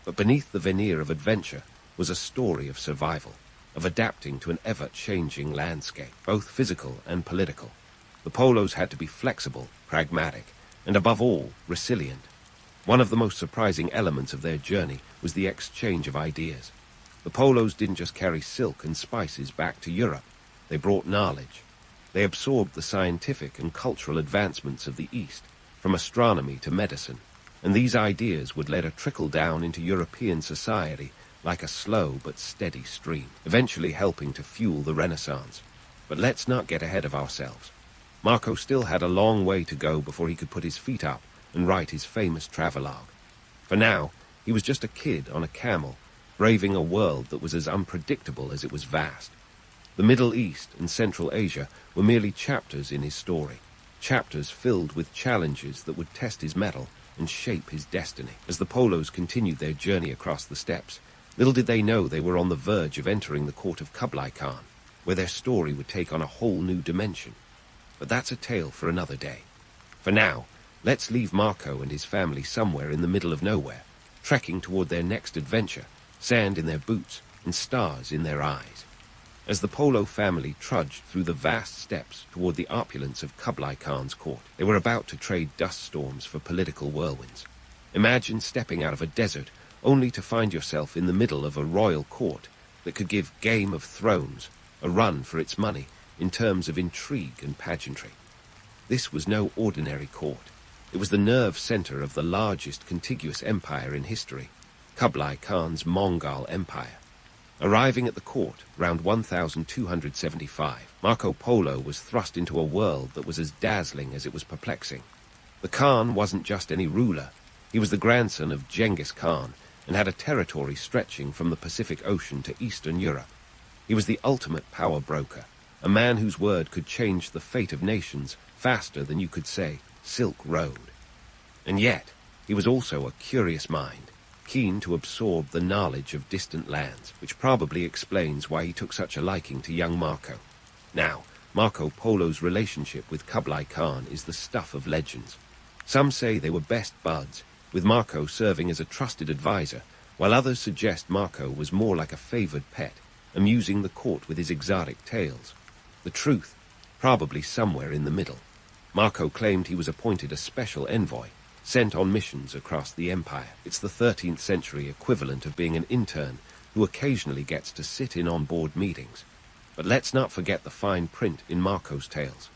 But beneath the veneer of adventure was a story of survival, of adapting to an ever-changing landscape, both physical and political. The Polos had to be flexible, pragmatic, and above all, resilient. One of the most surprising elements of their journey was the exchange of ideas. The Polos didn't just carry silk and spices back to Europe. They brought knowledge. They absorbed the scientific and cultural advancements of the East, from astronomy to medicine, and these ideas would let her trickle down into European society like a slow but steady stream, eventually helping to fuel the Renaissance. But let's not get ahead of ourselves. Marco still had a long way to go before he could put his feet up and write his famous travelogue. For now, he was just a kid on a camel, braving a world that was as unpredictable as it was vast. The Middle East and Central Asia were merely chapters in his story, chapters filled with challenges that would test his mettle and shape his destiny. As the Polos continued their journey across the steppes, little did they know they were on the verge of entering the court of Kublai Khan, where their story would take on a whole new dimension. But that's a tale for another day. For now, let's leave Marco and his family somewhere in the middle of nowhere, trekking toward their next adventure, sand in their boots and stars in their eyes. As the Polo family trudged through the vast steppes toward the opulence of Kublai Khan's court, they were about to trade dust storms for political whirlwinds. Imagine stepping out of a desert only to find yourself in the middle of a royal court that could give Game of Thrones a run for its money in terms of intrigue and pageantry. This was no ordinary court. It was the nerve center of the largest contiguous empire in history, Kublai Khan's Mongol Empire. Arriving at the court round 1275, Marco Polo was thrust into a world that was as dazzling as it was perplexing. The Khan wasn't just any ruler. He was the grandson of Genghis Khan and had a territory stretching from the Pacific Ocean to Eastern Europe. He was the ultimate power broker, a man whose word could change the fate of nations faster than you could say Silk Road. And yet, he was also a curious mind, keen to absorb the knowledge of distant lands, which probably explains why he took such a liking to young Marco. Now, Marco Polo's relationship with Kublai Khan is the stuff of legends. Some say they were best buds, with Marco serving as a trusted advisor, while others suggest Marco was more like a favored pet, amusing the court with his exotic tales. The truth, probably somewhere in the middle. Marco claimed he was appointed a special envoy, sent on missions across the empire. It's the 13th century equivalent of being an intern who occasionally gets to sit in on board meetings. But let's not forget the fine print in Marco's tales.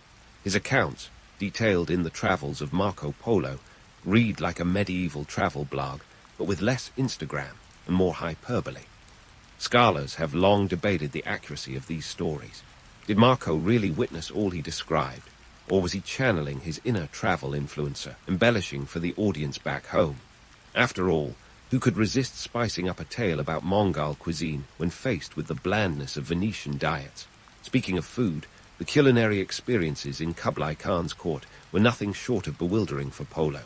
His accounts, detailed in the travels of Marco Polo, read like a medieval travel blog, but with less Instagram and more hyperbole. Scholars have long debated the accuracy of these stories. Did Marco really witness all he described? Or was he channeling his inner travel influencer, embellishing for the audience back home? After all, who could resist spicing up a tale about Mongol cuisine when faced with the blandness of Venetian diets? Speaking of food, the culinary experiences in Kublai Khan's court were nothing short of bewildering for Polo.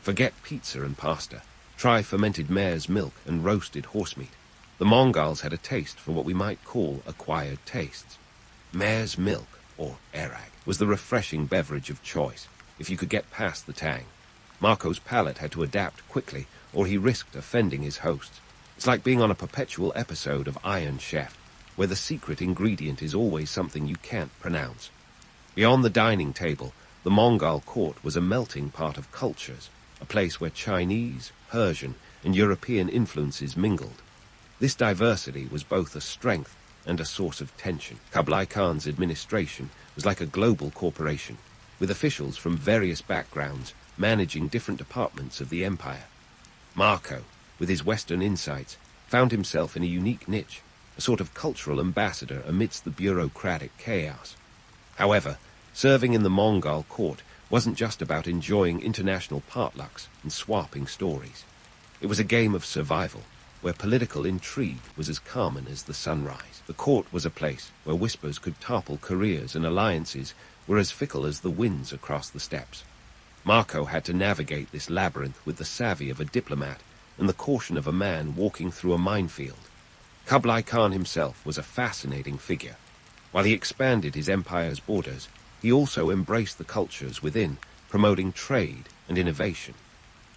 Forget pizza and pasta. Try fermented mare's milk and roasted horsemeat. The Mongols had a taste for what we might call acquired tastes. Mare's milk, or arag, was the refreshing beverage of choice, if you could get past the tang. Marco's palate had to adapt quickly, or he risked offending his hosts. It's like being on a perpetual episode of Iron Chef, where the secret ingredient is always something you can't pronounce. Beyond the dining table, the Mongol court was a melting pot of cultures, a place where Chinese, Persian, and European influences mingled. This diversity was both a strength and a source of tension. Kublai Khan's administration was like a global corporation, with officials from various backgrounds managing different departments of the empire. Marco, with his Western insights, found himself in a unique niche, a sort of cultural ambassador amidst the bureaucratic chaos. However, serving in the Mongol court wasn't just about enjoying international potlucks and swapping stories. It was a game of survival, where political intrigue was as common as the sunrise. The court was a place where whispers could topple careers and alliances were as fickle as the winds across the steppes. Marco had to navigate this labyrinth with the savvy of a diplomat and the caution of a man walking through a minefield. Kublai Khan himself was a fascinating figure. While he expanded his empire's borders, he also embraced the cultures within, promoting trade and innovation.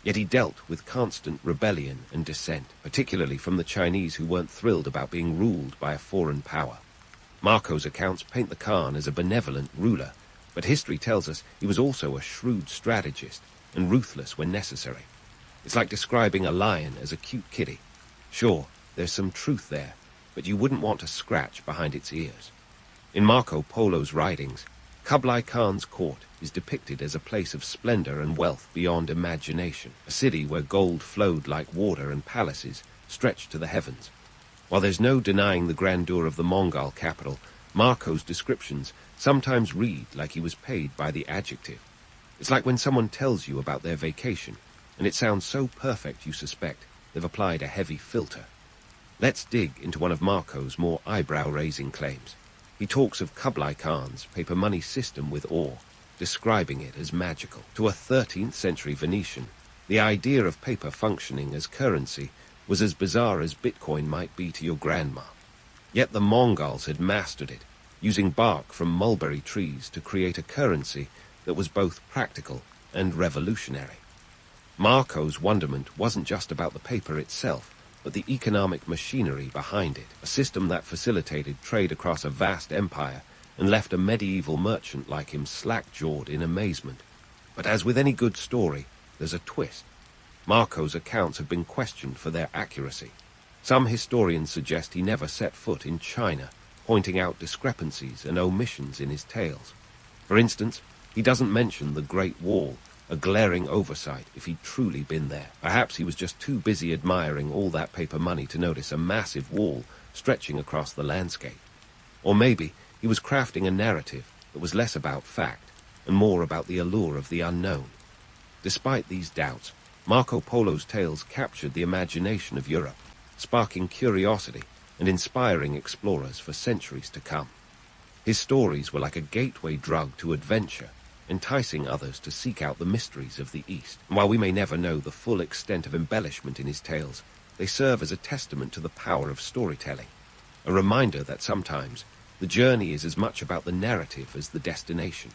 Yet he dealt with constant rebellion and dissent, particularly from the Chinese who weren't thrilled about being ruled by a foreign power. Marco's accounts paint the Khan as a benevolent ruler, but history tells us he was also a shrewd strategist and ruthless when necessary. It's like describing a lion as a cute kitty. Sure, there's some truth there, but you wouldn't want to scratch behind its ears. In Marco Polo's writings, Kublai Khan's court is depicted as a place of splendor and wealth beyond imagination, a city where gold flowed like water and palaces stretched to the heavens. While there's no denying the grandeur of the Mongol capital, Marco's descriptions sometimes read like he was paid by the adjective. It's like when someone tells you about their vacation, and it sounds so perfect you suspect they've applied a heavy filter. Let's dig into one of Marco's more eyebrow-raising claims. He talks of Kublai Khan's paper money system with awe, describing it as magical. To a 13th century Venetian, the idea of paper functioning as currency was as bizarre as Bitcoin might be to your grandma. Yet the Mongols had mastered it, using bark from mulberry trees to create a currency that was both practical and revolutionary. Marco's wonderment wasn't just about the paper itself, but the economic machinery behind it, a system that facilitated trade across a vast empire and left a medieval merchant like him slack-jawed in amazement. But as with any good story, there's a twist. Marco's accounts have been questioned for their accuracy. Some historians suggest he never set foot in China, pointing out discrepancies and omissions in his tales. For instance, he doesn't mention the Great Wall, a glaring oversight if he'd truly been there. Perhaps he was just too busy admiring all that paper money to notice a massive wall stretching across the landscape. Or maybe he was crafting a narrative that was less about fact and more about the allure of the unknown. Despite these doubts, Marco Polo's tales captured the imagination of Europe, sparking curiosity and inspiring explorers for centuries to come. His stories were like a gateway drug to adventure, enticing others to seek out the mysteries of the East. And while we may never know the full extent of embellishment in his tales, they serve as a testament to the power of storytelling, a reminder that sometimes the journey is as much about the narrative as the destination.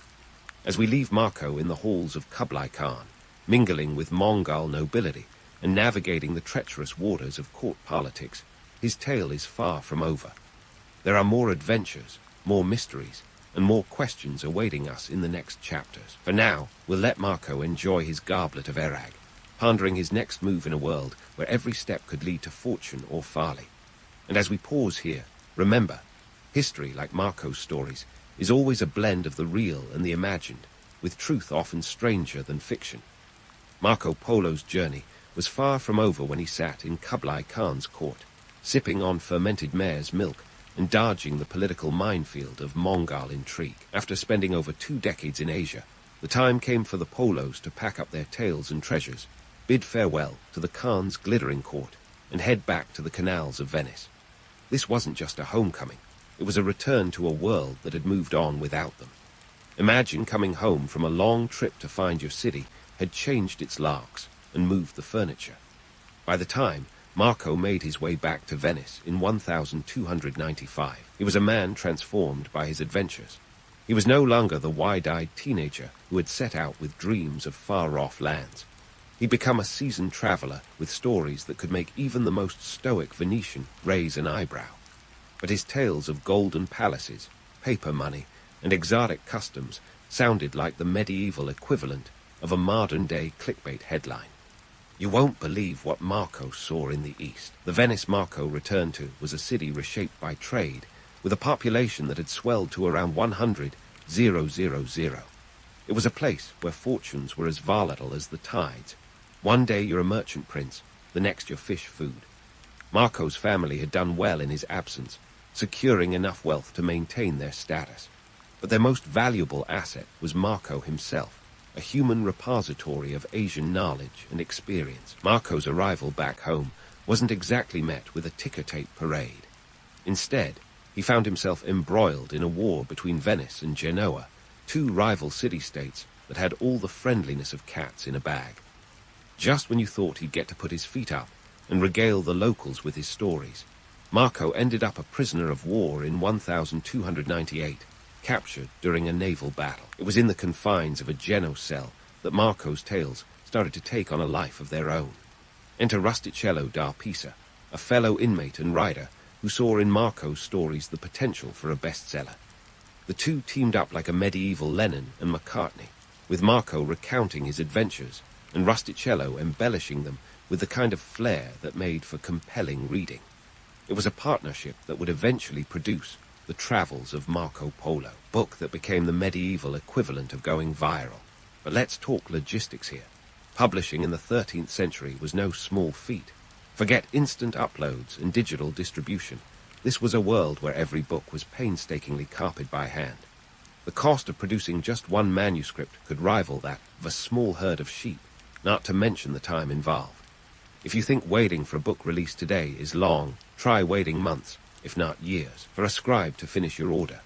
As we leave Marco in the halls of Kublai Khan, mingling with Mongol nobility and navigating the treacherous waters of court politics, his tale is far from over. There are more adventures, more mysteries, and more questions awaiting us in the next chapters. For now, we'll let Marco enjoy his goblet of Erag, pondering his next move in a world where every step could lead to fortune or folly. And as we pause here, remember, history, like Marco's stories, is always a blend of the real and the imagined, with truth often stranger than fiction. Marco Polo's journey was far from over when he sat in Kublai Khan's court, sipping on fermented mare's milk and dodging the political minefield of Mongol intrigue. After spending over 2 decades in Asia, the time came for the Polos to pack up their tales and treasures, bid farewell to the Khan's glittering court, and head back to the canals of Venice. This wasn't just a homecoming, it was a return to a world that had moved on without them. Imagine coming home from a long trip to find your city had changed its larks and moved the furniture. By the time Marco made his way back to Venice in 1295, he was a man transformed by his adventures. He was no longer the wide-eyed teenager who had set out with dreams of far-off lands. He'd become a seasoned traveler with stories that could make even the most stoic Venetian raise an eyebrow. But his tales of golden palaces, paper money, and exotic customs sounded like the medieval equivalent of a modern-day clickbait headline. You won't believe what Marco saw in the east. The Venice Marco returned to was a city reshaped by trade, with a population that had swelled to around 100,000. It was a place where fortunes were as volatile as the tides. One day you're a merchant prince, the next you're fish food. Marco's family had done well in his absence, securing enough wealth to maintain their status. But their most valuable asset was Marco himself, a human repository of Asian knowledge and experience. Marco's arrival back home wasn't exactly met with a ticker-tape parade. Instead, he found himself embroiled in a war between Venice and Genoa, two rival city-states that had all the friendliness of cats in a bag. Just when you thought he'd get to put his feet up and regale the locals with his stories, Marco ended up a prisoner of war in 1298, captured during a naval battle. It was in the confines of a Geno cell that Marco's tales started to take on a life of their own. Enter Rusticello da Pisa, a fellow inmate and writer who saw in Marco's stories the potential for a bestseller. The two teamed up like a medieval Lennon and McCartney, with Marco recounting his adventures and Rusticello embellishing them with the kind of flair that made for compelling reading. It was a partnership that would eventually produce The Travels of Marco Polo, a book that became the medieval equivalent of going viral. But let's talk logistics here. Publishing in the 13th century was no small feat. Forget instant uploads and digital distribution. This was a world where every book was painstakingly copied by hand. The cost of producing just one manuscript could rival that of a small herd of sheep, not to mention the time involved. If you think waiting for a book release today is long, try waiting months, if not years, for a scribe to finish your order.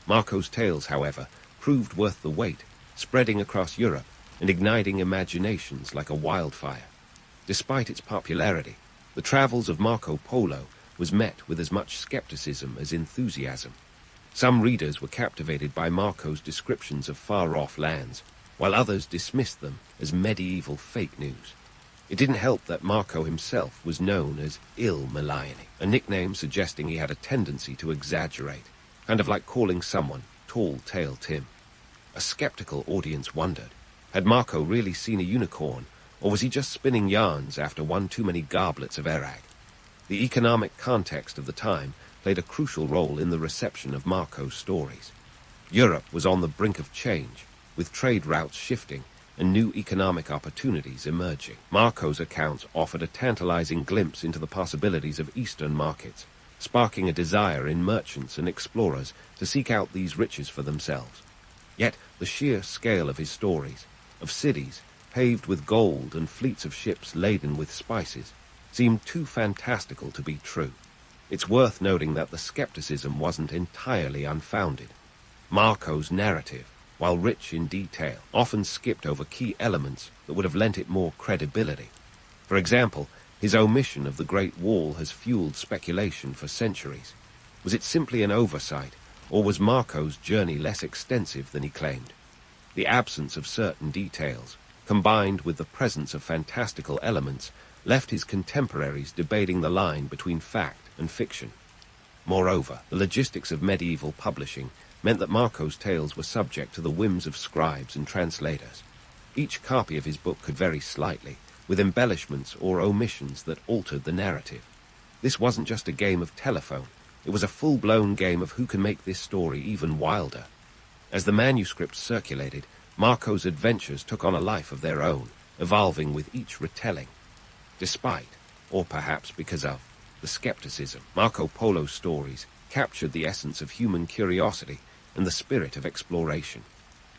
Marco's tales, however, proved worth the wait, spreading across Europe and igniting imaginations like a wildfire. Despite its popularity, The Travels of Marco Polo was met with as much skepticism as enthusiasm. Some readers were captivated by Marco's descriptions of far-off lands, while others dismissed them as medieval fake news. It didn't help that Marco himself was known as Il Melione, a nickname suggesting he had a tendency to exaggerate, kind of like calling someone Tall Tale Tim. A skeptical audience wondered, had Marco really seen a unicorn, or was he just spinning yarns after one too many goblets of Arag? The economic context of the time played a crucial role in the reception of Marco's stories. Europe was on the brink of change, with trade routes shifting and new economic opportunities emerging. Marco's accounts offered a tantalizing glimpse into the possibilities of Eastern markets, sparking a desire in merchants and explorers to seek out these riches for themselves. Yet the sheer scale of his stories, of cities paved with gold and fleets of ships laden with spices, seemed too fantastical to be true. It's worth noting that the skepticism wasn't entirely unfounded. Marco's narrative, while rich in detail, often skipped over key elements that would have lent it more credibility. For example, his omission of the Great Wall has fueled speculation for centuries. Was it simply an oversight, or was Marco's journey less extensive than he claimed? The absence of certain details, combined with the presence of fantastical elements, left his contemporaries debating the line between fact and fiction. Moreover, the logistics of medieval publishing meant that Marco's tales were subject to the whims of scribes and translators. Each copy of his book could vary slightly, with embellishments or omissions that altered the narrative. This wasn't just a game of telephone, it was a full-blown game of who can make this story even wilder. As the manuscripts circulated, Marco's adventures took on a life of their own, evolving with each retelling. Despite, or perhaps because of, the skepticism, Marco Polo's stories captured the essence of human curiosity and the spirit of exploration.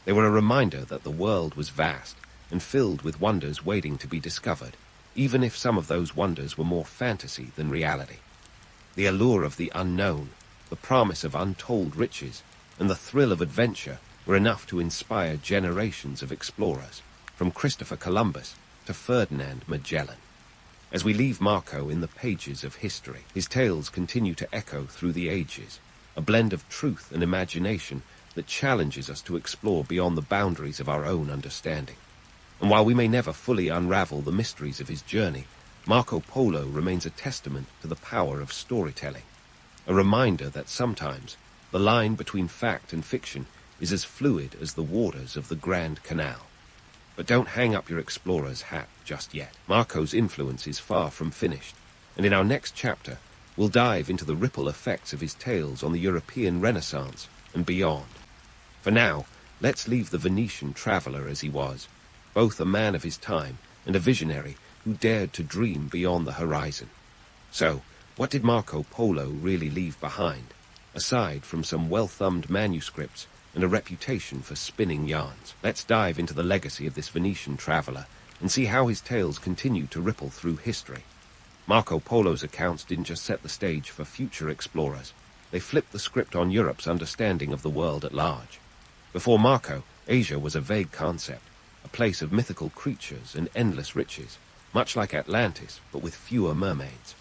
They were a reminder that the world was vast and filled with wonders waiting to be discovered, even if some of those wonders were more fantasy than reality. The allure of the unknown, the promise of untold riches, and the thrill of adventure were enough to inspire generations of explorers, from Christopher Columbus to Ferdinand Magellan. As we leave Marco in the pages of history, his tales continue to echo through the ages, a blend of truth and imagination that challenges us to explore beyond the boundaries of our own understanding. And while we may never fully unravel the mysteries of his journey, Marco Polo remains a testament to the power of storytelling, a reminder that sometimes the line between fact and fiction is as fluid as the waters of the Grand Canal. But don't hang up your explorer's hat just yet. Marco's influence is far from finished, and in our next chapter, we'll dive into the ripple effects of his tales on the European Renaissance and beyond. For now, let's leave the Venetian traveller as he was, both a man of his time and a visionary who dared to dream beyond the horizon. So, What did Marco Polo really leave behind, aside from some well-thumbed manuscripts and a reputation for spinning yarns? Let's dive into the legacy of this Venetian traveler and see how his tales continue to ripple through history. Marco Polo's accounts didn't just set the stage for future explorers. They flipped the script on Europe's understanding of the world at large. Before Marco, Asia was a vague concept, a place of mythical creatures and endless riches, much like Atlantis, but with fewer mermaids.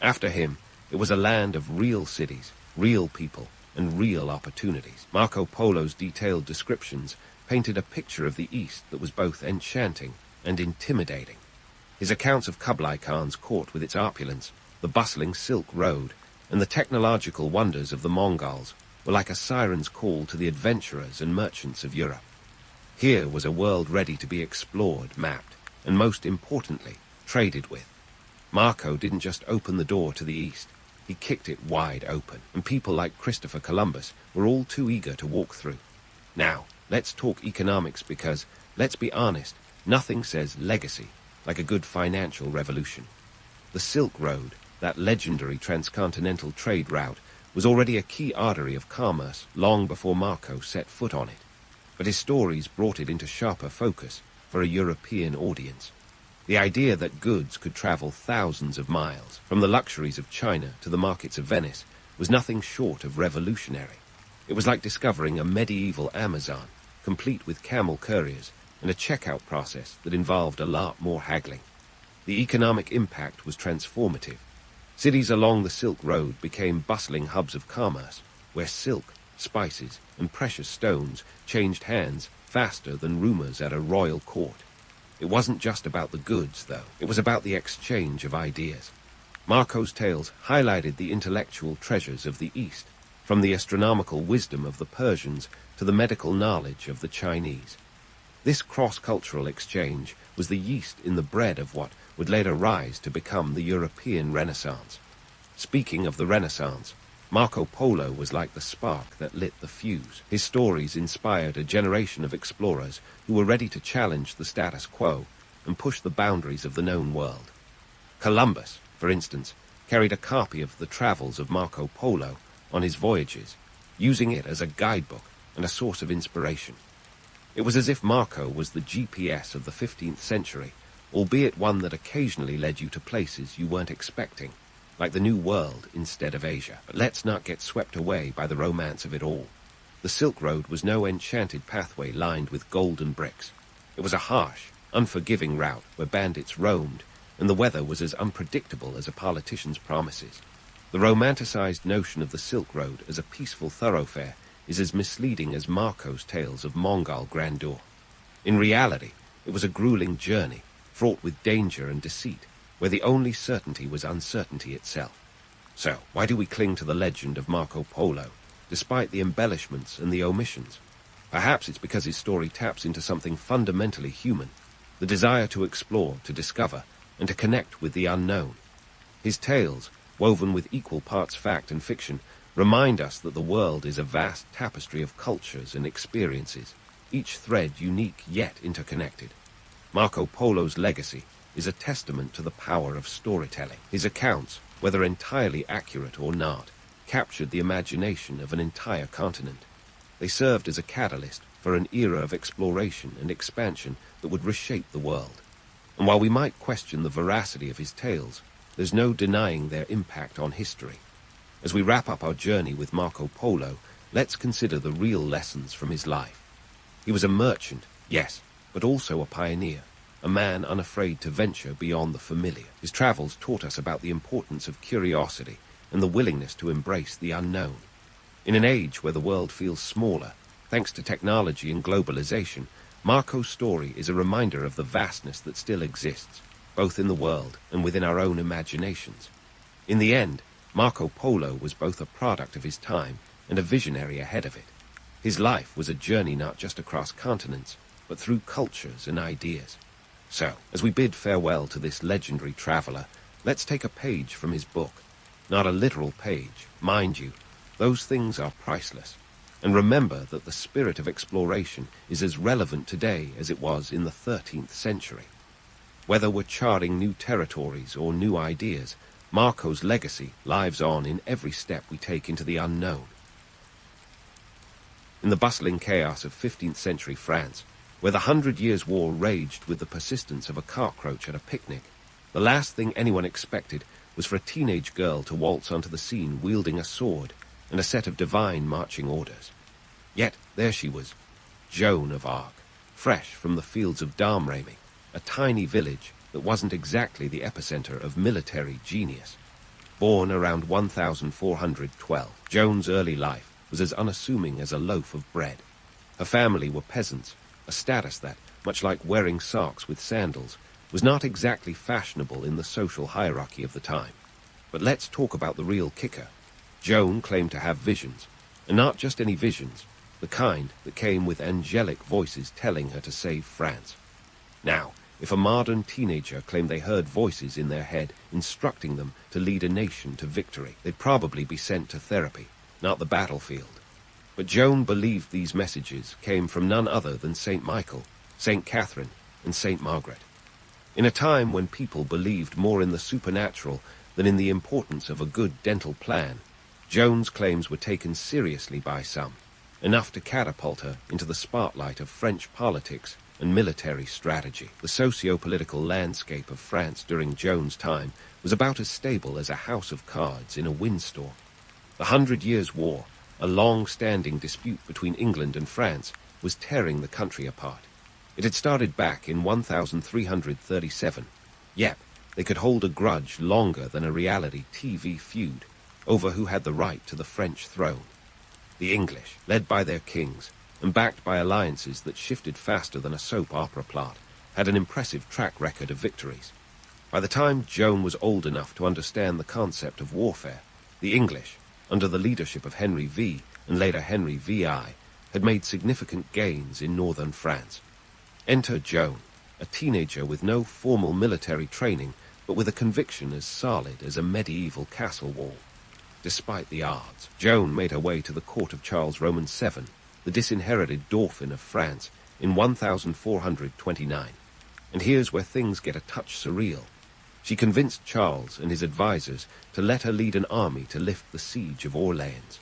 After him, it was a land of real cities, real people, and real opportunities. Marco Polo's detailed descriptions painted a picture of the East that was both enchanting and intimidating. His accounts of Kublai Khan's court with its opulence, the bustling Silk Road, and the technological wonders of the Mongols were like a siren's call to the adventurers and merchants of Europe. Here was a world ready to be explored, mapped, and most importantly, traded with. Marco didn't just open the door to the East, he kicked it wide open, and people like Christopher Columbus were all too eager to walk through. Now, let's talk economics because, let's be honest, nothing says legacy like a good financial revolution. The Silk Road, that legendary transcontinental trade route, was already a key artery of commerce long before Marco set foot on it. But his stories brought it into sharper focus for a European audience. The idea that goods could travel thousands of miles, from the luxuries of China to the markets of Venice, was nothing short of revolutionary. It was like discovering a medieval Amazon, complete with camel couriers, and a checkout process that involved a lot more haggling. The economic impact was transformative. Cities along the Silk Road became bustling hubs of commerce, where silk, spices, and precious stones changed hands faster than rumors at a royal court. It wasn't just about the goods, though. It was about the exchange of ideas. Marco's tales highlighted the intellectual treasures of the East, from the astronomical wisdom of the Persians to the medical knowledge of the Chinese. This cross-cultural exchange was the yeast in the bread of what would later rise to become the European Renaissance. Speaking of the Renaissance, Marco Polo was like the spark that lit the fuse. His stories inspired a generation of explorers who were ready to challenge the status quo and push the boundaries of the known world. Columbus, for instance, carried a copy of the travels of Marco Polo on his voyages, using it as a guidebook and a source of inspiration. It was as if Marco was the GPS of the 15th century, albeit one that occasionally led you to places you weren't expecting, like the New World instead of Asia. But let's not get swept away by the romance of it all. The Silk Road was no enchanted pathway lined with golden bricks. It was a harsh, unforgiving route where bandits roamed, and the weather was as unpredictable as a politician's promises. The romanticized notion of the Silk Road as a peaceful thoroughfare is as misleading as Marco's tales of Mongol grandeur. In reality, it was a grueling journey, fraught with danger and deceit, where the only certainty was uncertainty itself. So, why do we cling to the legend of Marco Polo, despite the embellishments and the omissions? Perhaps it's because his story taps into something fundamentally human, the desire to explore, to discover, and to connect with the unknown. His tales, woven with equal parts fact and fiction, remind us that the world is a vast tapestry of cultures and experiences, each thread unique yet interconnected. Marco Polo's legacy is a testament to the power of storytelling. His accounts, whether entirely accurate or not, captured the imagination of an entire continent. They served as a catalyst for an era of exploration and expansion that would reshape the world. And while we might question the veracity of his tales, there's no denying their impact on history. As we wrap up our journey with Marco Polo, let's consider the real lessons from his life. He was a merchant, yes, but also a pioneer, a man unafraid to venture beyond the familiar. His travels taught us about the importance of curiosity and the willingness to embrace the unknown. In an age where the world feels smaller, thanks to technology and globalization, Marco's story is a reminder of the vastness that still exists, both in the world and within our own imaginations. In the end, Marco Polo was both a product of his time and a visionary ahead of it. His life was a journey not just across continents, but through cultures and ideas. So, as we bid farewell to this legendary traveler, let's take a page from his book. Not a literal page, mind you. Those things are priceless. And remember that the spirit of exploration is as relevant today as it was in the 13th century. Whether we're charting new territories or new ideas, Marco's legacy lives on in every step we take into the unknown. In the bustling chaos of 15th century France, where the 100 Years' War raged with the persistence of a cockroach at a picnic, the last thing anyone expected was for a teenage girl to waltz onto the scene wielding a sword and a set of divine marching orders. Yet there she was, Joan of Arc, fresh from the fields of Domremy, a tiny village that wasn't exactly the epicenter of military genius. Born around 1412, Joan's early life was as unassuming as a loaf of bread. Her family were peasants, a status that, much like wearing socks with sandals, was not exactly fashionable in the social hierarchy of the time. But let's talk about the real kicker. Joan claimed to have visions, and not just any visions, the kind that came with angelic voices telling her to save France. Now, if a modern teenager claimed they heard voices in their head instructing them to lead a nation to victory, they'd probably be sent to therapy, not the battlefield. But Joan believed these messages came from none other than St. Michael, St. Catherine, and St. Margaret. In a time when people believed more in the supernatural than in the importance of a good dental plan, Joan's claims were taken seriously by some, enough to catapult her into the spotlight of French politics and military strategy. The socio-political landscape of France during Joan's time was about as stable as a house of cards in a windstorm. The 100 Years' War, a long-standing dispute between England and France, was tearing the country apart. It had started back in 1337. Yep, they could hold a grudge longer than a reality TV feud over who had the right to the French throne. The English, led by their kings, and backed by alliances that shifted faster than a soap opera plot, had an impressive track record of victories. By the time Joan was old enough to understand the concept of warfare, the English, under the leadership of Henry V and later Henry VI, had made significant gains in northern France. Enter Joan, a teenager with no formal military training, but with a conviction as solid as a medieval castle wall. Despite the odds, Joan made her way to the court of Charles Roman VII, the disinherited Dauphin of France, in 1429. And here's where things get a touch surreal. She convinced Charles and his advisors to let her lead an army to lift the siege of Orleans.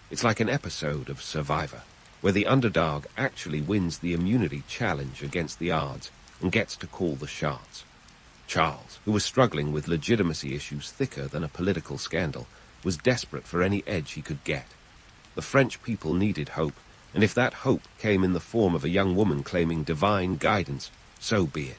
It's like an episode of Survivor, where the underdog actually wins the immunity challenge against the odds and gets to call the shots. Charles, who was struggling with legitimacy issues thicker than a political scandal, was desperate for any edge he could get. The French people needed hope, and if that hope came in the form of a young woman claiming divine guidance, so be it.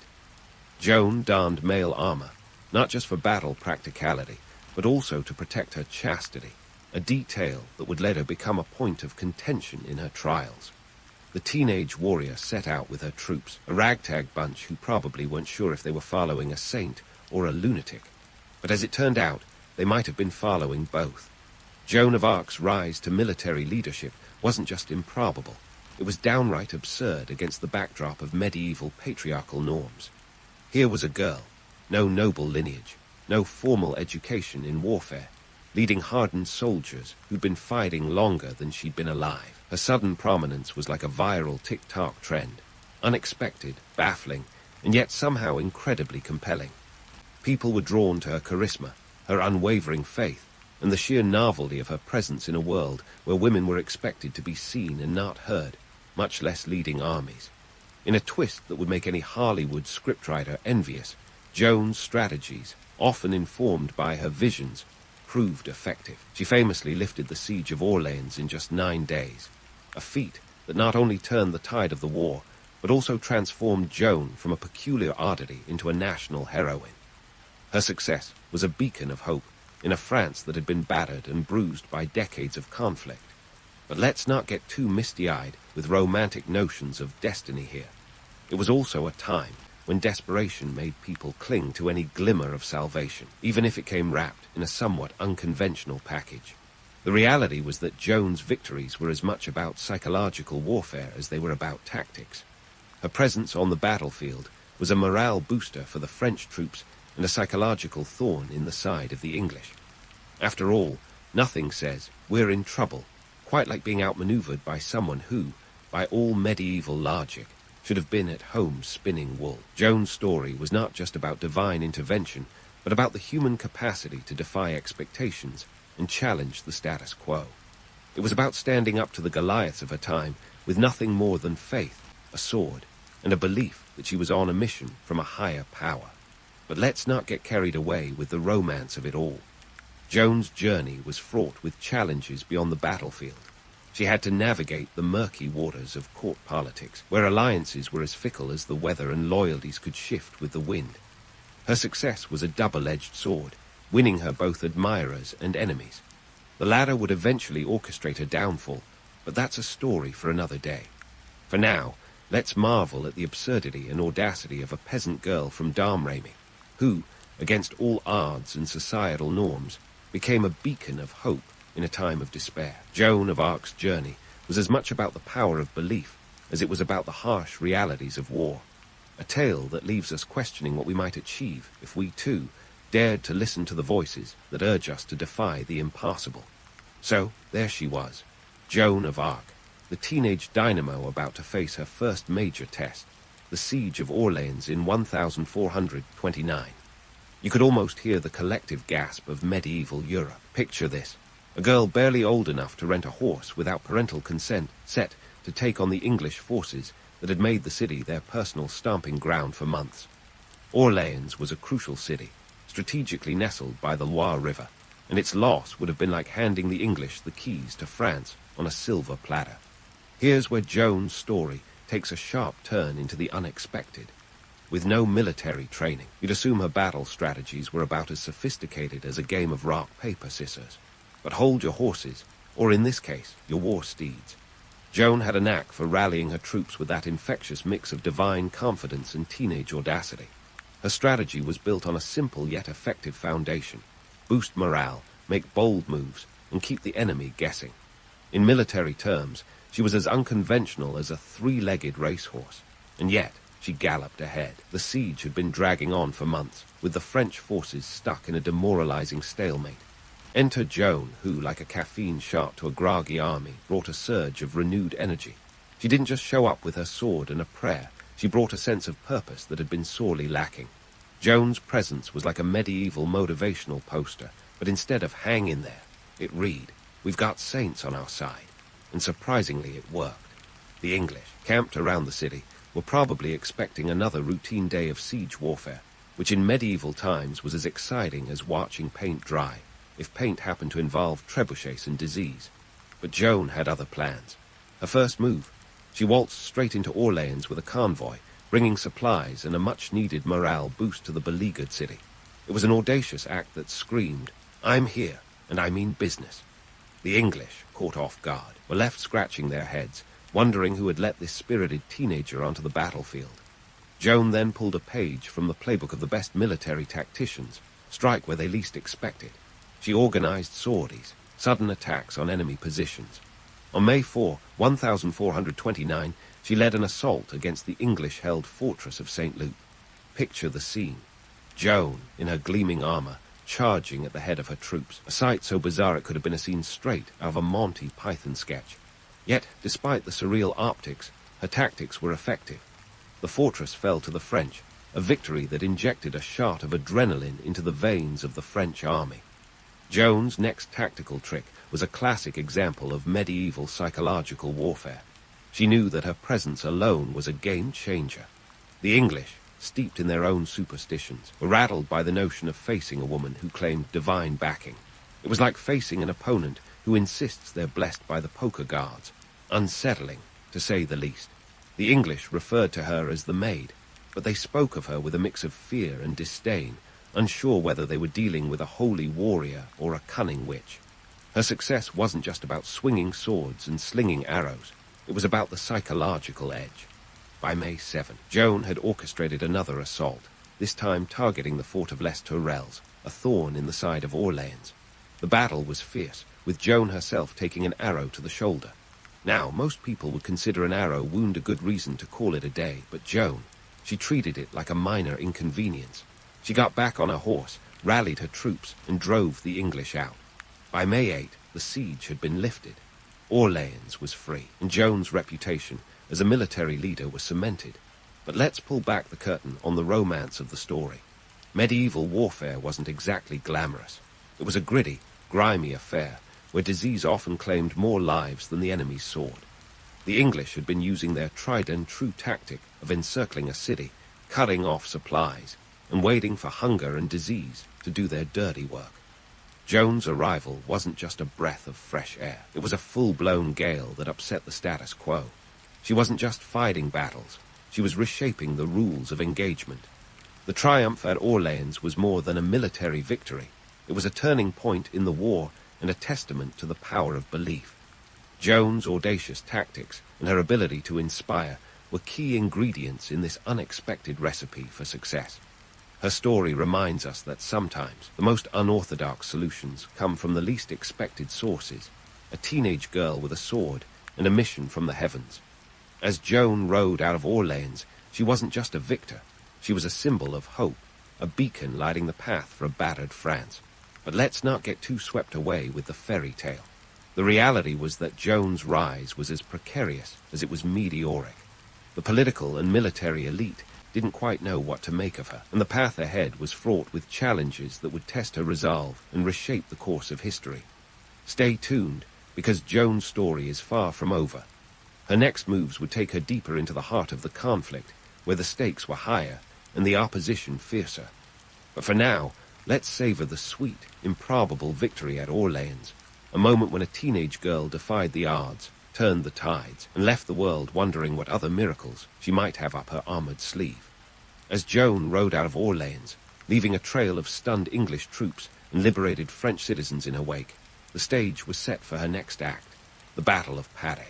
Joan donned male armor, not just for battle practicality, but also to protect her chastity, a detail that would later become a point of contention in her trials. The teenage warrior set out with her troops, a ragtag bunch who probably weren't sure if they were following a saint or a lunatic. But as it turned out, they might have been following both. Joan of Arc's rise to military leadership wasn't just improbable. It was downright absurd against the backdrop of medieval patriarchal norms. Here was a girl, no noble lineage, no formal education in warfare, leading hardened soldiers who'd been fighting longer than she'd been alive. Her sudden prominence was like a viral TikTok trend, unexpected, baffling, and yet somehow incredibly compelling. People were drawn to her charisma, her unwavering faith, and the sheer novelty of her presence in a world where women were expected to be seen and not heard, much less leading armies. In a twist that would make any Hollywood scriptwriter envious, Joan's strategies, often informed by her visions, proved effective. She famously lifted the siege of Orleans in just 9 days, a feat that not only turned the tide of the war, but also transformed Joan from a peculiar oddity into a national heroine. Her success was a beacon of hope in a France that had been battered and bruised by decades of conflict. But let's not get too misty-eyed with romantic notions of destiny here. It was also a time when desperation made people cling to any glimmer of salvation, even if it came wrapped in a somewhat unconventional package. The reality was that Joan's victories were as much about psychological warfare as they were about tactics. Her presence on the battlefield was a morale booster for the French troops and a psychological thorn in the side of the English. After all, nothing says, "We're in trouble," quite like being outmaneuvered by someone who, by all medieval logic, should have been at home spinning wool. Joan's story was not just about divine intervention, but about the human capacity to defy expectations and challenge the status quo. It was about standing up to the Goliaths of her time with nothing more than faith, a sword, and a belief that she was on a mission from a higher power. But let's not get carried away with the romance of it all. Joan's journey was fraught with challenges beyond the battlefield. She had to navigate the murky waters of court politics, where alliances were as fickle as the weather and loyalties could shift with the wind. Her success was a double-edged sword, winning her both admirers and enemies. The latter would eventually orchestrate her downfall, but that's a story for another day. For now, let's marvel at the absurdity and audacity of a peasant girl from Darmrami, who, against all odds and societal norms, became a beacon of hope in a time of despair. Joan of Arc's journey was as much about the power of belief as it was about the harsh realities of war. A tale that leaves us questioning what we might achieve if we, too, dared to listen to the voices that urge us to defy the impossible. So, there she was, Joan of Arc, the teenage dynamo about to face her first major test, the siege of Orleans in 1429. You could almost hear the collective gasp of medieval Europe. Picture this. A girl barely old enough to rent a horse without parental consent, set to take on the English forces that had made the city their personal stomping ground for months. Orleans was a crucial city, strategically nestled by the Loire River, and its loss would have been like handing the English the keys to France on a silver platter. Here's where Joan's story takes a sharp turn into the unexpected. With no military training, you'd assume her battle strategies were about as sophisticated as a game of rock, paper, scissors. But hold your horses, or in this case, your war steeds. Joan had a knack for rallying her troops with that infectious mix of divine confidence and teenage audacity. Her strategy was built on a simple yet effective foundation: boost morale, make bold moves, and keep the enemy guessing. In military terms, she was as unconventional as a three-legged racehorse, and yet she galloped ahead. The siege had been dragging on for months, with the French forces stuck in a demoralizing stalemate. Enter Joan, who, like a caffeine shot to a groggy army, brought a surge of renewed energy. She didn't just show up with her sword and a prayer, she brought a sense of purpose that had been sorely lacking. Joan's presence was like a medieval motivational poster, but instead of "hang in there," it read, "We've got saints on our side." And surprisingly, it worked. The English, camped around the city, were probably expecting another routine day of siege warfare, which in medieval times was as exciting as watching paint dry, if paint happened to involve trebuchets and disease. But Joan had other plans. Her first move, she waltzed straight into Orleans with a convoy, bringing supplies and a much-needed morale boost to the beleaguered city. It was an audacious act that screamed, "I'm here, and I mean business." The English, caught off guard, were left scratching their heads, wondering who had let this spirited teenager onto the battlefield. Joan then pulled a page from the playbook of the best military tacticians: strike where they least expect it. She organized sorties, sudden attacks on enemy positions. On May 4, 1429, she led an assault against the English-held fortress of St. Loup. Picture the scene. Joan, in her gleaming armor, charging at the head of her troops, a sight so bizarre it could have been a scene straight out of a Monty Python sketch. Yet, despite the surreal optics, her tactics were effective. The fortress fell to the French, a victory that injected a shot of adrenaline into the veins of the French army. Joan's next tactical trick was a classic example of medieval psychological warfare. She knew that her presence alone was a game-changer. The English, steeped in their own superstitions, were rattled by the notion of facing a woman who claimed divine backing. It was like facing an opponent who insists they're blessed by the poker gods. Unsettling, to say the least. The English referred to her as the Maid, but they spoke of her with a mix of fear and disdain, unsure whether they were dealing with a holy warrior or a cunning witch. Her success wasn't just about swinging swords and slinging arrows. It was about the psychological edge. By May 7, Joan had orchestrated another assault, this time targeting the fort of Les Tourelles, a thorn in the side of Orleans. The battle was fierce, with Joan herself taking an arrow to the shoulder. Now, most people would consider an arrow wound a good reason to call it a day, but Joan, she treated it like a minor inconvenience. She got back on her horse, rallied her troops, and drove the English out. By May 8, the siege had been lifted. Orleans was free, and Joan's reputation as a military leader was cemented. But let's pull back the curtain on the romance of the story. Medieval warfare wasn't exactly glamorous. It was a gritty, grimy affair, where disease often claimed more lives than the enemy's sword. The English had been using their tried-and-true tactic of encircling a city, cutting off supplies, and waiting for hunger and disease to do their dirty work. Joan's arrival wasn't just a breath of fresh air. It was a full-blown gale that upset the status quo. She wasn't just fighting battles. She was reshaping the rules of engagement. The triumph at Orleans was more than a military victory. It was a turning point in the war and a testament to the power of belief. Joan's audacious tactics and her ability to inspire were key ingredients in this unexpected recipe for success. Her story reminds us that sometimes the most unorthodox solutions come from the least expected sources, a teenage girl with a sword and a mission from the heavens. As Joan rode out of Orleans, she wasn't just a victor. She was a symbol of hope, a beacon lighting the path for a battered France. But let's not get too swept away with the fairy tale. The reality was that Joan's rise was as precarious as it was meteoric. The political and military elite didn't quite know what to make of her, and the path ahead was fraught with challenges that would test her resolve and reshape the course of history. Stay tuned, because Joan's story is far from over. Her next moves would take her deeper into the heart of the conflict, where the stakes were higher and the opposition fiercer. But for now, let's savor the sweet, improbable victory at Orleans, a moment when a teenage girl defied the odds, turned the tides, and left the world wondering what other miracles she might have up her armored sleeve. As Joan rode out of Orleans, leaving a trail of stunned English troops and liberated French citizens in her wake, the stage was set for her next act, the Battle of Paris.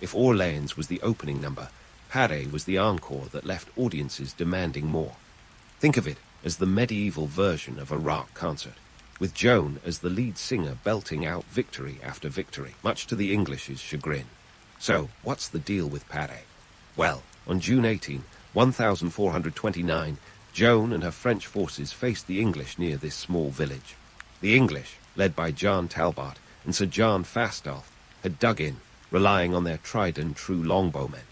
If Orleans was the opening number, Paris was the encore that left audiences demanding more. Think of it as the medieval version of a rock concert, with Joan as the lead singer belting out victory after victory, much to the English's chagrin. So, what's the deal with Paris? Well, on June 18, 1429, Joan and her French forces faced the English near this small village. The English, led by John Talbot and Sir John Fastolf, had dug in, relying on their tried-and-true longbowmen.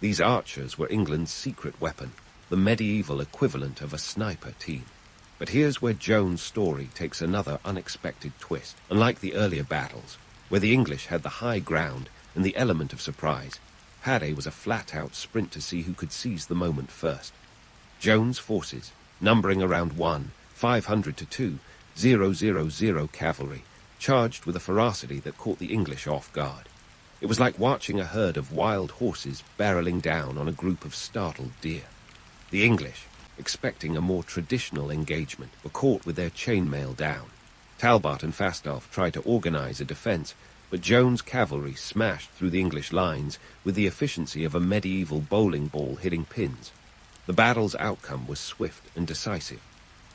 These archers were England's secret weapon, the medieval equivalent of a sniper team. But here's where Joan's story takes another unexpected twist. Unlike the earlier battles, where the English had the high ground and the element of surprise, Paris was a flat-out sprint to see who could seize the moment first. Joan's forces, numbering around 500 to 2,000 cavalry, charged with a ferocity that caught the English off guard. It was like watching a herd of wild horses barreling down on a group of startled deer. The English, expecting a more traditional engagement, were caught with their chainmail down. Talbot and Fastolf tried to organize a defense, but Joan's cavalry smashed through the English lines with the efficiency of a medieval bowling ball hitting pins. The battle's outcome was swift and decisive.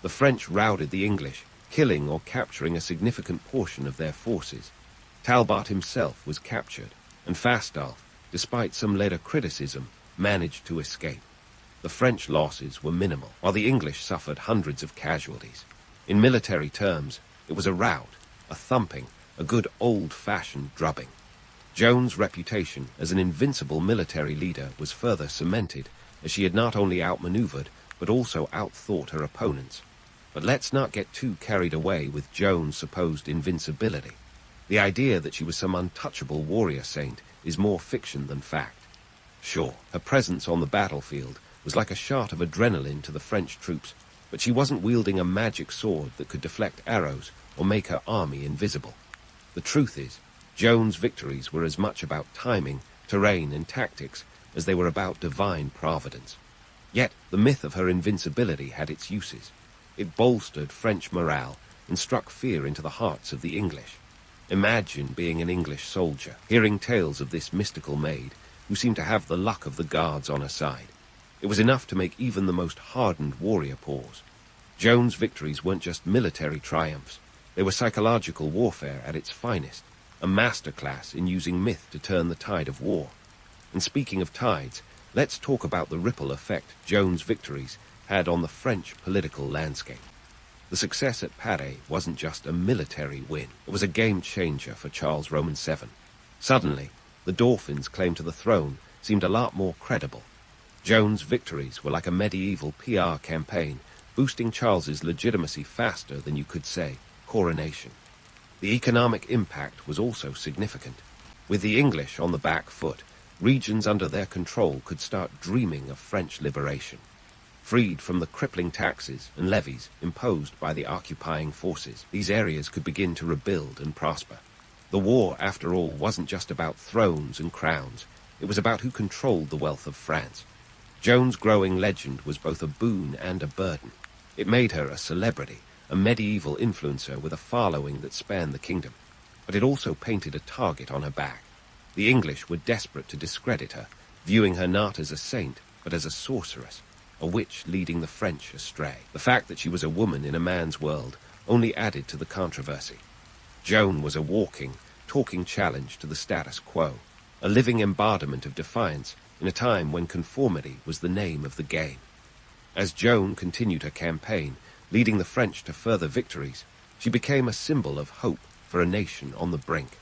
The French routed the English, killing or capturing a significant portion of their forces. Talbot himself was captured, and Fastolf, despite some later criticism, managed to escape. The French losses were minimal, while the English suffered hundreds of casualties. In military terms, it was a rout, a thumping, a good old-fashioned drubbing. Joan's reputation as an invincible military leader was further cemented, as she had not only outmaneuvered, but also outthought her opponents. But let's not get too carried away with Joan's supposed invincibility. The idea that she was some untouchable warrior saint is more fiction than fact. Sure, her presence on the battlefield was like a shot of adrenaline to the French troops, but she wasn't wielding a magic sword that could deflect arrows or make her army invisible. The truth is, Joan's victories were as much about timing, terrain, and tactics as they were about divine providence. Yet, the myth of her invincibility had its uses. It bolstered French morale and struck fear into the hearts of the English. Imagine being an English soldier, hearing tales of this mystical maid who seemed to have the luck of the gods on her side. It was enough to make even the most hardened warrior pause. Joan's victories weren't just military triumphs. They were psychological warfare at its finest, a masterclass in using myth to turn the tide of war. And speaking of tides, let's talk about the ripple effect Joan's victories had on the French political landscape. The success at Paris wasn't just a military win. It was a game-changer for Charles Roman VII. Suddenly, the Dauphin's claim to the throne seemed a lot more credible. Joan's victories were like a medieval PR campaign boosting Charles's legitimacy faster than you could say coronation. The economic impact was also significant. With the English on the back foot, regions under their control could start dreaming of French liberation. Freed from the crippling taxes and levies imposed by the occupying forces, these areas could begin to rebuild and prosper. The war, after all, wasn't just about thrones and crowns. It was about who controlled the wealth of France. Joan's growing legend was both a boon and a burden. It made her a celebrity, a medieval influencer with a following that spanned the kingdom. But it also painted a target on her back. The English were desperate to discredit her, viewing her not as a saint, but as a sorceress, a witch leading the French astray. The fact that she was a woman in a man's world only added to the controversy. Joan was a walking, talking challenge to the status quo, a living embodiment of defiance in a time when conformity was the name of the game. As Joan continued her campaign, leading the French to further victories, she became a symbol of hope for a nation on the brink.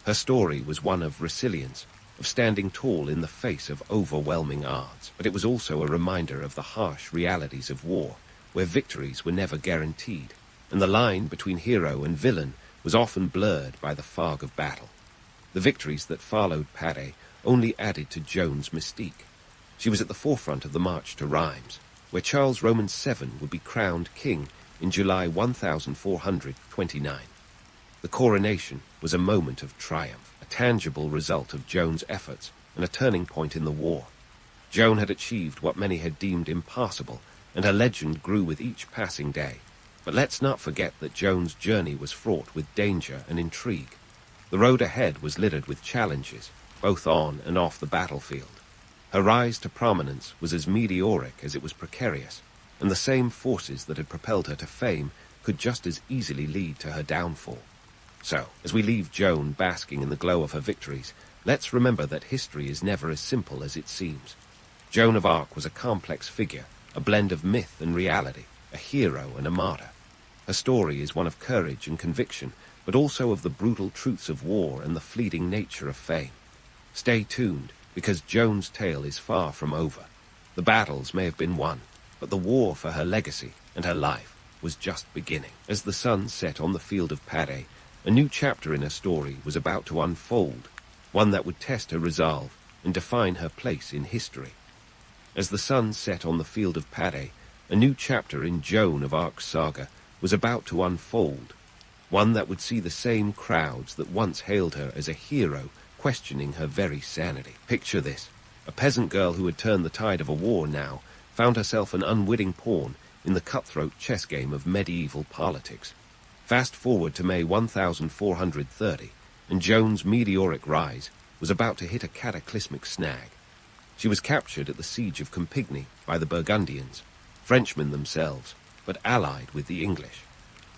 Her story was one of resilience, of standing tall in the face of overwhelming odds, but it was also a reminder of the harsh realities of war, where victories were never guaranteed, and the line between hero and villain was often blurred by the fog of battle. The victories that followed Padé only added to Joan's mystique. She was at the forefront of the march to Rheims, where Charles Roman VII would be crowned king in July 1429. The coronation was a moment of triumph, a tangible result of Joan's efforts and a turning point in the war. Joan had achieved what many had deemed impossible, and her legend grew with each passing day. But let's not forget that Joan's journey was fraught with danger and intrigue. The road ahead was littered with challenges, both on and off the battlefield. Her rise to prominence was as meteoric as it was precarious, and the same forces that had propelled her to fame could just as easily lead to her downfall. So, as we leave Joan basking in the glow of her victories, let's remember that history is never as simple as it seems. Joan of Arc was a complex figure, a blend of myth and reality, a hero and a martyr. Her story is one of courage and conviction, but also of the brutal truths of war and the fleeting nature of fame. Stay tuned, because Joan's tale is far from over. The battles may have been won, but the war for her legacy and her life was just beginning. As the sun set on the field of Padé, a new chapter in her story was about to unfold, one that would test her resolve and define her place in history. As the sun set on the field of Padé, a new chapter in Joan of Arc's saga was about to unfold, one that would see the same crowds that once hailed her as a hero questioning her very sanity. Picture this. A peasant girl who had turned the tide of a war now found herself an unwitting pawn in the cutthroat chess game of medieval politics. Fast forward to May 1430, and Joan's meteoric rise was about to hit a cataclysmic snag. She was captured at the siege of Compiègne by the Burgundians, Frenchmen themselves, but allied with the English.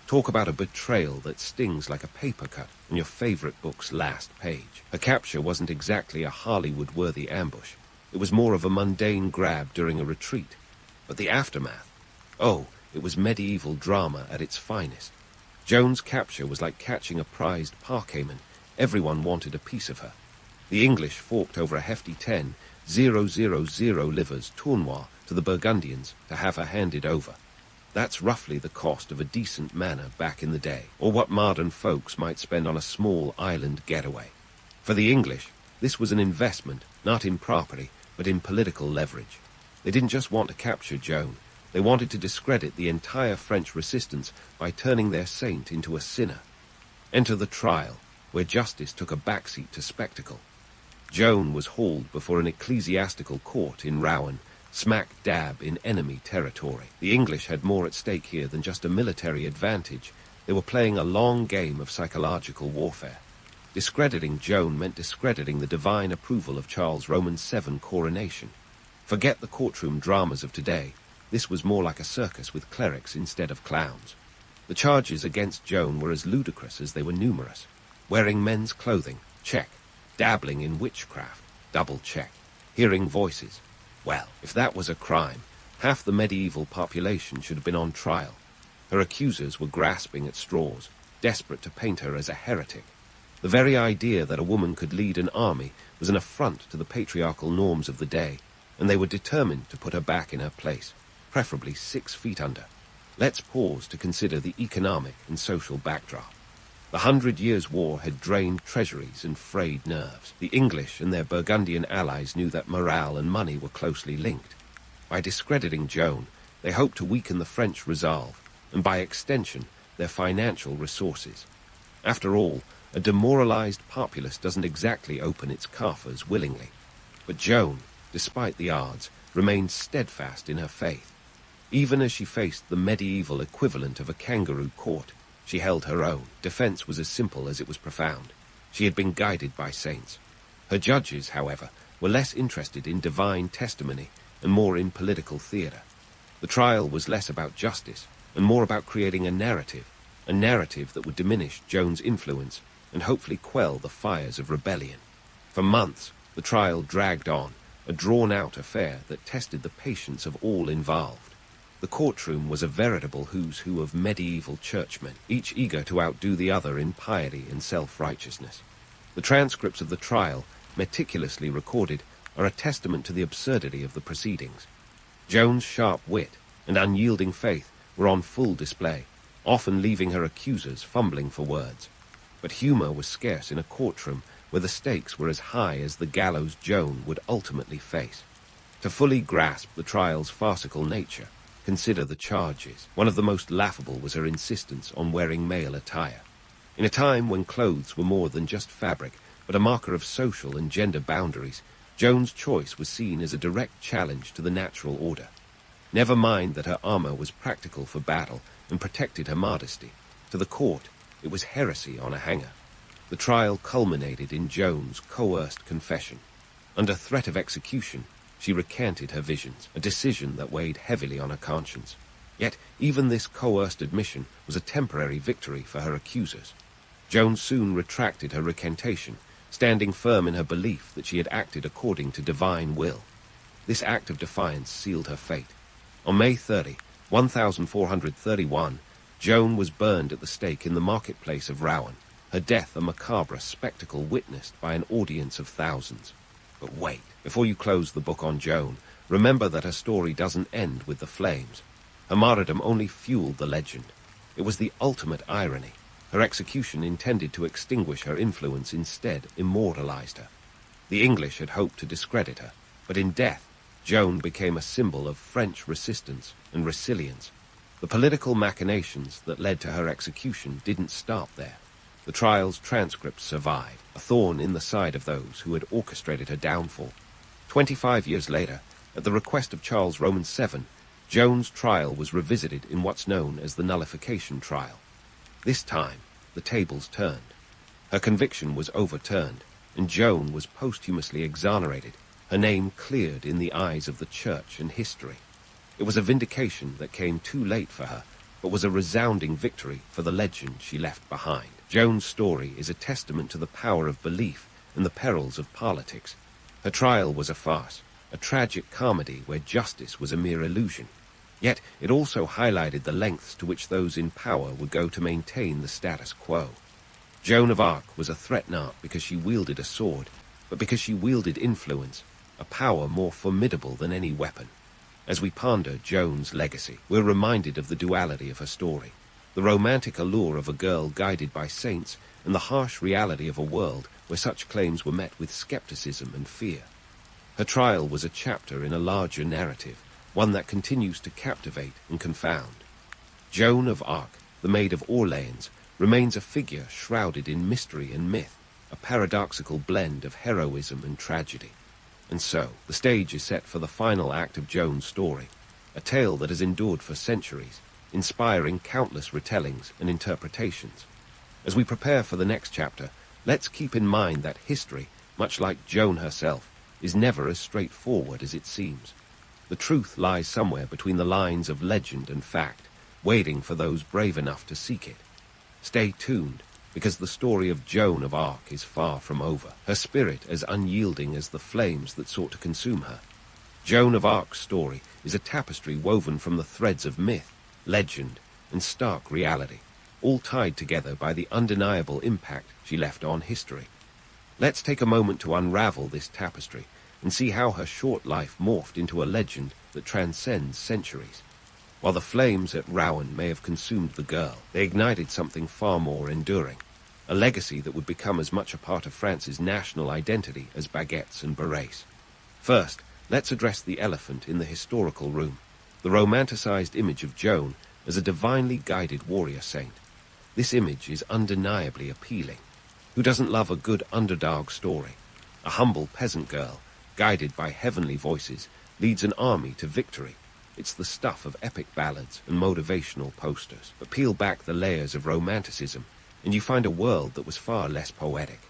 Talk about a betrayal that stings like a paper cut on your favorite book's last page. Her capture wasn't exactly a Hollywood-worthy ambush. It was more of a mundane grab during a retreat. But the aftermath? Oh, it was medieval drama at its finest. Joan's capture was like catching a prized parquetman. Everyone wanted a piece of her. The English forked over a hefty 10,000 livres tournois to the Burgundians to have her handed over. That's roughly the cost of a decent manor back in the day, or what modern folks might spend on a small island getaway. For the English, this was an investment, not in property, but in political leverage. They didn't just want to capture Joan. They wanted to discredit the entire French resistance by turning their saint into a sinner. Enter the trial, where justice took a backseat to spectacle. Joan was hauled before an ecclesiastical court in Rouen, smack dab in enemy territory. The English had more at stake here than just a military advantage. They were playing a long game of psychological warfare. Discrediting Joan meant discrediting the divine approval of Charles Roman VII coronation. Forget the courtroom dramas of today. This was more like a circus with clerics instead of clowns. The charges against Joan were as ludicrous as they were numerous. Wearing men's clothing, check. Dabbling in witchcraft, double check. Hearing voices. Well, if that was a crime, half the medieval population should have been on trial. Her accusers were grasping at straws, desperate to paint her as a heretic. The very idea that a woman could lead an army was an affront to the patriarchal norms of the day, and they were determined to put her back in her place. preferably 6 feet under. Let's pause to consider the economic and social backdrop. The 100 Years' War had drained treasuries and frayed nerves. The English and their Burgundian allies knew that morale and money were closely linked. By discrediting Joan, they hoped to weaken the French resolve, and by extension, their financial resources. After all, a demoralized populace doesn't exactly open its coffers willingly. But Joan, despite the odds, remained steadfast in her faith. Even as she faced the medieval equivalent of a kangaroo court, she held her own. Defense was as simple as it was profound. She had been guided by saints. Her judges, however, were less interested in divine testimony and more in political theater. The trial was less about justice and more about creating a narrative that would diminish Joan's influence and hopefully quell the fires of rebellion. For months, the trial dragged on, a drawn-out affair that tested the patience of all involved. The courtroom was a veritable who's who of medieval churchmen, each eager to outdo the other in piety and self-righteousness. The transcripts of the trial, meticulously recorded, are a testament to the absurdity of the proceedings. Joan's sharp wit and unyielding faith were on full display, often leaving her accusers fumbling for words. But humor was scarce in a courtroom where the stakes were as high as the gallows Joan would ultimately face. To fully grasp the trial's farcical nature, consider the charges. One of the most laughable was her insistence on wearing male attire. In a time when clothes were more than just fabric, but a marker of social and gender boundaries, Joan's choice was seen as a direct challenge to the natural order. Never mind that her armor was practical for battle and protected her modesty. To the court, it was heresy on a hanger. The trial culminated in Joan's coerced confession. Under threat of execution, she recanted her visions, a decision that weighed heavily on her conscience. Yet even this coerced admission was a temporary victory for her accusers. Joan soon retracted her recantation, standing firm in her belief that she had acted according to divine will. This act of defiance sealed her fate. On May 30, 1431, Joan was burned at the stake in the marketplace of Rouen, her death a macabre spectacle witnessed by an audience of thousands. But wait, before you close the book on Joan, remember that her story doesn't end with the flames. Her martyrdom only fueled the legend. It was the ultimate irony. Her execution, intended to extinguish her influence, instead immortalized her. The English had hoped to discredit her, but in death, Joan became a symbol of French resistance and resilience. The political machinations that led to her execution didn't stop there. The trial's transcripts survived, a thorn in the side of those who had orchestrated her downfall. 25 years later, at the request of Charles Roman VII, Joan's trial was revisited in what's known as the nullification trial. This time, the tables turned. Her conviction was overturned, and Joan was posthumously exonerated, her name cleared in the eyes of the church and history. It was a vindication that came too late for her, but was a resounding victory for the legend she left behind. Joan's story is a testament to the power of belief and the perils of politics. Her trial was a farce, a tragic comedy where justice was a mere illusion. Yet it also highlighted the lengths to which those in power would go to maintain the status quo. Joan of Arc was a threat not because she wielded a sword, but because she wielded influence, a power more formidable than any weapon. As we ponder Joan's legacy, we're reminded of the duality of her story, the romantic allure of a girl guided by saints, and the harsh reality of a world where such claims were met with skepticism and fear. Her trial was a chapter in a larger narrative, one that continues to captivate and confound. Joan of Arc, the Maid of Orleans, remains a figure shrouded in mystery and myth, a paradoxical blend of heroism and tragedy. And so, the stage is set for the final act of Joan's story, a tale that has endured for centuries, inspiring countless retellings and interpretations. As we prepare for the next chapter, let's keep in mind that history, much like Joan herself, is never as straightforward as it seems. The truth lies somewhere between the lines of legend and fact, waiting for those brave enough to seek it. Stay tuned, because the story of Joan of Arc is far from over, her spirit as unyielding as the flames that sought to consume her. Joan of Arc's story is a tapestry woven from the threads of myth, legend, and stark reality, all tied together by the undeniable impact she left on history. Let's take a moment to unravel this tapestry and see how her short life morphed into a legend that transcends centuries. While the flames at Rouen may have consumed the girl, they ignited something far more enduring, a legacy that would become as much a part of France's national identity as baguettes and berets. First, let's address the elephant in the historical room, the romanticized image of Joan as a divinely guided warrior saint. This image is undeniably appealing. Who doesn't love a good underdog story? A humble peasant girl, guided by heavenly voices, leads an army to victory. It's the stuff of epic ballads and motivational posters. But peel back the layers of romanticism, and you find a world that was far less poetic.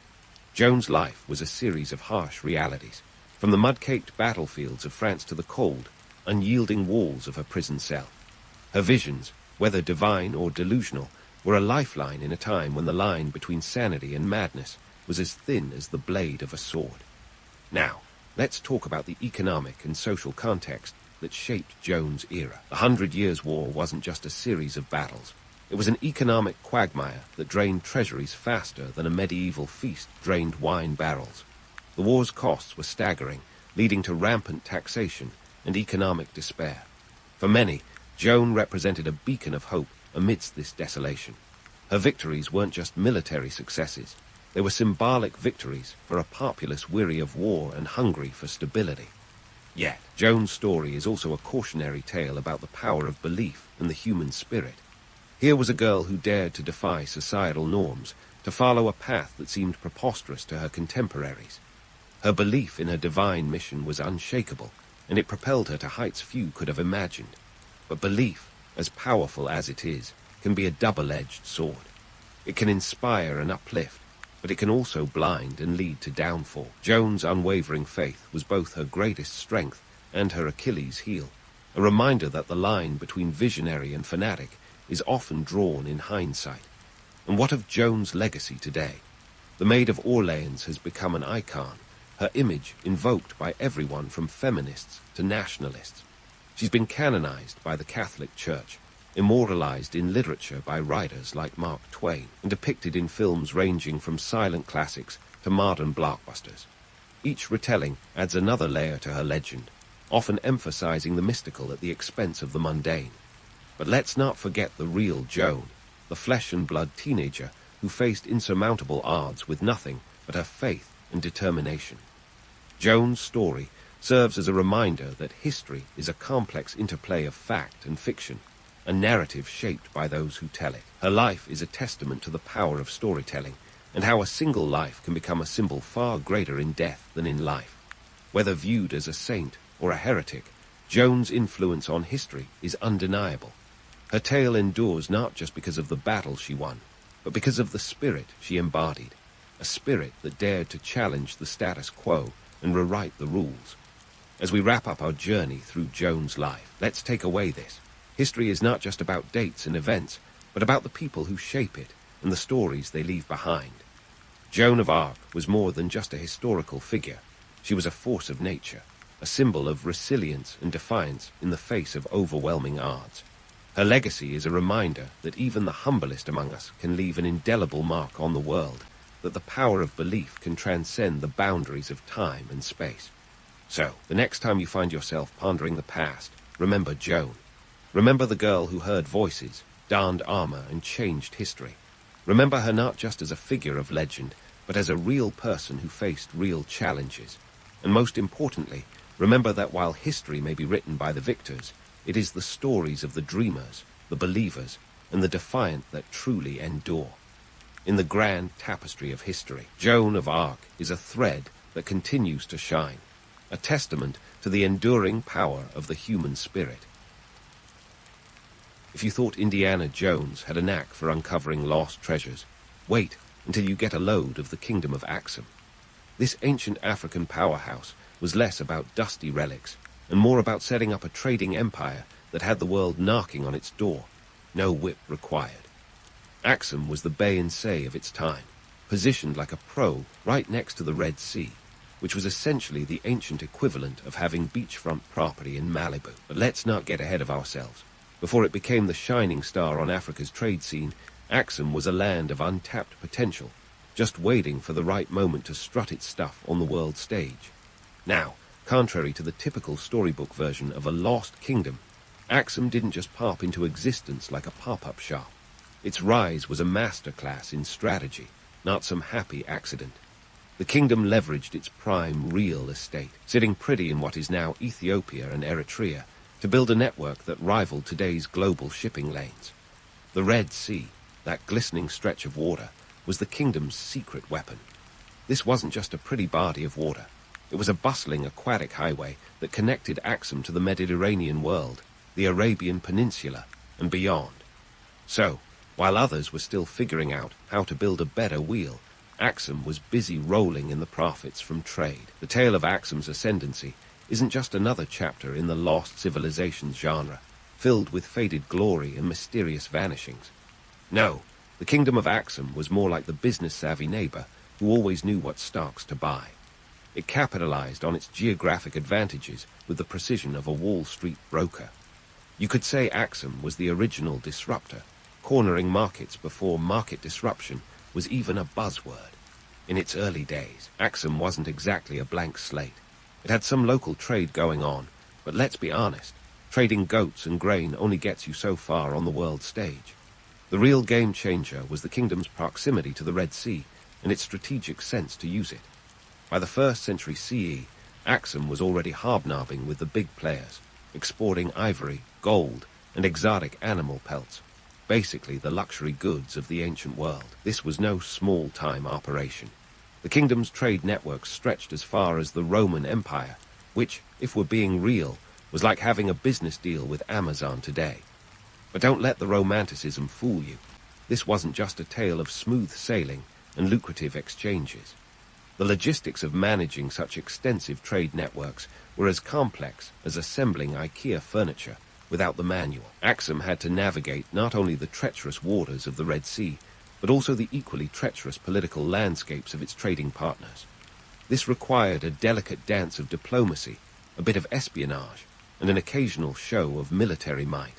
Joan's life was a series of harsh realities, from the mud-caked battlefields of France to the cold, unyielding walls of her prison cell. Her visions, whether divine or delusional, were a lifeline in a time when the line between sanity and madness was as thin as the blade of a sword. Now, let's talk about the economic and social context that shaped Joan's era. The 100 Years' War wasn't just a series of battles. It was an economic quagmire that drained treasuries faster than a medieval feast drained wine barrels. The war's costs were staggering, leading to rampant taxation and economic despair. For many, Joan represented a beacon of hope amidst this desolation. Her victories weren't just military successes. They were symbolic victories for a populace weary of war and hungry for stability. Yet, Joan's story is also a cautionary tale about the power of belief and the human spirit. Here was a girl who dared to defy societal norms, to follow a path that seemed preposterous to her contemporaries. Her belief in her divine mission was unshakable, and it propelled her to heights few could have imagined. But belief, as powerful as it is, can be a double-edged sword. It can inspire and uplift, but it can also blind and lead to downfall. Joan's unwavering faith was both her greatest strength and her Achilles' heel, a reminder that the line between visionary and fanatic is often drawn in hindsight. And what of Joan's legacy today? The Maid of Orleans has become an icon, her image invoked by everyone from feminists to nationalists. She's been canonized by the Catholic Church, immortalized in literature by writers like Mark Twain, and depicted in films ranging from silent classics to modern blockbusters. Each retelling adds another layer to her legend, often emphasizing the mystical at the expense of the mundane. But let's not forget the real Joan, the flesh-and-blood teenager who faced insurmountable odds with nothing but her faith and determination. Joan's story serves as a reminder that history is a complex interplay of fact and fiction, a narrative shaped by those who tell it. Her life is a testament to the power of storytelling, and how a single life can become a symbol far greater in death than in life. Whether viewed as a saint or a heretic, Joan's influence on history is undeniable. Her tale endures not just because of the battle she won, but because of the spirit she embodied, a spirit that dared to challenge the status quo and rewrite the rules. As we wrap up our journey through Joan's life, let's take away this. History is not just about dates and events, but about the people who shape it and the stories they leave behind. Joan of Arc was more than just a historical figure. She was a force of nature, a symbol of resilience and defiance in the face of overwhelming odds. Her legacy is a reminder that even the humblest among us can leave an indelible mark on the world, that the power of belief can transcend the boundaries of time and space. So, the next time you find yourself pondering the past, remember Joan. Remember the girl who heard voices, donned armor, and changed history. Remember her not just as a figure of legend, but as a real person who faced real challenges. And most importantly, remember that while history may be written by the victors, it is the stories of the dreamers, the believers, and the defiant that truly endure. In the grand tapestry of history, Joan of Arc is a thread that continues to shine, a testament to the enduring power of the human spirit. If you thought Indiana Jones had a knack for uncovering lost treasures, wait until you get a load of the kingdom of Axum. This ancient African powerhouse was less about dusty relics and more about setting up a trading empire that had the world knocking on its door, no whip required. Axum was the Bay and Say of its time, positioned like a pro right next to the Red Sea, which was essentially the ancient equivalent of having beachfront property in Malibu. But let's not get ahead of ourselves. Before it became the shining star on Africa's trade scene, Axum was a land of untapped potential, just waiting for the right moment to strut its stuff on the world stage. Now, Contrary to the typical storybook version of a lost kingdom, Axum didn't just pop into existence like a pop-up shop. Its rise was a masterclass in strategy, not some happy accident. The kingdom leveraged its prime real estate, sitting pretty in what is now Ethiopia and Eritrea, to build a network that rivaled today's global shipping lanes. The Red Sea, that glistening stretch of water, was the kingdom's secret weapon. This wasn't just a pretty body of water. It was a bustling aquatic highway that connected Axum to the Mediterranean world, the Arabian Peninsula, and beyond. So, while others were still figuring out how to build a better wheel, Axum was busy rolling in the profits from trade. The tale of Axum's ascendancy isn't just another chapter in the lost civilizations genre, filled with faded glory and mysterious vanishings. No, the kingdom of Axum was more like the business-savvy neighbor who always knew what stocks to buy. It capitalized on its geographic advantages with the precision of a Wall Street broker. You could say Axum was the original disruptor, cornering markets before market disruption was even a buzzword. In its early days, Axum wasn't exactly a blank slate. It had some local trade going on, but let's be honest, trading goats and grain only gets you so far on the world stage. The real game changer was the kingdom's proximity to the Red Sea and its strategic sense to use it. By the 1st century CE, Axum was already hobnobbing with the big players, exporting ivory, gold, and exotic animal pelts, basically the luxury goods of the ancient world. This was no small-time operation. The kingdom's trade network stretched as far as the Roman Empire, which, if we're being real, was like having a business deal with Amazon today. But don't let the romanticism fool you. This wasn't just a tale of smooth sailing and lucrative exchanges. The logistics of managing such extensive trade networks were as complex as assembling IKEA furniture without the manual. Axum had to navigate not only the treacherous waters of the Red Sea, but also the equally treacherous political landscapes of its trading partners. This required a delicate dance of diplomacy, a bit of espionage, and an occasional show of military might.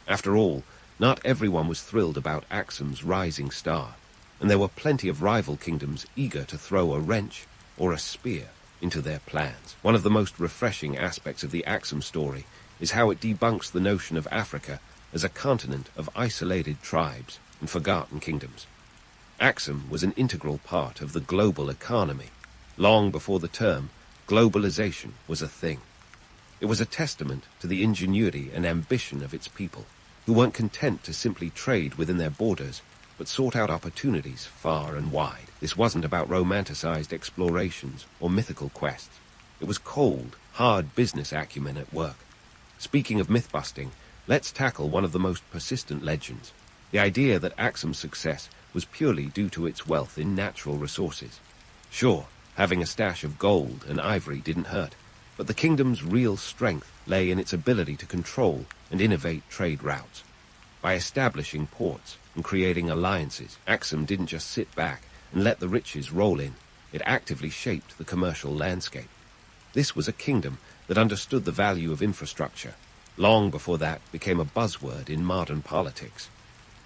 After all, not everyone was thrilled about Axum's rising star, and there were plenty of rival kingdoms eager to throw a wrench or a spear into their plans. One of the most refreshing aspects of the Axum story is how it debunks the notion of Africa as a continent of isolated tribes and forgotten kingdoms. Axum was an integral part of the global economy, long before the term globalization was a thing. It was a testament to the ingenuity and ambition of its people, who weren't content to simply trade within their borders, but sought out opportunities far and wide. This wasn't about romanticized explorations or mythical quests. It was cold, hard business acumen at work. Speaking of myth-busting, let's tackle one of the most persistent legends, the idea that Axum's success was purely due to its wealth in natural resources. Sure, having a stash of gold and ivory didn't hurt, but the kingdom's real strength lay in its ability to control and innovate trade routes. By establishing ports and creating alliances, Axum didn't just sit back and let the riches roll in. It actively shaped the commercial landscape. This was a kingdom that understood the value of infrastructure, long before that became a buzzword in modern politics.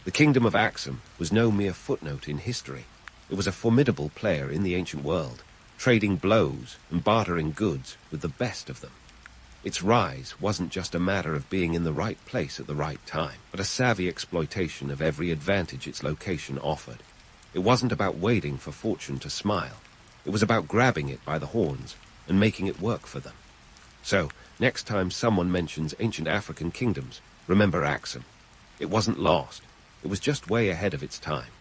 The kingdom of Axum was no mere footnote in history. It was a formidable player in the ancient world, trading blows and bartering goods with the best of them. Its rise wasn't just a matter of being in the right place at the right time, but a savvy exploitation of every advantage its location offered. It wasn't about waiting for fortune to smile. It was about grabbing it by the horns and making it work for them. So, next time someone mentions ancient African kingdoms, remember Axum. It wasn't lost. It was just way ahead of its time.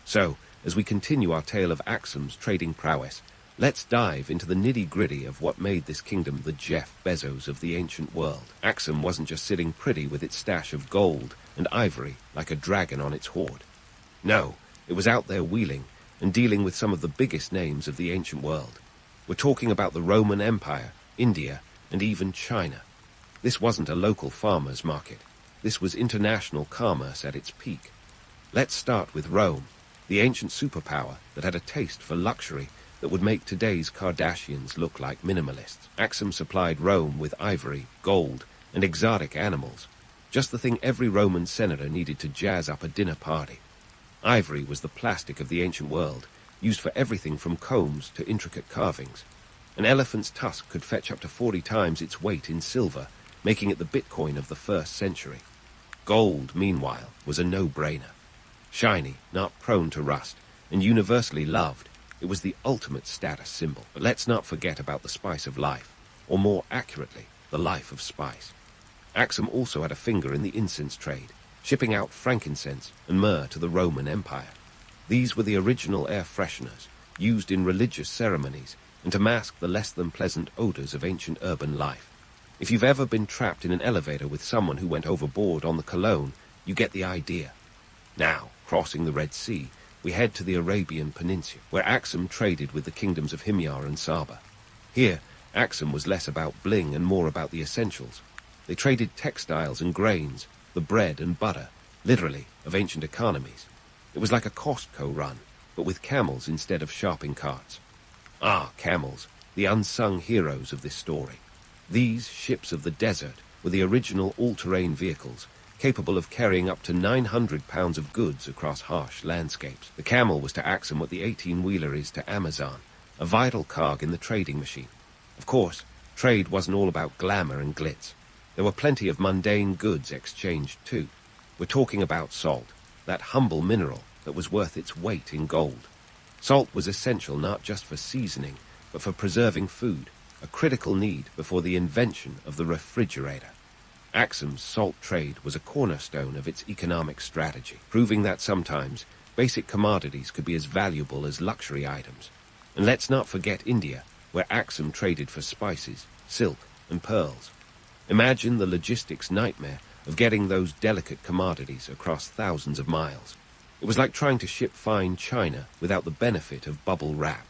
So, as we continue our tale of Axum's trading prowess, let's dive into the nitty-gritty of what made this kingdom the Jeff Bezos of the ancient world. Axum wasn't just sitting pretty with its stash of gold and ivory like a dragon on its hoard. No, it was out there wheeling and dealing with some of the biggest names of the ancient world. We're talking about the Roman Empire, India, and even China. This wasn't a local farmer's market. This was international commerce at its peak. Let's start with Rome, the ancient superpower that had a taste for luxury that would make today's Kardashians look like minimalists. Axum supplied Rome with ivory, gold, and exotic animals, just the thing every Roman senator needed to jazz up a dinner party. Ivory was the plastic of the ancient world, used for everything from combs to intricate carvings. An elephant's tusk could fetch up to 40 times its weight in silver, making it the Bitcoin of the 1st century. Gold, meanwhile, was a no-brainer. Shiny, not prone to rust, and universally loved, it was the ultimate status symbol. But let's not forget about the spice of life, or more accurately, the life of spice. Axum also had a finger in the incense trade, shipping out frankincense and myrrh to the Roman Empire. These were the original air fresheners, used in religious ceremonies and to mask the less-than-pleasant odors of ancient urban life. If you've ever been trapped in an elevator with someone who went overboard on the cologne, you get the idea. Now, crossing the Red Sea, we head to the Arabian Peninsula, where Axum traded with the kingdoms of Himyar and Saba. Here, Axum was less about bling and more about the essentials. They traded textiles and grains, the bread and butter, literally, of ancient economies. It was like a Costco run, but with camels instead of shopping carts. Ah, camels, the unsung heroes of this story. These ships of the desert were the original all-terrain vehicles, capable of carrying up to 900 pounds of goods across harsh landscapes. The camel was to Axum what the 18-wheeler is to Amazon, a vital cog in the trading machine. Of course, trade wasn't all about glamour and glitz. There were plenty of mundane goods exchanged too. We're talking about salt, that humble mineral that was worth its weight in gold. Salt was essential not just for seasoning, but for preserving food, a critical need before the invention of the refrigerator. Axum's salt trade was a cornerstone of its economic strategy, proving that sometimes basic commodities could be as valuable as luxury items. And let's not forget India, where Axum traded for spices, silk, and pearls. Imagine the logistics nightmare of getting those delicate commodities across thousands of miles. It was like trying to ship fine china without the benefit of bubble wrap.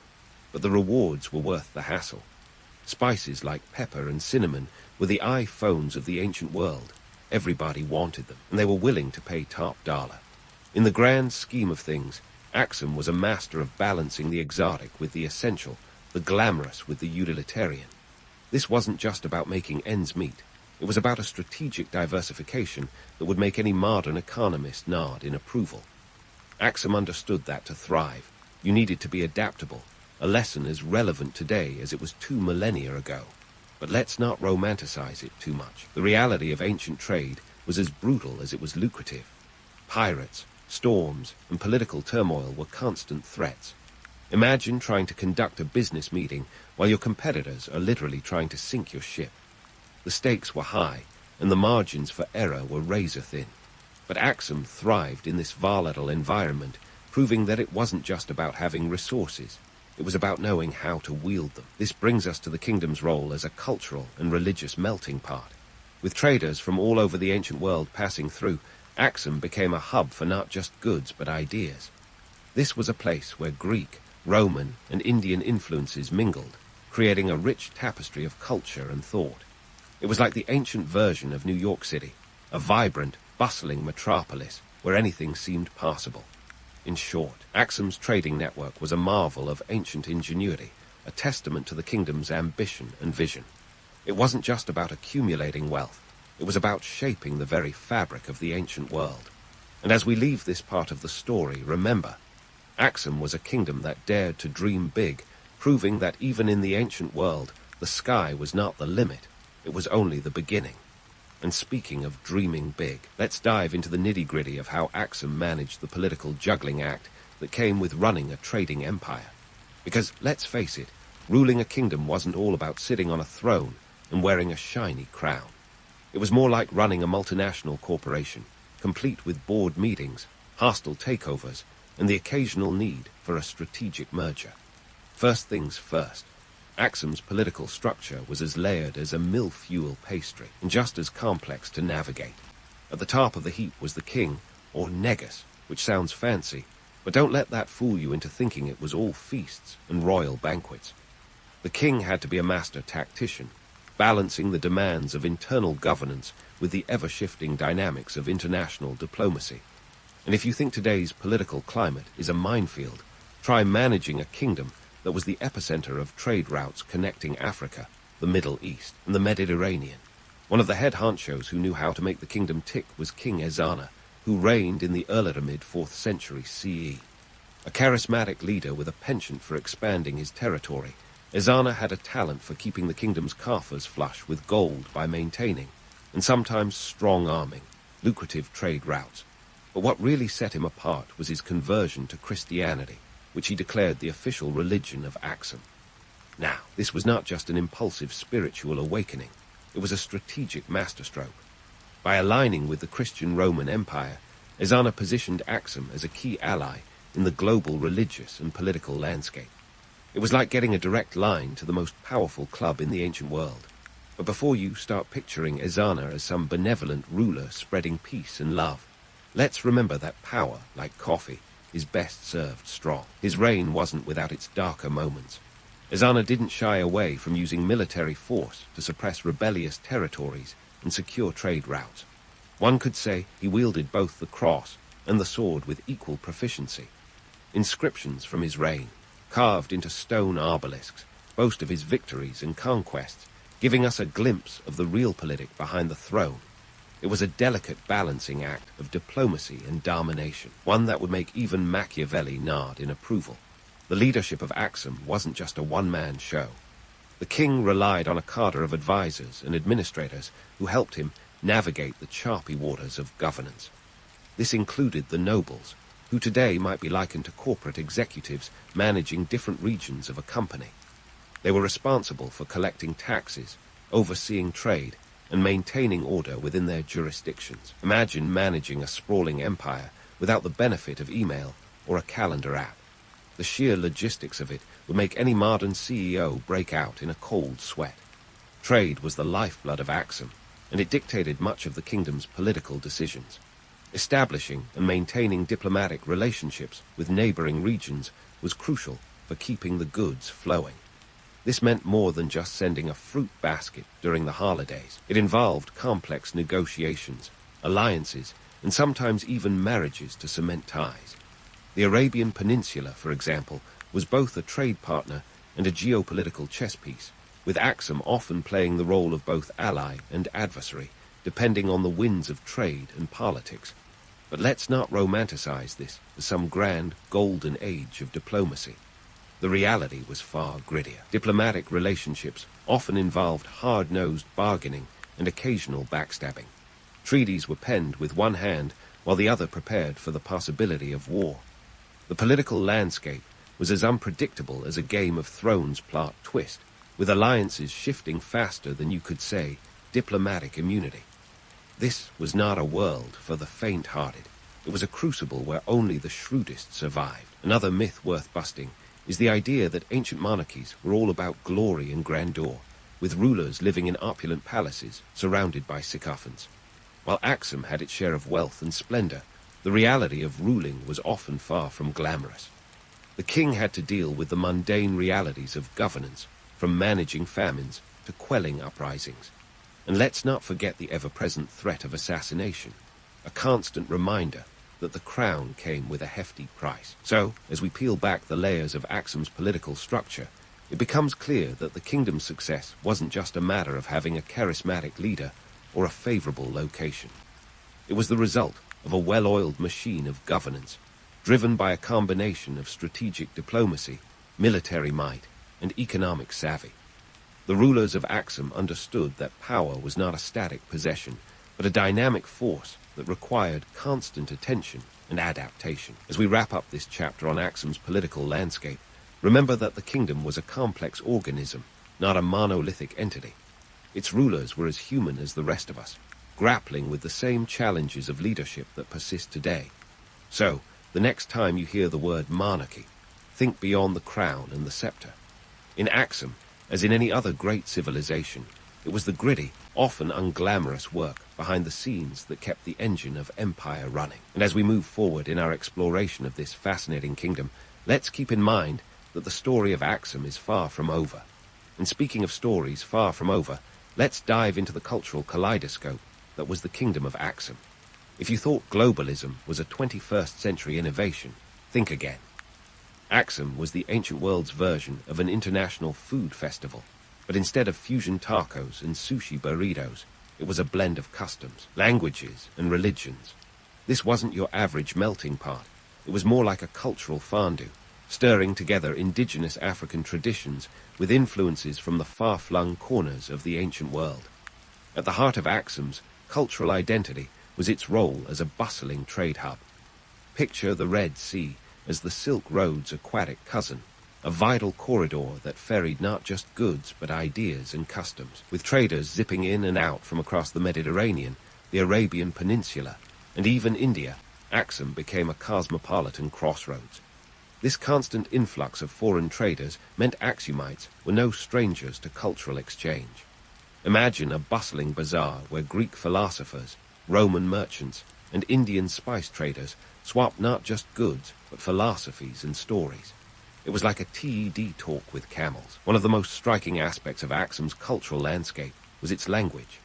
But the rewards were worth the hassle. Spices like pepper and cinnamon were the iPhones of the ancient world. Everybody wanted them, and they were willing to pay top dollar. In the grand scheme of things, Axum was a master of balancing the exotic with the essential, the glamorous with the utilitarian. This wasn't just about making ends meet. It was about a strategic diversification that would make any modern economist nod in approval. Axum understood that to thrive, you needed to be adaptable, a lesson as relevant today as it was 2 millennia ago. But let's not romanticize it too much. The reality of ancient trade was as brutal as it was lucrative. Pirates, storms, and political turmoil were constant threats. Imagine trying to conduct a business meeting while your competitors are literally trying to sink your ship. The stakes were high, and the margins for error were razor-thin. But Axum thrived in this volatile environment, proving that it wasn't just about having resources. It was about knowing how to wield them. This brings us to the kingdom's role as a cultural and religious melting pot. With traders from all over the ancient world passing through, Axum became a hub for not just goods but ideas. This was a place where Greek, Roman, and Indian influences mingled, creating a rich tapestry of culture and thought. It was like the ancient version of New York City, a vibrant, bustling metropolis where anything seemed possible. In short, Axum's trading network was a marvel of ancient ingenuity, a testament to the kingdom's ambition and vision. It wasn't just about accumulating wealth, it was about shaping the very fabric of the ancient world. And as we leave this part of the story, remember, Axum was a kingdom that dared to dream big, proving that even in the ancient world, the sky was not the limit, it was only the beginning. And speaking of dreaming big, let's dive into the nitty-gritty of how Axum managed the political juggling act that came with running a trading empire. Because, let's face it, ruling a kingdom wasn't all about sitting on a throne and wearing a shiny crown. It was more like running a multinational corporation, complete with board meetings, hostile takeovers, and the occasional need for a strategic merger. First things first, Axum's political structure was as layered as a mill-fuel pastry, and just as complex to navigate. At the top of the heap was the king, or negus, which sounds fancy, but don't let that fool you into thinking it was all feasts and royal banquets. The king had to be a master tactician, balancing the demands of internal governance with the ever-shifting dynamics of international diplomacy. And if you think today's political climate is a minefield, try managing a kingdom that was the epicenter of trade routes connecting Africa, the Middle East, and the Mediterranean. One of the head honchos who knew how to make the kingdom tick was King Ezana, who reigned in the early to mid-4th century CE. A charismatic leader with a penchant for expanding his territory, Ezana had a talent for keeping the kingdom's coffers flush with gold by maintaining, and sometimes strong-arming, lucrative trade routes. But what really set him apart was his conversion to Christianity, which he declared the official religion of Axum. Now, this was not just an impulsive spiritual awakening, it was a strategic masterstroke. By aligning with the Christian Roman Empire, Ezana positioned Axum as a key ally in the global religious and political landscape. It was like getting a direct line to the most powerful club in the ancient world. But before you start picturing Ezana as some benevolent ruler spreading peace and love, let's remember that power, like coffee, is best served strong. His reign wasn't without its darker moments. Ezana didn't shy away from using military force to suppress rebellious territories and secure trade routes. One could say he wielded both the cross and the sword with equal proficiency. Inscriptions from his reign, carved into stone obelisks, boast of his victories and conquests, giving us a glimpse of the real politic behind the throne. It was a delicate balancing act of diplomacy and domination, one that would make even Machiavelli nod in approval. The leadership of Axum wasn't just a one-man show. The king relied on a cadre of advisors and administrators who helped him navigate the choppy waters of governance. This included the nobles, who today might be likened to corporate executives managing different regions of a company. They were responsible for collecting taxes, overseeing trade, and maintaining order within their jurisdictions. Imagine managing a sprawling empire without the benefit of email or a calendar app. The sheer logistics of it would make any modern CEO break out in a cold sweat. Trade was the lifeblood of Axum, and it dictated much of the kingdom's political decisions. Establishing and maintaining diplomatic relationships with neighboring regions was crucial for keeping the goods flowing. This meant more than just sending a fruit basket during the holidays. It involved complex negotiations, alliances, and sometimes even marriages to cement ties. The Arabian Peninsula, for example, was both a trade partner and a geopolitical chess piece, with Axum often playing the role of both ally and adversary, depending on the winds of trade and politics. But let's not romanticize this as some grand golden age of diplomacy. The reality was far grittier. Diplomatic relationships often involved hard-nosed bargaining and occasional backstabbing. Treaties were penned with one hand while the other prepared for the possibility of war. The political landscape was as unpredictable as a Game of Thrones plot twist, with alliances shifting faster than you could say diplomatic immunity. This was not a world for the faint-hearted. It was a crucible where only the shrewdest survived. Another myth worth busting is the idea that ancient monarchies were all about glory and grandeur, with rulers living in opulent palaces surrounded by sycophants. While Axum had its share of wealth and splendor, the reality of ruling was often far from glamorous. The king had to deal with the mundane realities of governance, from managing famines to quelling uprisings. And let's not forget the ever-present threat of assassination, a constant reminder that the crown came with a hefty price. So, as we peel back the layers of Axum's political structure, it becomes clear that the kingdom's success wasn't just a matter of having a charismatic leader or a favorable location. It was the result of a well-oiled machine of governance, driven by a combination of strategic diplomacy, military might, and economic savvy. The rulers of Axum understood that power was not a static possession, but a dynamic force that required constant attention and adaptation. As we wrap up this chapter on Axum's political landscape, remember that the kingdom was a complex organism, not a monolithic entity. Its rulers were as human as the rest of us, grappling with the same challenges of leadership that persist today. So, the next time you hear the word monarchy, think beyond the crown and the scepter. In Axum, as in any other great civilization, it was the gritty, often unglamorous work behind the scenes that kept the engine of empire running. And as we move forward in our exploration of this fascinating kingdom, let's keep in mind that the story of Axum is far from over. And speaking of stories far from over, let's dive into the cultural kaleidoscope that was the kingdom of Axum. If you thought globalism was a 21st century innovation, think again. Axum was the ancient world's version of an international food festival, but instead of fusion tacos and sushi burritos, it was a blend of customs, languages, and religions. This wasn't your average melting pot. It was more like a cultural fondue, stirring together indigenous African traditions with influences from the far-flung corners of the ancient world. At the heart of Axum's cultural identity was its role as a bustling trade hub. Picture the Red Sea as the Silk Road's aquatic cousin, a vital corridor that ferried not just goods but ideas and customs, with traders zipping in and out from across the Mediterranean, the Arabian Peninsula, and even India. Axum became a cosmopolitan crossroads. This constant influx of foreign traders meant Axumites were no strangers to cultural exchange. Imagine a bustling bazaar where Greek philosophers, Roman merchants, and Indian spice traders swapped not just goods, but philosophies and stories. It was like a TED talk with camels. One of the most striking aspects of Axum's cultural landscape was its language.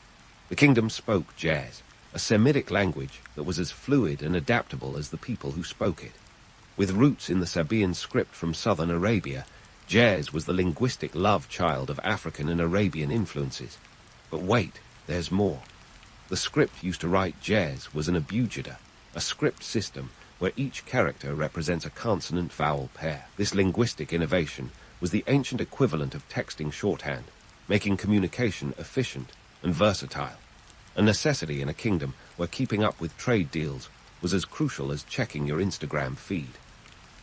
The kingdom spoke jazz, a Semitic language that was as fluid and adaptable as the people who spoke it. With roots in the Sabaean script from southern Arabia, jazz was the linguistic love child of African and Arabian influences. But wait, there's more. The script used to write jazz was an abugida, a script system where each character represents a consonant-vowel pair. This linguistic innovation was the ancient equivalent of texting shorthand, making communication efficient and versatile, a necessity in a kingdom where keeping up with trade deals was as crucial as checking your Instagram feed.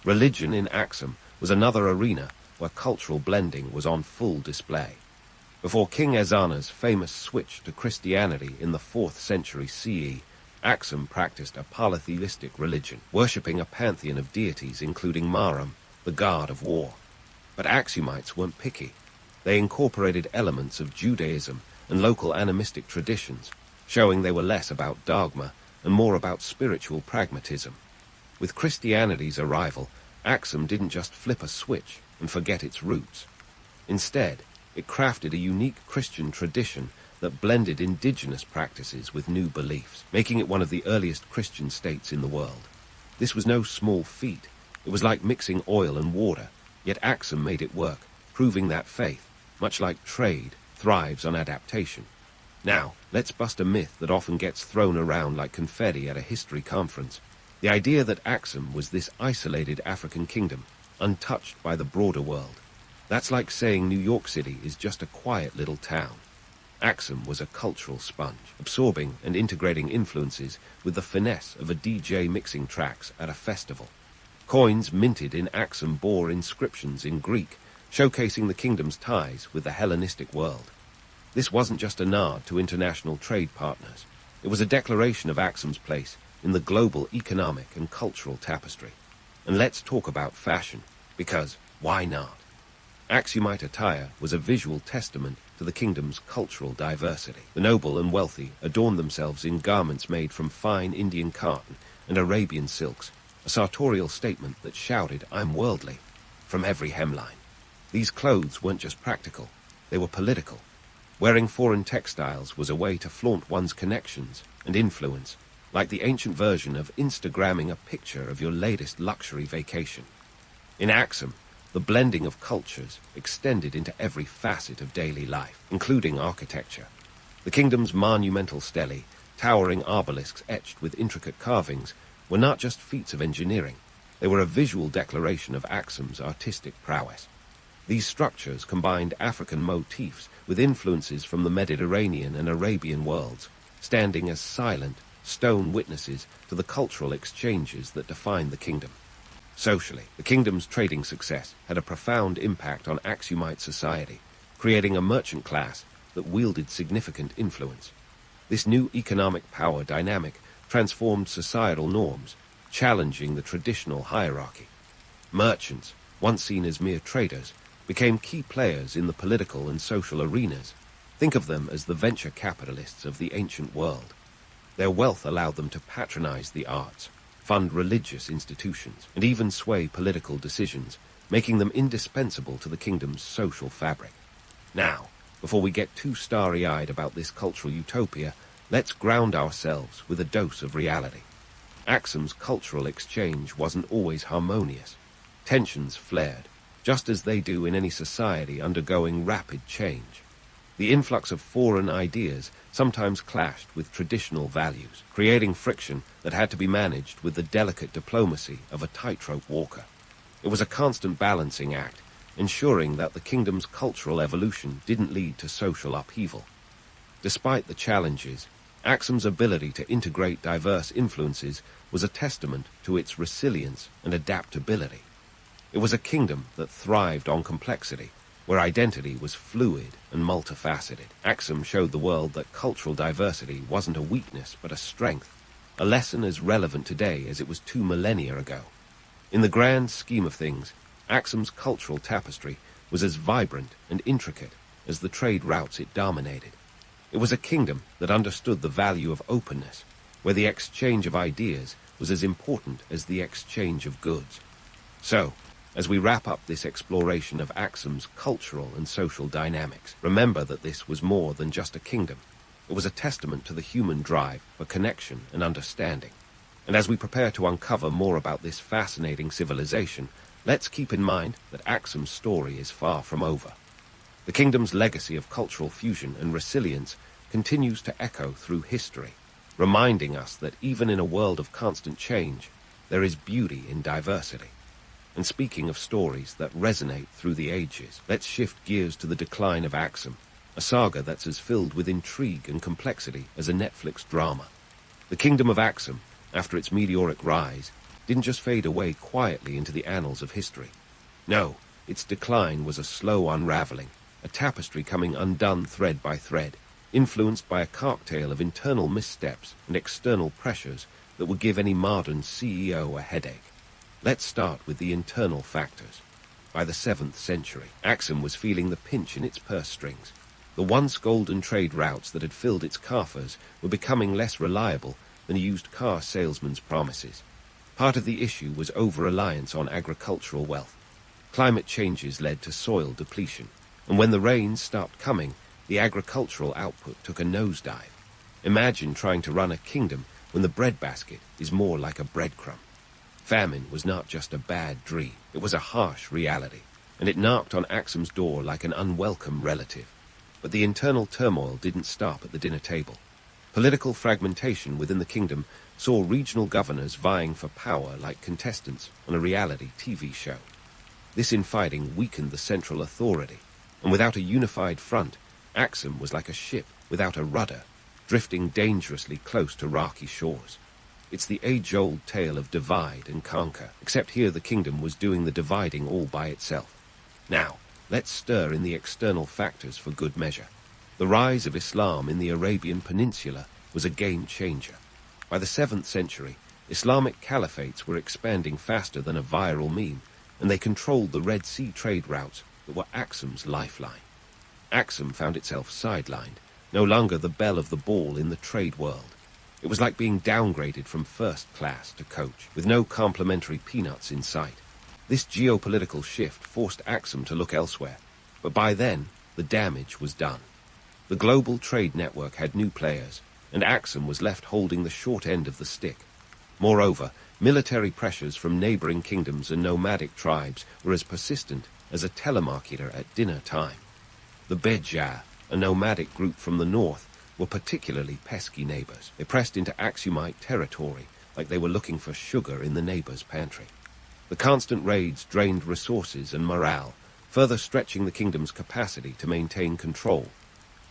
Religion in Axum was another arena where cultural blending was on full display. Before King Ezana's famous switch to Christianity in the 4th century CE, Axum practiced a polytheistic religion, worshipping a pantheon of deities including Maram, the god of war. But Axumites weren't picky. They incorporated elements of Judaism and local animistic traditions, showing they were less about dogma and more about spiritual pragmatism. With Christianity's arrival, Axum didn't just flip a switch and forget its roots. Instead, it crafted a unique Christian tradition that blended indigenous practices with new beliefs, making it one of the earliest Christian states in the world. This was no small feat. It was like mixing oil and water, yet Axum made it work, proving that faith, much like trade, thrives on adaptation. Now, let's bust a myth that often gets thrown around like confetti at a history conference. The idea that Axum was this isolated African kingdom, untouched by the broader world. That's like saying New York City is just a quiet little town. Axum was a cultural sponge, absorbing and integrating influences with the finesse of a DJ mixing tracks at a festival. Coins minted in Axum bore inscriptions in Greek, showcasing the kingdom's ties with the Hellenistic world. This wasn't just a nod to international trade partners. It was a declaration of Axum's place in the global economic and cultural tapestry. And let's talk about fashion, because why not? Axumite attire was a visual testament to the kingdom's cultural diversity. The noble and wealthy adorned themselves in garments made from fine Indian cotton and Arabian silks, a sartorial statement that shouted, "I'm worldly," from every hemline. These clothes weren't just practical, they were political. Wearing foreign textiles was a way to flaunt one's connections and influence, like the ancient version of Instagramming a picture of your latest luxury vacation. In Axum, the blending of cultures extended into every facet of daily life, including architecture. The kingdom's monumental stelae, towering obelisks etched with intricate carvings, were not just feats of engineering. They were a visual declaration of Axum's artistic prowess. These structures combined African motifs with influences from the Mediterranean and Arabian worlds, standing as silent, stone witnesses to the cultural exchanges that defined the kingdom. Socially, the kingdom's trading success had a profound impact on Axumite society, creating a merchant class that wielded significant influence. This new economic power dynamic transformed societal norms, challenging the traditional hierarchy. Merchants, once seen as mere traders, became key players in the political and social arenas. Think of them as the venture capitalists of the ancient world. Their wealth allowed them to patronize the arts, fund religious institutions, and even sway political decisions, making them indispensable to the kingdom's social fabric. Now, before we get too starry-eyed about this cultural utopia, let's ground ourselves with a dose of reality. Axum's cultural exchange wasn't always harmonious. Tensions flared, just as they do in any society undergoing rapid change. The influx of foreign ideas sometimes clashed with traditional values, creating friction that had to be managed with the delicate diplomacy of a tightrope walker. It was a constant balancing act, ensuring that the kingdom's cultural evolution didn't lead to social upheaval. Despite the challenges, Axum's ability to integrate diverse influences was a testament to its resilience and adaptability. It was a kingdom that thrived on complexity, where identity was fluid and multifaceted. Axum showed the world that cultural diversity wasn't a weakness but a strength, a lesson as relevant today as it was 2 millennia ago. In the grand scheme of things, Axum's cultural tapestry was as vibrant and intricate as the trade routes it dominated. It was a kingdom that understood the value of openness, where the exchange of ideas was as important as the exchange of goods. So, as we wrap up this exploration of Axum's cultural and social dynamics, remember that this was more than just a kingdom. It was a testament to the human drive for connection and understanding. And as we prepare to uncover more about this fascinating civilization, let's keep in mind that Axum's story is far from over. The kingdom's legacy of cultural fusion and resilience continues to echo through history, reminding us that even in a world of constant change, there is beauty in diversity. And speaking of stories that resonate through the ages, let's shift gears to the decline of Axum, a saga that's as filled with intrigue and complexity as a Netflix drama. The kingdom of Axum, after its meteoric rise, didn't just fade away quietly into the annals of history. No, its decline was a slow unraveling, a tapestry coming undone thread by thread, influenced by a cocktail of internal missteps and external pressures that would give any modern CEO a headache. Let's start with the internal factors. By the 7th century, Axum was feeling the pinch in its purse strings. The once golden trade routes that had filled its coffers were becoming less reliable than a used car salesman's promises. Part of the issue was over-reliance on agricultural wealth. Climate changes led to soil depletion, and when the rains stopped coming, the agricultural output took a nosedive. Imagine trying to run a kingdom when the breadbasket is more like a breadcrumb. Famine was not just a bad dream, it was a harsh reality, and it knocked on Axum's door like an unwelcome relative. But the internal turmoil didn't stop at the dinner table. Political fragmentation within the kingdom saw regional governors vying for power like contestants on a reality TV show. This infighting weakened the central authority, and without a unified front, Axum was like a ship without a rudder, drifting dangerously close to rocky shores. It's the age-old tale of divide and conquer, except here the kingdom was doing the dividing all by itself. Now, let's stir in the external factors for good measure. The rise of Islam in the Arabian Peninsula was a game-changer. By the 7th century, Islamic caliphates were expanding faster than a viral meme, and they controlled the Red Sea trade routes that were Axum's lifeline. Axum found itself sidelined, no longer the belle of the ball in the trade world. It was like being downgraded from first class to coach, with no complimentary peanuts in sight. This geopolitical shift forced Axum to look elsewhere, but by then, the damage was done. The global trade network had new players, and Axum was left holding the short end of the stick. Moreover, military pressures from neighboring kingdoms and nomadic tribes were as persistent as a telemarketer at dinner time. The Bedja, a nomadic group from the north, were particularly pesky neighbors. They pressed into Axumite territory like they were looking for sugar in the neighbor's pantry. The constant raids drained resources and morale, further stretching the kingdom's capacity to maintain control.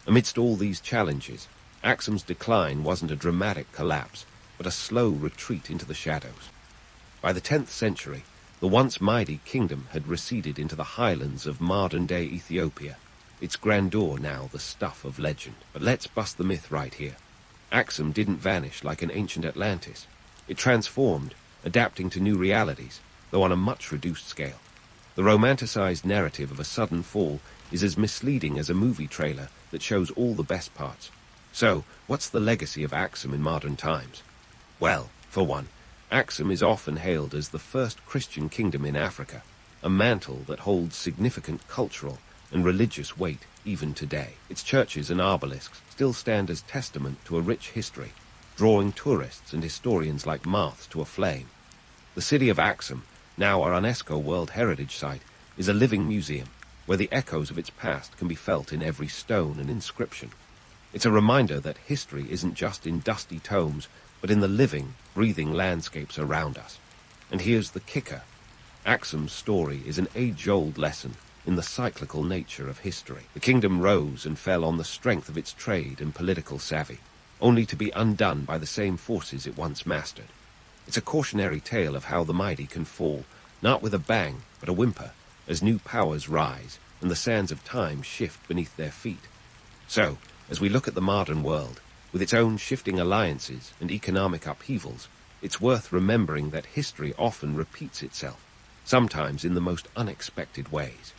Amidst all these challenges, Axum's decline wasn't a dramatic collapse, but a slow retreat into the shadows. By the 10th century, the once mighty kingdom had receded into the highlands of modern-day Ethiopia, its grandeur now the stuff of legend. But let's bust the myth right here. Axum didn't vanish like an ancient Atlantis. It transformed, adapting to new realities, though on a much reduced scale. The romanticized narrative of a sudden fall is as misleading as a movie trailer that shows all the best parts. So, what's the legacy of Axum in modern times? Well, for one, Axum is often hailed as the first Christian kingdom in Africa, a mantle that holds significant cultural and religious weight even today. Its churches and obelisks still stand as testament to a rich history, drawing tourists and historians like moths to a flame. The city of Axum, now a UNESCO World Heritage Site, is a living museum where the echoes of its past can be felt in every stone and inscription. It's a reminder that history isn't just in dusty tomes, but in the living, breathing landscapes around us. And here's the kicker. Axum's story is an age-old lesson in the cyclical nature of history. The kingdom rose and fell on the strength of its trade and political savvy, only to be undone by the same forces it once mastered. It's a cautionary tale of how the mighty can fall, not with a bang, but a whimper, as new powers rise and the sands of time shift beneath their feet. So, as we look at the modern world, with its own shifting alliances and economic upheavals, it's worth remembering that history often repeats itself, sometimes in the most unexpected ways.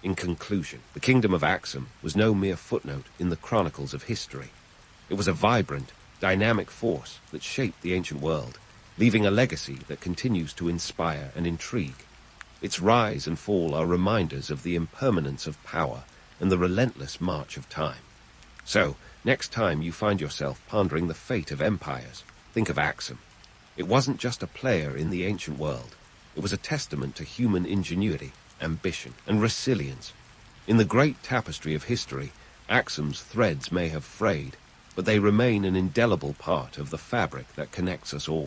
In conclusion, the kingdom of Axum was no mere footnote in the chronicles of history. It was a vibrant, dynamic force that shaped the ancient world, leaving a legacy that continues to inspire and intrigue. Its rise and fall are reminders of the impermanence of power and the relentless march of time. So, next time you find yourself pondering the fate of empires, think of Axum. It wasn't just a player in the ancient world. It was a testament to human ingenuity, ambition, and resilience. In the great tapestry of history, Axum's threads may have frayed, but they remain an indelible part of the fabric that connects us all.